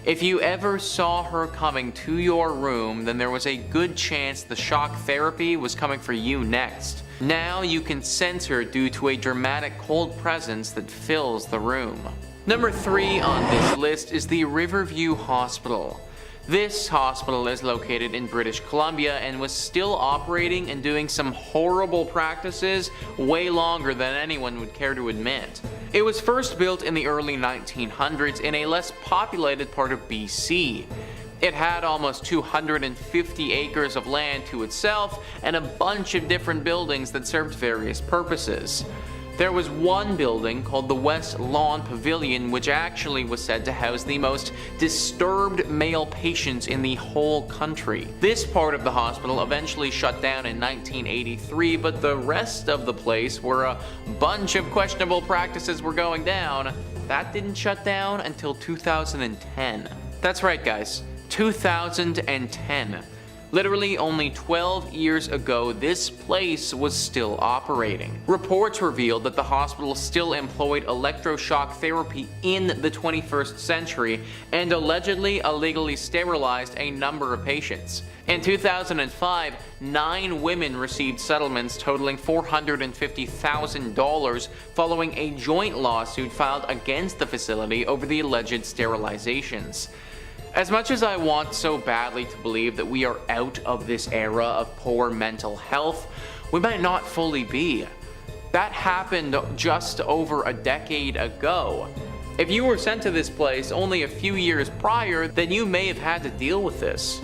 If you ever saw her coming to your room, then there was a good chance the shock therapy was coming for you next. Now you can sense her due to a dramatic cold presence that fills the room. Number 3 on this list is the Riverview Hospital. This hospital is located in British Columbia and was still operating and doing some horrible practices way longer than anyone would care to admit. It was first built in the early 1900s in a less populated part of BC. It had almost 250 acres of land to itself and a bunch of different buildings that served various purposes. There was one building called the West Lawn Pavilion, which actually was said to house the most disturbed male patients in the whole country. This part of the hospital eventually shut down in 1983, but the rest of the place, where a bunch of questionable practices were going down, that didn't shut down until 2010. That's right, guys, 2010. Literally only 12 years ago, this place was still operating. Reports revealed that the hospital still employed electroshock therapy in the 21st century and allegedly illegally sterilized a number of patients. In 2005, 9 women received settlements totaling $450,000 following a joint lawsuit filed against the facility over the alleged sterilizations. As much as I want so badly to believe that we are out of this era of poor mental health, we might not fully be. That happened just over a decade ago. If you were sent to this place only a few years prior, then you may have had to deal with this.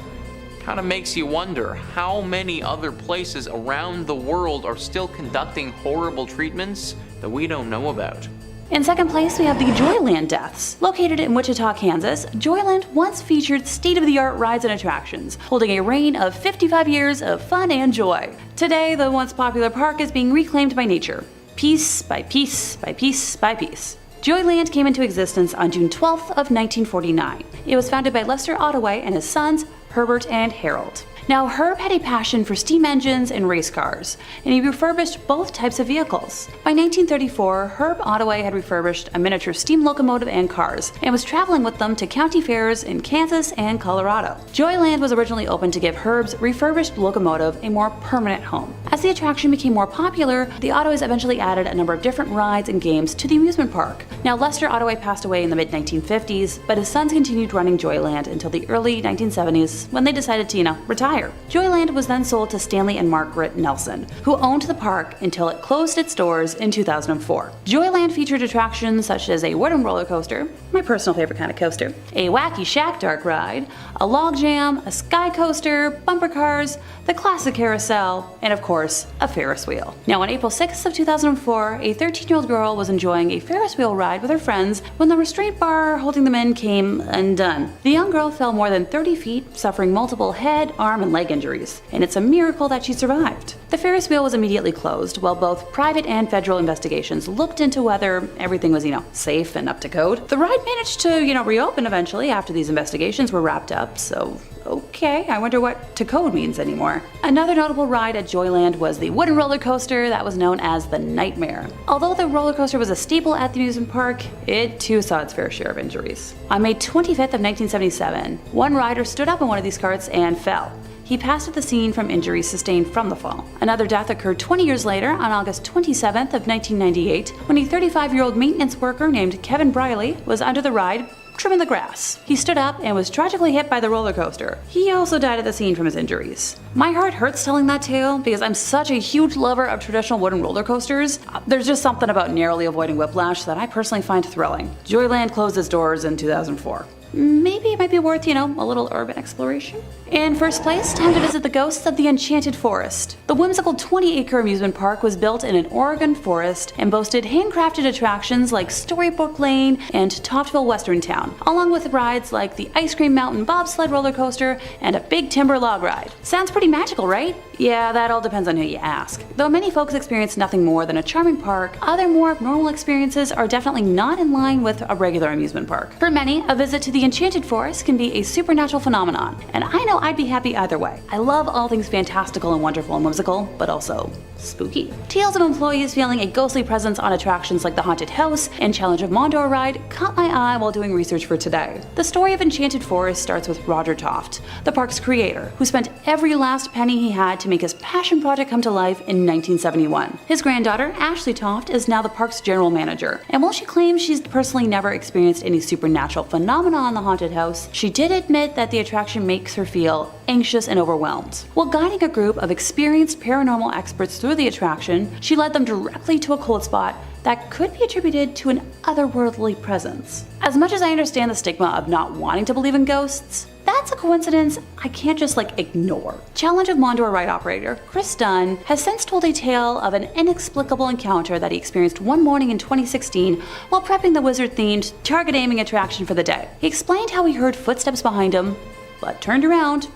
Kind of makes you wonder how many other places around the world are still conducting horrible treatments that we don't know about. In second place, we have the Joyland Deaths. Located in Wichita, Kansas, Joyland once featured state-of-the-art rides and attractions, holding a reign of 55 years of fun and joy. Today, the once popular park is being reclaimed by nature, piece by piece by piece by piece. Joyland came into existence on June 12th of 1949. It was founded by Lester Ottaway and his sons, Herbert and Harold. Now, Herb had a passion for steam engines and race cars, and he refurbished both types of vehicles. By 1934, Herb Ottaway had refurbished a miniature steam locomotive and cars, and was traveling with them to county fairs in Kansas and Colorado. Joyland was originally opened to give Herb's refurbished locomotive a more permanent home. As the attraction became more popular, the Ottoways eventually added a number of different rides and games to the amusement park. Now, Lester Ottaway passed away in the mid-1950s, but his sons continued running Joyland until the early 1970s, when they decided to, retire. Joyland was then sold to Stanley and Margaret Nelson, who owned the park until it closed its doors in 2004. Joyland featured attractions such as a wooden roller coaster, my personal favorite kind of coaster, a wacky shack dark ride, a log jam, a sky coaster, bumper cars, the classic carousel, and of course, a Ferris wheel. Now, on April 6th of 2004, a 13-year-old girl was enjoying a Ferris wheel ride with her friends when the restraint bar holding them in came undone. The young girl fell more than 30 feet, suffering multiple head, arm, and leg injuries, and it's a miracle that she survived. The Ferris wheel was immediately closed, while both private and federal investigations looked into whether everything was, safe and up to code. The ride managed to, reopen eventually after these investigations were wrapped up, so okay, I wonder what to code means anymore. Another notable ride at Joyland was the wooden roller coaster that was known as the Nightmare. Although the roller coaster was a staple at the amusement park, it too saw its fair share of injuries. On May 25th of 1977, one rider stood up in one of these carts and fell. He passed at the scene from injuries sustained from the fall. Another death occurred 20 years later on August 27th of 1998 when a 35-year-old maintenance worker named Kevin Briley was under the ride trimming the grass. He stood up and was tragically hit by the roller coaster. He also died at the scene from his injuries. My heart hurts telling that tale because I'm such a huge lover of traditional wooden roller coasters. There's just something about narrowly avoiding whiplash that I personally find thrilling. Joyland closed its doors in 2004. Maybe it might be worth, a little urban exploration. In first place, time to visit the ghosts of the Enchanted Forest. The whimsical 20-acre amusement park was built in an Oregon forest and boasted handcrafted attractions like Storybook Lane and Toftville Western Town, along with rides like the Ice Cream Mountain bobsled roller coaster and a big timber log ride. Sounds pretty magical, right? Yeah, that all depends on who you ask. Though many folks experience nothing more than a charming park, other more abnormal experiences are definitely not in line with a regular amusement park. For many, a visit to the Enchanted Forest can be a supernatural phenomenon, and I know I'd be happy either way. I love all things fantastical and wonderful and whimsical, but also spooky. Tales of employees feeling a ghostly presence on attractions like the Haunted House and Challenge of Mondor ride caught my eye while doing research for today. The story of Enchanted Forest starts with Roger Toft, the park's creator, who spent every last penny he had to make his passion project come to life in 1971. His granddaughter, Ashley Toft, is now the park's general manager, and while she claims she's personally never experienced any supernatural phenomena on the Haunted House, she did admit that the attraction makes her feel anxious and overwhelmed. While guiding a group of experienced paranormal experts through the attraction, she led them directly to a cold spot that could be attributed to an otherworldly presence. As much as I understand the stigma of not wanting to believe in ghosts, that That's a coincidence I can't just ignore. Challenge of Mondor ride operator Chris Dunn has since told a tale of an inexplicable encounter that he experienced one morning in 2016 while prepping the wizard-themed target aiming attraction for the day. He explained how he heard footsteps behind him, but turned around.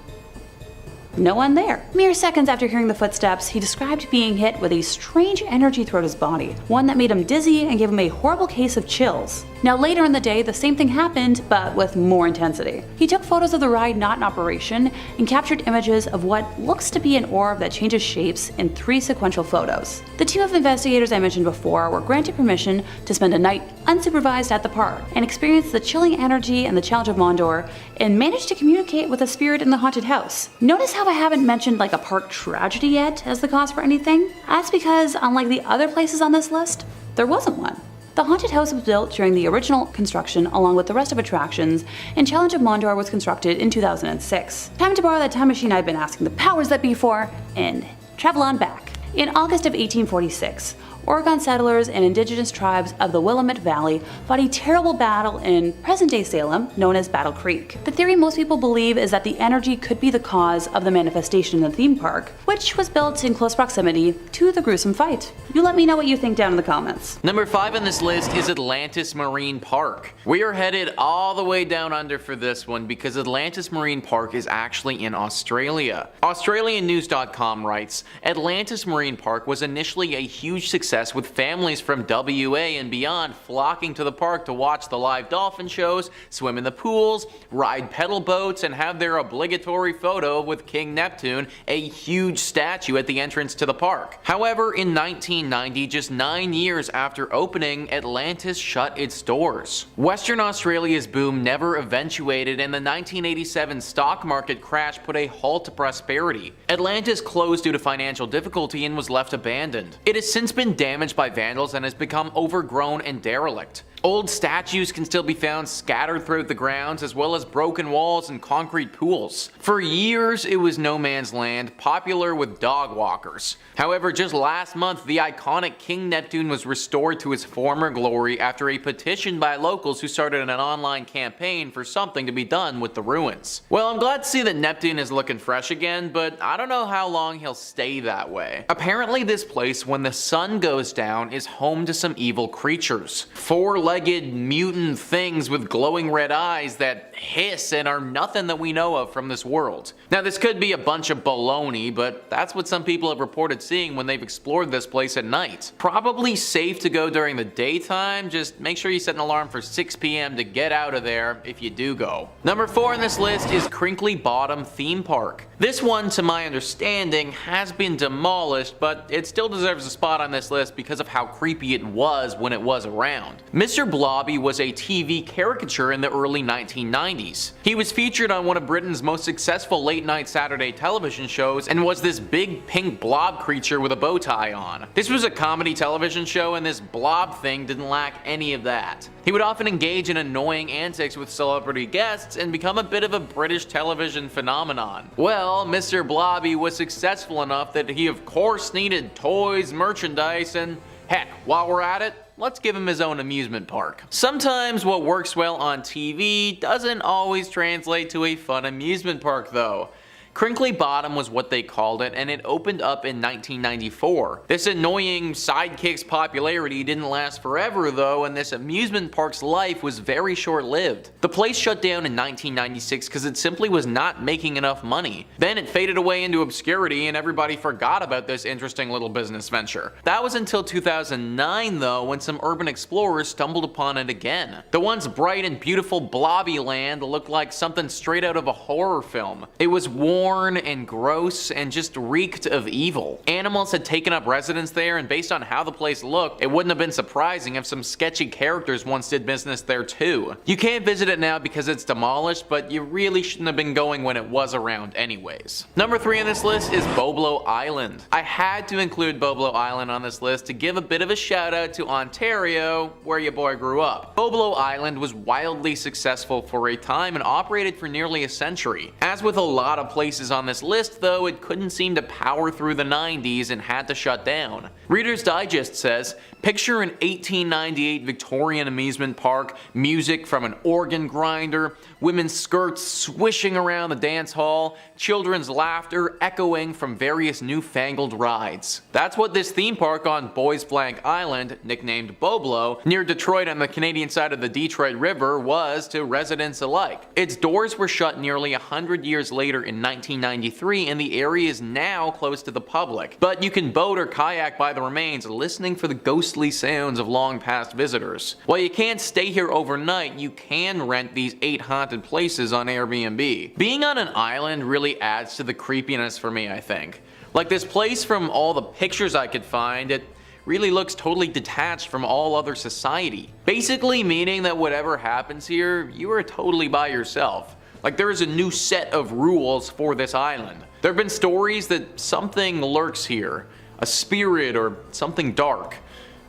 No one there. Mere seconds after hearing the footsteps, he described being hit with a strange energy throughout his body, one that made him dizzy and gave him a horrible case of chills. Now later in the day, the same thing happened, but with more intensity. He took photos of the ride not in operation and captured images of what looks to be an orb that changes shapes in 3 sequential photos. The team of investigators I mentioned before were granted permission to spend a night unsupervised at the park and experience the chilling energy and the challenge of Mondor and managed to communicate with a spirit in the haunted house. Notice how I haven't mentioned a park tragedy yet as the cause for anything? That's because, unlike the other places on this list, there wasn't one. The haunted house was built during the original construction along with the rest of attractions, and Challenge of Mondor was constructed in 2006. Time to borrow that time machine I've been asking the powers that be for, and travel on back. In August of 1846, Oregon settlers and indigenous tribes of the Willamette Valley fought a terrible battle in present-day Salem, known as Battle Creek. The theory most people believe is that the energy could be the cause of the manifestation in the theme park, which was built in close proximity to the gruesome fight. You let me know what you think down in the comments. Number 5 on this list is Atlantis Marine Park. We are headed all the way down under for this one because Atlantis Marine Park is actually in Australia. AustralianNews.com writes, Atlantis Marine Park was initially a huge success with families from WA and beyond flocking to the park to watch the live dolphin shows, swim in the pools, ride pedal boats, and have their obligatory photo with King Neptune, a huge statue at the entrance to the park. However, in 1990, just 9 years after opening, Atlantis shut its doors. Western Australia's boom never eventuated, and the 1987 stock market crash put a halt to prosperity. Atlantis closed due to financial difficulty and was left abandoned. It has since been damaged by vandals and has become overgrown and derelict. Old statues can still be found scattered throughout the grounds, as well as broken walls and concrete pools. For years, it was no man's land, popular with dog walkers. However, just last month, the iconic King Neptune was restored to his former glory after a petition by locals who started an online campaign for something to be done with the ruins. Well, I'm glad to see that Neptune is looking fresh again, but I don't know how long he'll stay that way. Apparently, this place, when the sun goes down, is home to some evil creatures. Four-legged mutant things with glowing red eyes that hiss and are nothing that we know of from this world. Now, this could be a bunch of baloney, but that's what some people have reported seeing when they've explored this place at night. Probably safe to go during the daytime, just make sure you set an alarm for 6 p.m. to get out of there if you do go. Number 4 on this list is Crinkly Bottom Theme Park. This one, to my understanding, has been demolished, but it still deserves a spot on this list because of how creepy it was when it was around. Mr. Blobby was a TV caricature in the early 1990s. He was featured on one of Britain's most successful late-night Saturday television shows and was this big pink blob creature with a bow tie on. This was a comedy television show, and this blob thing didn't lack any of that. He would often engage in annoying antics with celebrity guests and become a bit of a British television phenomenon. Well, Mr. Blobby was successful enough that he of course needed toys, merchandise, and heck, while we're at it, let's give him his own amusement park. Sometimes what works well on TV doesn't always translate to a fun amusement park though. Crinkly Bottom was what they called it, and it opened up in 1994. This annoying sidekick's popularity didn't last forever though, and this amusement park's life was very short-lived. The place shut down in 1996 because it simply was not making enough money. Then it faded away into obscurity and everybody forgot about this interesting little business venture. That was until 2009 though, when some urban explorers stumbled upon it again. The once bright and beautiful blobby land looked like something straight out of a horror film. It was worn and gross and just reeked of evil. Animals had taken up residence there, and based on how the place looked, it wouldn't have been surprising if some sketchy characters once did business there too. You can't visit it now because it's demolished, but you really shouldn't have been going when it was around anyways. Number 3 on this list is Boblo Island. I had to include Boblo Island on this list to give a bit of a shout out to Ontario, where your boy grew up. Boblo Island was wildly successful for a time and operated for nearly a century. As with a lot of places places on this list, though it couldn't seem to power through the 90s and had to shut down. Reader's Digest says, picture an 1898 Victorian amusement park, music from an organ grinder, women's skirts swishing around the dance hall, children's laughter echoing from various newfangled rides. That's what this theme park on Boys Blank Island, nicknamed Boblo, near Detroit on the Canadian side of the Detroit River, was to residents alike. Its doors were shut nearly 100 years later in 1993, and the area is now closed to the public. But you can boat or kayak by the remains, listening for the ghostly sounds of long past visitors. While you can't stay here overnight, you can rent these 8 haunted places on Airbnb. Being on an island really adds to the creepiness for me, I think. Like this place, from all the pictures I could find, it really looks totally detached from all other society. Basically meaning that whatever happens here, you are totally by yourself. Like there is a new set of rules for this island. There have been stories that something lurks here, a spirit or something dark.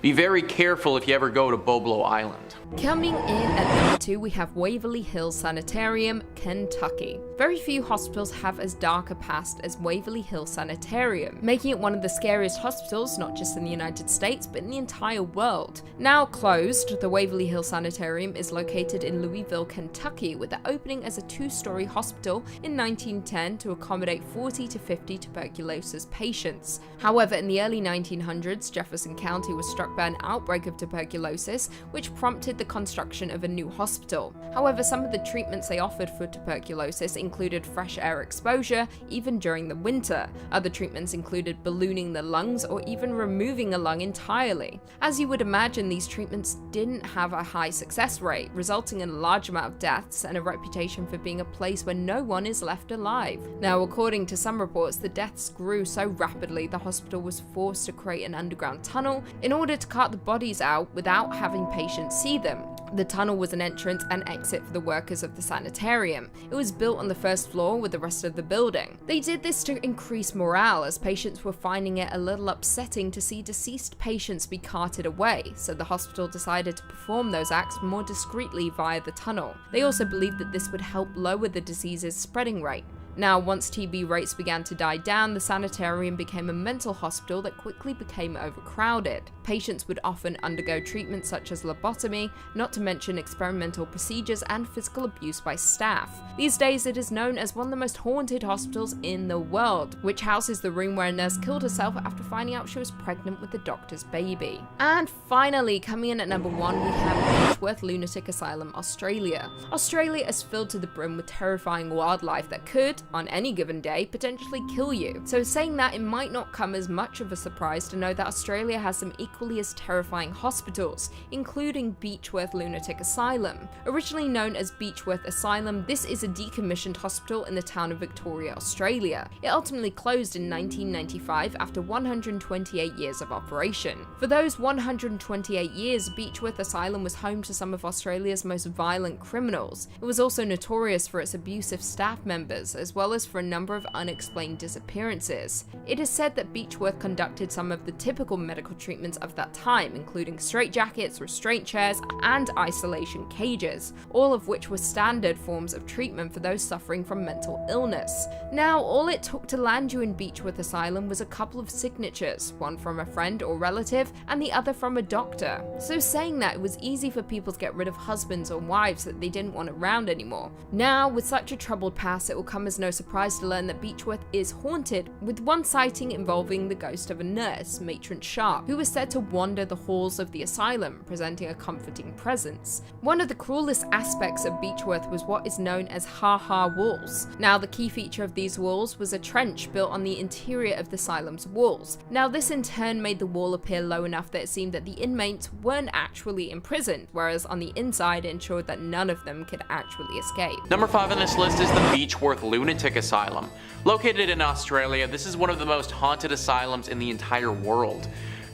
Be very careful if you ever go to Boblo Island. Coming in at number 2, we have Waverly Hills Sanatorium, Kentucky. Very few hospitals have as dark a past as Waverly Hills Sanatorium, making it one of the scariest hospitals not just in the United States but in the entire world. Now closed, the Waverly Hills Sanatorium is located in Louisville, Kentucky, with the opening as a 2-story hospital in 1910 to accommodate 40 to 50 tuberculosis patients. However, in the early 1900s, Jefferson County was struck by an outbreak of tuberculosis, which prompted the construction of a new hospital. However, some of the treatments they offered for tuberculosis included fresh air exposure, even during the winter. Other treatments included ballooning the lungs or even removing a lung entirely. As you would imagine, these treatments didn't have a high success rate, resulting in a large amount of deaths and a reputation for being a place where no one is left alive. Now, according to some reports, the deaths grew so rapidly the hospital was forced to create an underground tunnel in order to cart the bodies out without having patients see them. The tunnel was an entrance and exit for the workers of the sanatorium. It was built on the first floor with the rest of the building. They did this to increase morale, as patients were finding it a little upsetting to see deceased patients be carted away, so the hospital decided to perform those acts more discreetly via the tunnel. They also believed that this would help lower the disease's spreading rate. Now, once TB rates began to die down, the sanatorium became a mental hospital that quickly became overcrowded. Patients would often undergo treatments such as lobotomy, not to mention experimental procedures and physical abuse by staff. These days, it is known as one of the most haunted hospitals in the world, which houses the room where a nurse killed herself after finding out she was pregnant with the doctor's baby. And finally, coming in at number 1, we have Beechworth Lunatic Asylum, Australia. Australia is filled to the brim with terrifying wildlife that could, on any given day, potentially kill you. So saying that, it might not come as much of a surprise to know that Australia has some equally as terrifying hospitals, including Beechworth Lunatic Asylum. Originally known as Beechworth Asylum, this is a decommissioned hospital in the town of Victoria, Australia. It ultimately closed in 1995 after 128 years of operation. For those 128 years, Beechworth Asylum was home to some of Australia's most violent criminals. It was also notorious for its abusive staff members, as well as for a number of unexplained disappearances. It is said that Beechworth conducted some of the typical medical treatments of that time, including straitjackets, restraint chairs, and isolation cages, all of which were standard forms of treatment for those suffering from mental illness. Now, all it took to land you in Beechworth Asylum was a couple of signatures, one from a friend or relative, and the other from a doctor. So saying that, it was easy for people to get rid of husbands or wives that they didn't want around anymore. Now, with such a troubled past, it will come as no surprise to learn that Beechworth is haunted, with one sighting involving the ghost of a nurse, Matron Sharp, who was said to wander the halls of the asylum, presenting a comforting presence. One of the cruelest aspects of Beechworth was what is known as ha-ha walls. Now, the key feature of these walls was a trench built on the interior of the asylum's walls. Now, this in turn made the wall appear low enough that it seemed that the inmates weren't actually imprisoned, whereas on the inside it ensured that none of them could actually escape. Number 5 on this list is the Beechworth Lunatic Asylum. Located in Australia, this is one of the most haunted asylums in the entire world.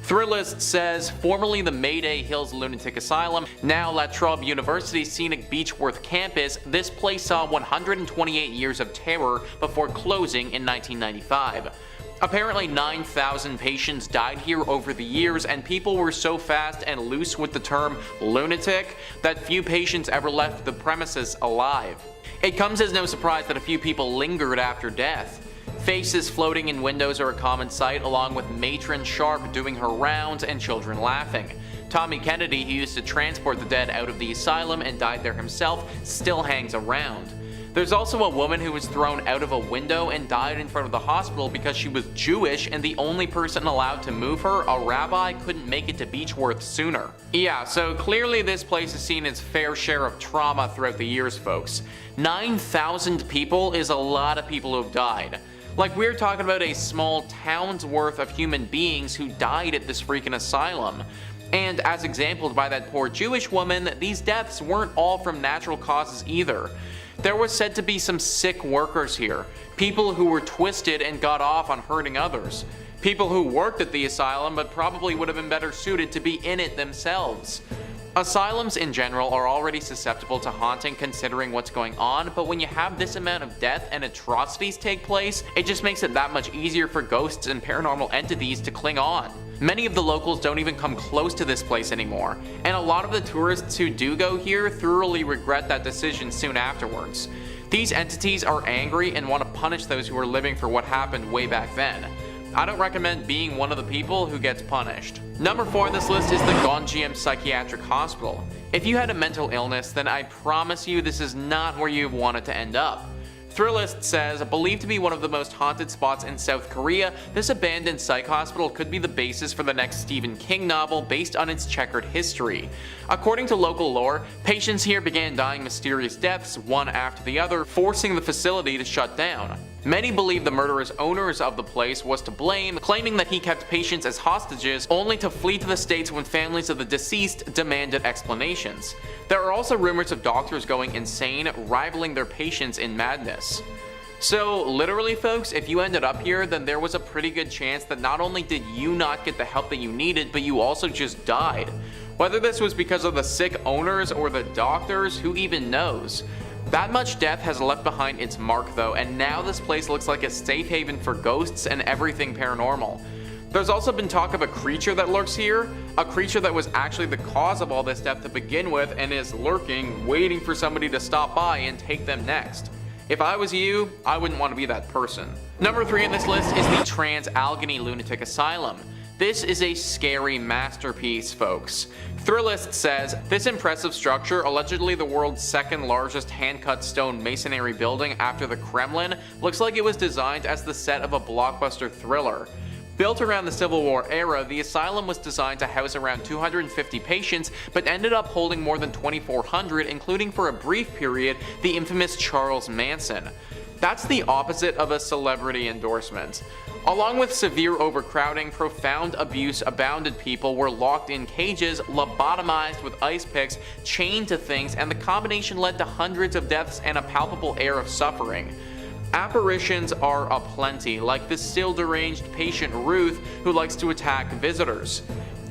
Thrillist says, formerly the Mayday Hills Lunatic Asylum, now La Trobe University's scenic Beechworth campus, this place saw 128 years of terror before closing in 1995. Apparently 9,000 patients died here over the years, and people were so fast and loose with the term lunatic that few patients ever left the premises alive. It comes as no surprise that a few people lingered after death. Faces floating in windows are a common sight, along with Matron Sharp doing her rounds and children laughing. Tommy Kennedy, who used to transport the dead out of the asylum and died there himself, still hangs around. There's also a woman who was thrown out of a window and died in front of the hospital because she was Jewish and the only person allowed to move her, a rabbi, couldn't make it to Beechworth sooner. Yeah, so clearly this place has seen its fair share of trauma throughout the years, folks. 9,000 people is a lot of people who have died. Like, we're talking about a small town's worth of human beings who died at this freaking asylum. And as exampled by that poor Jewish woman, these deaths weren't all from natural causes either. There was said to be some sick workers here, people who were twisted and got off on hurting others, people who worked at the asylum but probably would have been better suited to be in it themselves. Asylums in general are already susceptible to haunting considering what's going on, but when you have this amount of death and atrocities take place, it just makes it that much easier for ghosts and paranormal entities to cling on. Many of the locals don't even come close to this place anymore, and a lot of the tourists who do go here thoroughly regret that decision soon afterwards. These entities are angry and want to punish those who are living for what happened way back then. I don't recommend being one of the people who gets punished. Number 4 on this list is the Gonjiam Psychiatric Hospital. If you had a mental illness, then I promise you this is not where you wanted to end up. Thrillist says, believed to be one of the most haunted spots in South Korea, this abandoned psych hospital could be the basis for the next Stephen King novel based on its checkered history. According to local lore, patients here began dying mysterious deaths one after the other, forcing the facility to shut down. Many believe the murderous owners of the place was to blame, claiming that he kept patients as hostages only to flee to the States when families of the deceased demanded explanations. There are also rumors of doctors going insane, rivaling their patients in madness. So literally folks, if you ended up here, then there was a pretty good chance that not only did you not get the help that you needed, but you also just died. Whether this was because of the sick owners or the doctors, who even knows? That much death has left behind its mark though, and now this place looks like a safe haven for ghosts and everything paranormal. There's also been talk of a creature that lurks here, a creature that was actually the cause of all this death to begin with and is lurking, waiting for somebody to stop by and take them next. If I was you, I wouldn't want to be that person. Number 3 on this list is the Trans-Allegheny Lunatic Asylum. This is a scary masterpiece, folks. Thrillist says, this impressive structure, allegedly the world's second largest hand-cut stone masonry building after the Kremlin, looks like it was designed as the set of a blockbuster thriller. Built around the Civil War era, the asylum was designed to house around 250 patients, but ended up holding more than 2,400, including for a brief period, the infamous Charles Manson. That's the opposite of a celebrity endorsement. Along with severe overcrowding, profound abuse abounded. People were locked in cages, lobotomized with ice picks, chained to things, and the combination led to hundreds of deaths and a palpable air of suffering. Apparitions are aplenty, like the still deranged patient Ruth, who likes to attack visitors.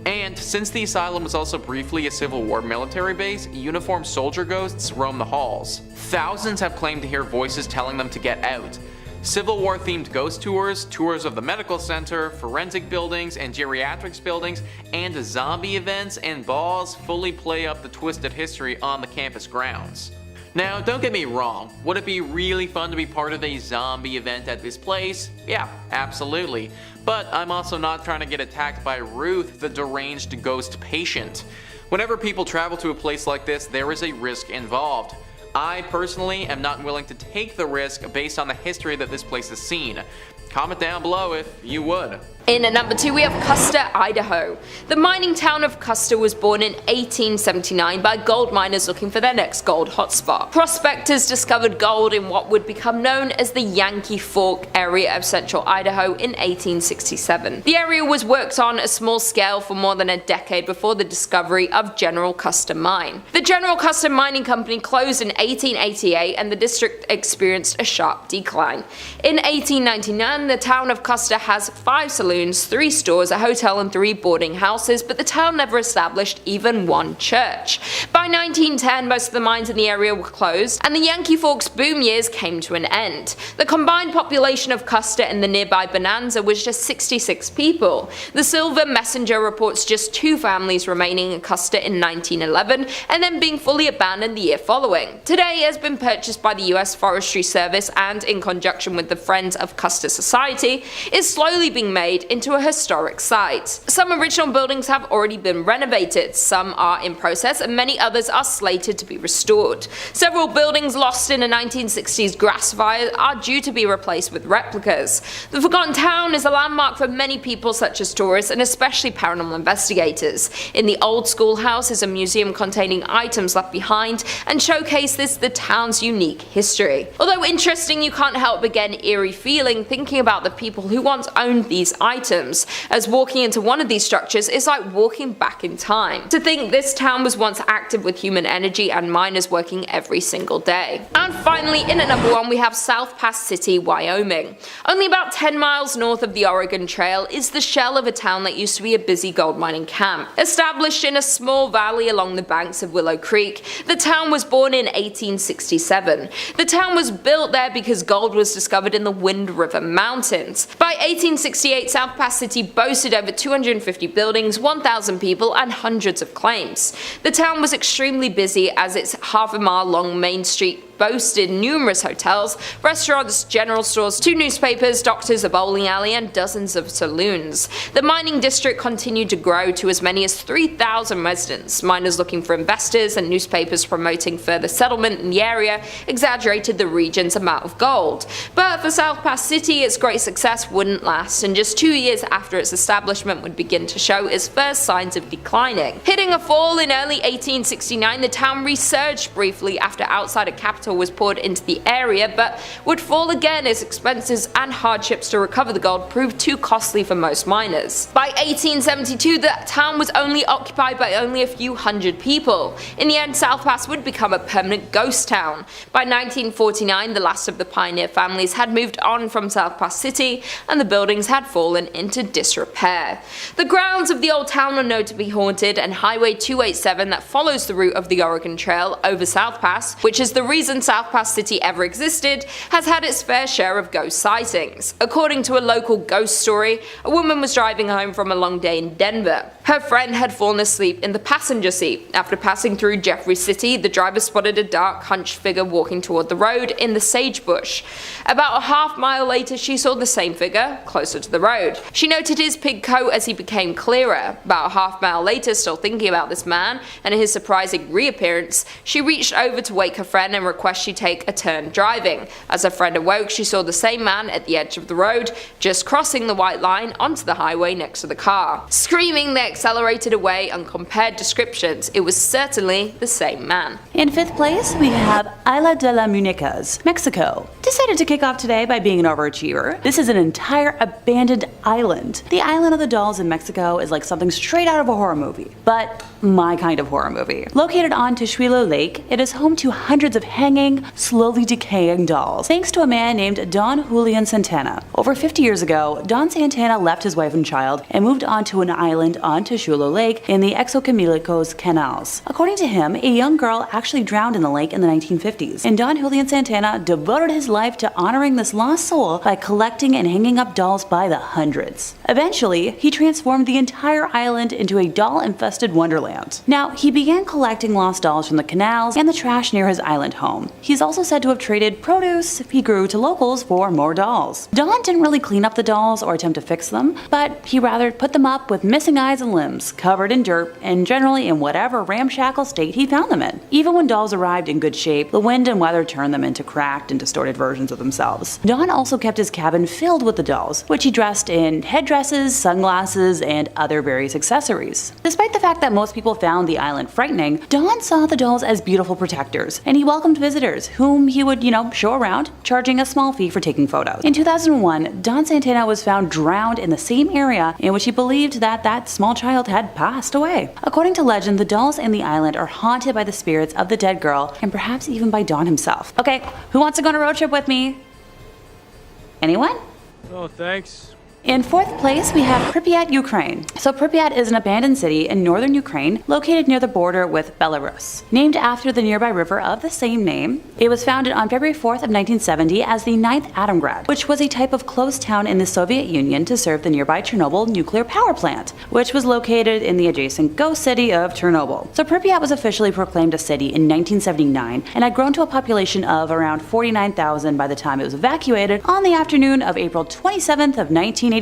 And since the asylum was also briefly a Civil War military base, uniformed soldier ghosts roam the halls. Thousands have claimed to hear voices telling them to get out. Civil War themed ghost tours, tours of the medical center, forensic buildings and geriatrics buildings, and zombie events and balls fully play up the twisted history on the campus grounds. Now, don't get me wrong, would it be really fun to be part of a zombie event at this place? Yeah, absolutely. But I'm also not trying to get attacked by Ruth, the deranged ghost patient. Whenever people travel to a place like this, there is a risk involved. I personally am not willing to take the risk based on the history that this place has seen. Comment down below if you would. In at number 2 we have Custer, Idaho. The mining town of Custer was born in 1879 by gold miners looking for their next gold hotspot. Prospectors discovered gold in what would become known as the Yankee Fork area of central Idaho in 1867. The area was worked on a small scale for more than a decade before the discovery of General Custer Mine. The General Custer Mining Company closed in 1888 and the district experienced a sharp decline. In 1899, the town of Custer has 5 saloons saloons, 3 stores, a hotel and 3 boarding houses, but the town never established even one church. By 1910, most of the mines in the area were closed, and the Yankee Forks boom years came to an end. The combined population of Custer and the nearby Bonanza was just 66 people. The Silver Messenger reports just 2 families remaining in Custer in 1911, and then being fully abandoned the year following. Today it has been purchased by the U.S. Forestry Service and, in conjunction with the Friends of Custer Society, is slowly being made into a historic site. Some original buildings have already been renovated, some are in process, and many others are slated to be restored. Several buildings lost in a 1960s grass fire are due to be replaced with replicas. The Forgotten Town is a landmark for many people such as tourists and especially paranormal investigators. In the old schoolhouse is a museum containing items left behind and showcases the town's unique history. Although interesting, you can't help but get an eerie feeling thinking about the people who once owned these items, as walking into one of these structures is like walking back in time. To think this town was once active with human energy and miners working every single day. And finally, in at number 1 we have South Pass City, Wyoming. Only about 10 miles north of the Oregon Trail is the shell of a town that used to be a busy gold mining camp. Established in a small valley along the banks of Willow Creek, the town was born in 1867. The town was built there because gold was discovered in the Wind River Mountains. By 1868, South Pass City boasted over 250 buildings, 1,000 people, and hundreds of claims. The town was extremely busy as its half-a-mile-long main street boasted numerous hotels, restaurants, general stores, 2 newspapers, doctors, a bowling alley, and dozens of saloons. The mining district continued to grow to as many as 3,000 residents. Miners looking for investors and newspapers promoting further settlement in the area exaggerated the region's amount of gold. But for South Pass City, its great success wouldn't last, and just 2 years after its establishment would begin to show its first signs of declining. Hitting a fall in early 1869, the town resurged briefly after outsider capital was poured into the area, but would fall again as expenses and hardships to recover the gold proved too costly for most miners. By 1872, the town was only occupied by only a few hundred people. In the end, South Pass would become a permanent ghost town. By 1949, the last of the pioneer families had moved on from South Pass City, and the buildings had fallen into disrepair. The grounds of the old town are known to be haunted, and Highway 287 that follows the route of the Oregon Trail over South Pass, which is the reason South Pass City ever existed, has had its fair share of ghost sightings. According to a local ghost story, a woman was driving home from a long day in Denver. Her friend had fallen asleep in the passenger seat. After passing through Jeffrey City, the driver spotted a dark, hunched figure walking toward the road in the sagebrush. About a half-mile later, she saw the same figure closer to the road. She noted his pig coat as he became clearer. About a half-mile later, still thinking about this man and his surprising reappearance, she reached over to wake her friend and request she take a turn driving. As her friend awoke, she saw the same man at the edge of the road, just crossing the white line onto the highway next to the car. Screaming, they accelerated away and compared descriptions. It was certainly the same man. In 5th place, we have Isla de las Muñecas, Mexico. Decided to kick off today by being an overachiever. This is an entire abandoned island. The island of the dolls in Mexico is like something straight out of a horror movie, but my kind of horror movie. Located on Texuelo Lake, it is home to hundreds of hanging, slowly decaying dolls, thanks to a man named Don Julian Santana. Over 50 years ago, Don Santana left his wife and child and moved onto an island on Texuelo Lake in the Xochimilicos canals. According to him, a young girl actually drowned in the lake in the 1950s, and Don Julian Santana devoted his life to honoring this lost soul by collecting and hanging up dolls by the hundreds. Eventually, he transformed the entire island into a doll-infested wonderland. Now, he began collecting lost dolls from the canals and the trash near his island home. He's also said to have traded produce he grew to locals for more dolls. Don didn't really clean up the dolls or attempt to fix them, but he rather put them up with missing eyes and limbs, covered in dirt, and generally in whatever ramshackle state he found them in. Even when dolls arrived in good shape, the wind and weather turned them into cracked and distorted versions of themselves. Don also kept his cabin filled with the dolls, which he dressed in headdresses, sunglasses, and other various accessories. Despite the fact that most people found the island frightening, Don saw the dolls as beautiful protectors, and he welcomed visitors, whom he would, show around, charging a small fee for taking photos. In 2001, Don Santana was found drowned in the same area in which he believed that small child had passed away. According to legend, the dolls in the island are haunted by the spirits of the dead girl, and perhaps even by Don himself. Okay, who wants to go on a road trip with me? Anyone? Oh, thanks. In 4th place, we have Pripyat, Ukraine. So Pripyat is an abandoned city in northern Ukraine located near the border with Belarus. Named after the nearby river of the same name, it was founded on February 4th of 1970 as the 9th Atomgrad, which was a type of closed town in the Soviet Union to serve the nearby Chernobyl nuclear power plant, which was located in the adjacent ghost city of Chernobyl. So Pripyat was officially proclaimed a city in 1979 and had grown to a population of around 49,000 by the time it was evacuated on the afternoon of April 27th of 1986,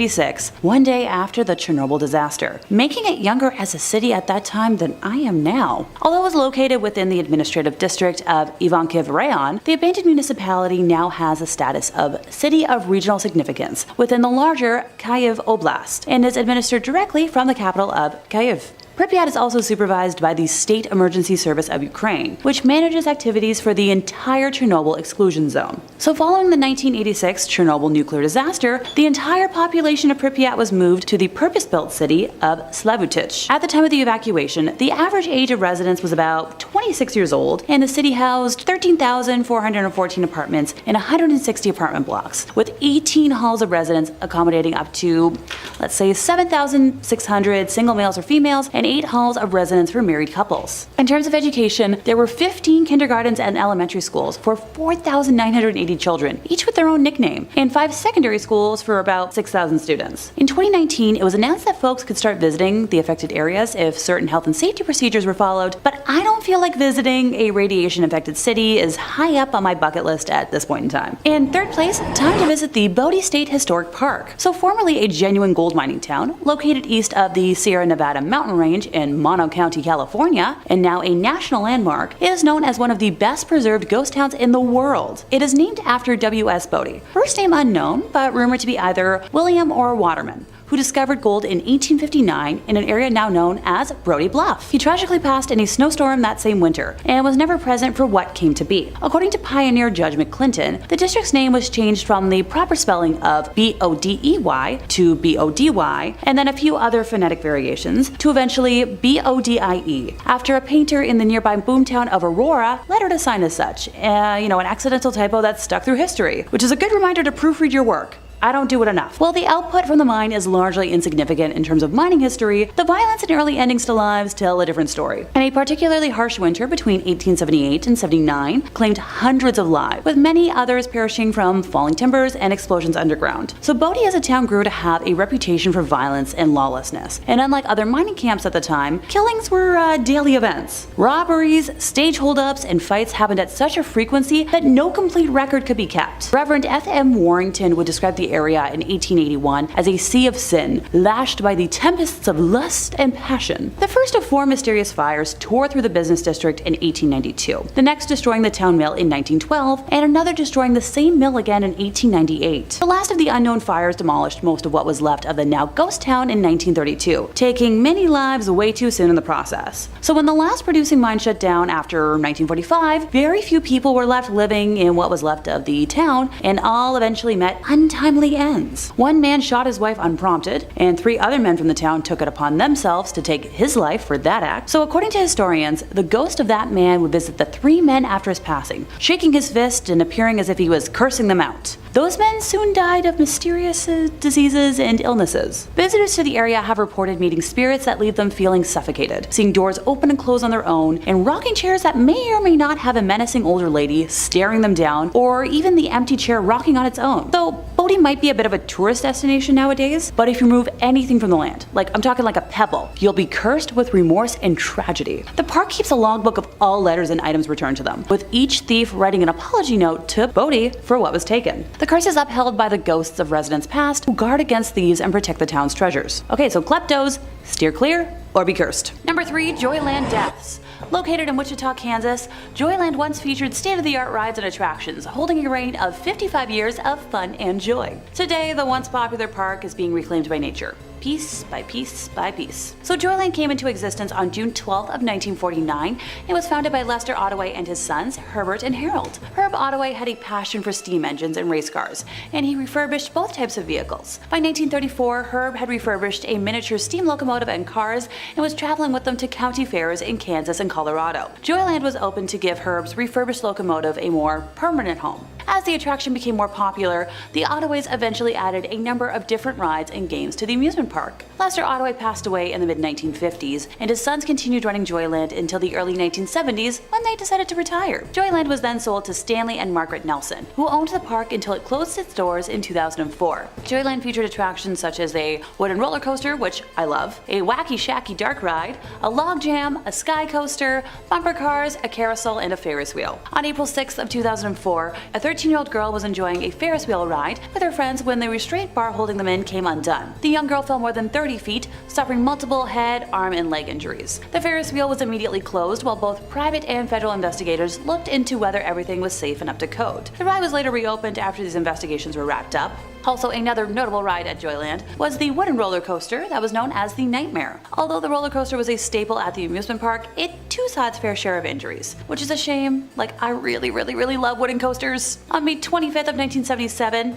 one day after the Chernobyl disaster, making it younger as a city at that time than I am now. Although it was located within the administrative district of Ivankiv Rayon, the abandoned municipality now has a status of City of Regional Significance within the larger Kyiv Oblast and is administered directly from the capital of Kyiv. Pripyat is also supervised by the State Emergency Service of Ukraine, which manages activities for the entire Chernobyl exclusion zone. So following the 1986 Chernobyl nuclear disaster, the entire population of Pripyat was moved to the purpose-built city of Slavutich. At the time of the evacuation, the average age of residents was about 26 years old, and the city housed 13,414 apartments in 160 apartment blocks, with 18 halls of residence accommodating up to, let's say, 7,600 single males or females, and 8 halls of residence for married couples. In terms of education, there were 15 kindergartens and elementary schools for 4,980 children, each with their own nickname, and 5 secondary schools for about 6,000 students. In 2019, it was announced that folks could start visiting the affected areas if certain health and safety procedures were followed, but I don't feel like visiting a radiation-affected city is high up on my bucket list at this point in time. In 3rd place, time to visit the Bodie State Historic Park. So formerly a genuine gold mining town, located east of the Sierra Nevada mountain range in Mono County, California, and now a national landmark, it is known as one of the best preserved ghost towns in the world. It is named after W.S. Bodie, first name unknown, but rumored to be either William or Waterman, who discovered gold in 1859 in an area now known as Brody Bluff. He tragically passed in a snowstorm that same winter and was never present for what came to be. According to pioneer Judge McClinton, the district's name was changed from the proper spelling of B-O-D-E-Y to B-O-D-Y, and then a few other phonetic variations to eventually B-O-D-I-E, after a painter in the nearby boomtown of Aurora lettered a sign as such. An accidental typo that stuck through history, which is a good reminder to proofread your work. I don't do it enough. While the output from the mine is largely insignificant in terms of mining history, the violence and early endings to lives tell a different story. And a particularly harsh winter between 1878 and 79 claimed hundreds of lives, with many others perishing from falling timbers and explosions underground. So Bodie as a town grew to have a reputation for violence and lawlessness. And unlike other mining camps at the time, killings were daily events. Robberies, stage holdups, and fights happened at such a frequency that no complete record could be kept. Reverend F.M. Warrington would describe the area in 1881 as a sea of sin, lashed by the tempests of lust and passion. The first of 4 mysterious fires tore through the business district in 1892, the next destroying the town mill in 1912, and another destroying the same mill again in 1898. The last of the unknown fires demolished most of what was left of the now ghost town in 1932, taking many lives way too soon in the process. So when the last producing mine shut down after 1945, very few people were left living in what was left of the town, and all eventually met untimely ends. One man shot his wife unprompted, and 3 other men from the town took it upon themselves to take his life for that act. So according to historians, the ghost of that man would visit the 3 men after his passing, shaking his fist and appearing as if he was cursing them out. Those men soon died of mysterious diseases and illnesses. Visitors to the area have reported meeting spirits that leave them feeling suffocated, seeing doors open and close on their own, and rocking chairs that may or may not have a menacing older lady staring them down, or even the empty chair rocking on its own. So Bodie might be a bit of a tourist destination nowadays, but if you remove anything from the land, I'm talking like a pebble, you'll be cursed with remorse and tragedy. The park keeps a logbook of all letters and items returned to them, with each thief writing an apology note to Bodie for what was taken. The curse is upheld by the ghosts of residents past who guard against thieves and protect the town's treasures. Okay, so kleptos, steer clear or be cursed. Number 3, Joyland Deaths. Located in Wichita, Kansas, Joyland once featured state-of-the-art rides and attractions, holding a reign of 55 years of fun and joy. Today, the once popular park is being reclaimed by nature, piece by piece by piece. So Joyland came into existence on June 12th of 1949 and was founded by Lester Ottaway and his sons, Herbert and Harold. Herb Ottaway had a passion for steam engines and race cars, and he refurbished both types of vehicles. By 1934, Herb had refurbished a miniature steam locomotive and cars and was traveling with them to county fairs in Kansas and Colorado. Joyland was open to give Herb's refurbished locomotive a more permanent home. As the attraction became more popular, the Ottoways eventually added a number of different rides and games to the amusement park. Lester Ottaway passed away in the mid-1950s, and his sons continued running Joyland until the early 1970s when they decided to retire. Joyland was then sold to Stanley and Margaret Nelson, who owned the park until it closed its doors in 2004. Joyland featured attractions such as a wooden roller coaster, which I love, a wacky shacky dark ride, a log jam, a sky coaster, bumper cars, a carousel, and a Ferris wheel. On April 6th of 2004, a 13-year-old girl was enjoying a Ferris wheel ride with her friends when the restraint bar holding them in came undone. The young girl fell more than 30 feet, suffering multiple head, arm, and leg injuries. The Ferris wheel was immediately closed while both private and federal investigators looked into whether everything was safe and up to code. The ride was later reopened after these investigations were wrapped up. Also, another notable ride at Joyland was the wooden roller coaster that was known as the Nightmare. Although the roller coaster was a staple at the amusement park, it too saw its fair share of injuries, which is a shame. Like, I really love wooden coasters. On May 25th of 1977,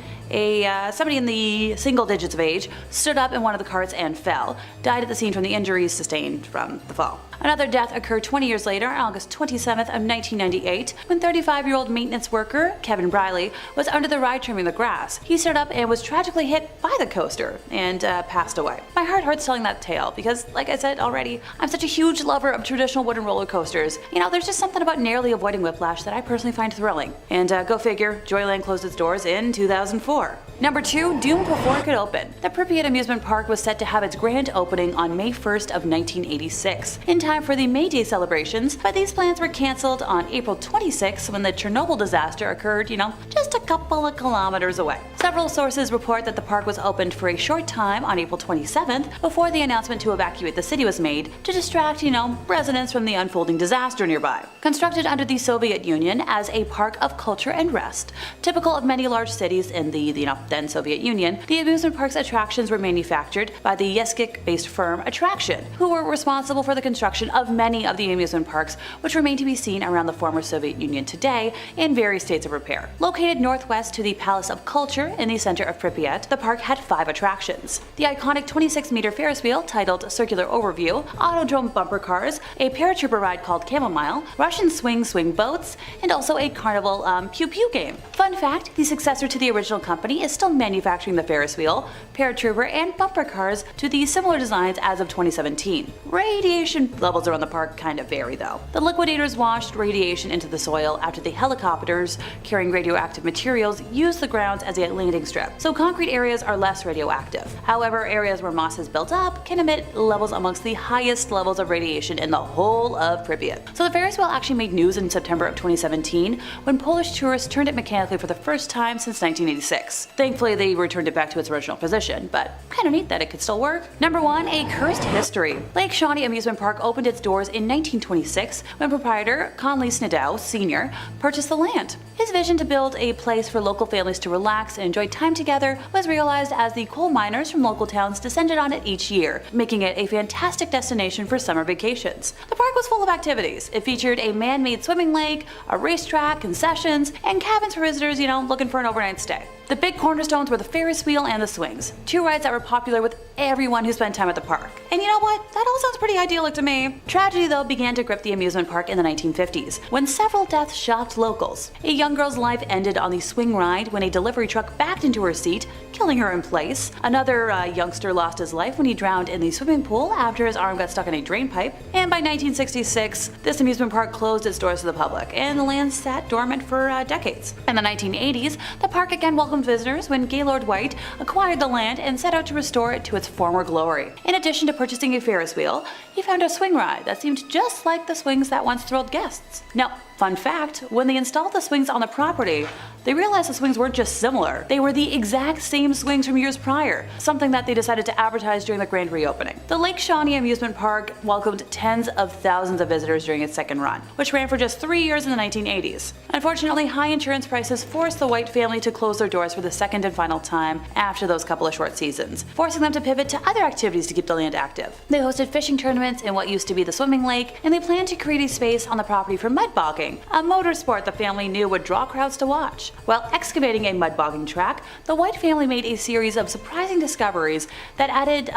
somebody in the single digits of age stood up in one of the carts and fell, died at the scene from the injuries sustained from the fall. Another death occurred 20 years later, on August 27th of 1998, when 35-year-old maintenance worker Kevin Briley was under the ride trimming the grass. He stood up and was tragically hit by the coaster and passed away. My heart hurts telling that tale because, like I said already, I'm such a huge lover of traditional wooden roller coasters. You know, there's just something about narrowly avoiding whiplash that I personally find thrilling. And go figure, Joyland closed its doors in 2004. Number 2, doomed before it could open. The Pripyat amusement park was set to have its grand opening on May 1st of 1986, in time for the May Day celebrations, but these plans were cancelled on April 26th when the Chernobyl disaster occurred, just a couple of kilometers away. Several sources report that the park was opened for a short time on April 27th before the announcement to evacuate the city was made to distract, residents from the unfolding disaster nearby. Constructed under the Soviet Union as a park of culture and rest, typical of many large cities in the then Soviet Union, the amusement park's attractions were manufactured by the Yeskik-based firm Attraction, who were responsible for the construction of many of the amusement parks which remain to be seen around the former Soviet Union today in various states of repair. Located northwest to the Palace of Culture in the center of Pripyat, the park had 5 attractions. The iconic 26-meter Ferris wheel titled Circular Overview, Autodrome bumper cars, a paratrooper ride called Chamomile, Russian swing boats, and also a carnival Pew Pew game. Fun fact, the successor to the original company is still manufacturing the Ferris wheel, paratrooper, and bumper cars to the similar designs as of 2017. Radiation levels around the park kind of vary though. The liquidators washed radiation into the soil after the helicopters carrying radioactive materials used the grounds as a landing strip, so concrete areas are less radioactive. However, areas where moss has built up can emit levels amongst the highest levels of radiation in the whole of Pripyat. So the Ferris wheel actually made news in September of 2017 when Polish tourists turned it mechanically for the first time since 1986. Thankfully, they returned it back to its original position, but kinda neat that it could still work. Number 1, a cursed history. Lake Shawnee Amusement Park opened its doors in 1926 when proprietor Conley Snidow Sr. purchased the land. His vision to build a place for local families to relax and enjoy time together was realized as the coal miners from local towns descended on it each year, making it a fantastic destination for summer vacations. The park was full of activities. It featured a man-made swimming lake, a racetrack, concessions, and cabins for visitors, looking for an overnight stay. The big cornerstones were the Ferris wheel and the swings, 2 rides that were popular with everyone who spent time at the park. And you know what? That all sounds pretty idyllic to me. Tragedy though began to grip the amusement park in the 1950s, when several deaths shocked locals. A young girl's life ended on the swing ride when a delivery truck backed into her seat, killing her in place. Another youngster lost his life when he drowned in the swimming pool after his arm got stuck in a drain pipe. And by 1966, this amusement park closed its doors to the public, and the land sat dormant for decades. In the 1980s, the park again welcomed visitors when Gaylord White acquired the land and set out to restore it to its former glory. In addition to purchasing a Ferris wheel, he found a swing ride that seemed just like the swings that once thrilled guests. Now, fun fact, when they installed the swings on the property, they realized the swings weren't just similar, they were the exact same swings from years prior, something that they decided to advertise during the grand reopening. The Lake Shawnee Amusement Park welcomed tens of thousands of visitors during its second run, which ran for just 3 years in the 1980s. Unfortunately, high insurance prices forced the White family to close their doors for the second and final time after those couple of short seasons, forcing them to pivot to other activities to keep the land active. They hosted fishing tournaments in what used to be the swimming lake, and they planned to create a space on the property for mud bogging, a motorsport the family knew would draw crowds to watch. While excavating a mud bogging track, the White family made a series of surprising discoveries that added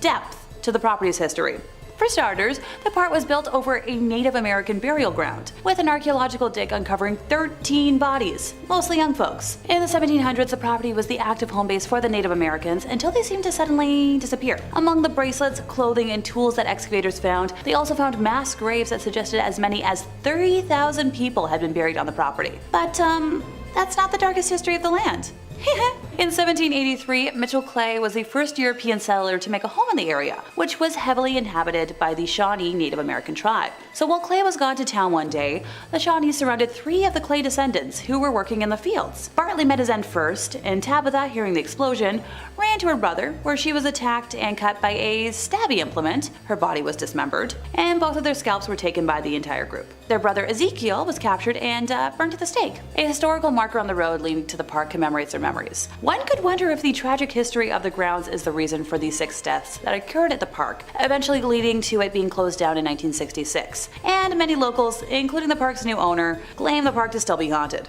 depth to the property's history. For starters, the park was built over a Native American burial ground, with an archaeological dig uncovering 13 bodies, mostly young folks. In the 1700s, the property was the active home base for the Native Americans until they seemed to suddenly disappear. Among the bracelets, clothing, and tools that excavators found, they also found mass graves that suggested as many as 30,000 people had been buried on the property. But, that's not the darkest history of the land. In 1783, Mitchell Clay was the first European settler to make a home in the area, which was heavily inhabited by the Shawnee Native American tribe. So while Clay was gone to town one day, the Shawnees surrounded 3 of the Clay descendants who were working in the fields. Bartley met his end first, and Tabitha, hearing the explosion, ran to her brother, where she was attacked and cut by a stabby implement. Her body was dismembered, and both of their scalps were taken by the entire group. Their brother Ezekiel was captured and burned at the stake. A historical marker on the road leading to the park commemorates their memories. One could wonder if the tragic history of the grounds is the reason for the 6 deaths that occurred at the park, eventually leading to it being closed down in 1966. And many locals, including the park's new owner, claim the park to still be haunted.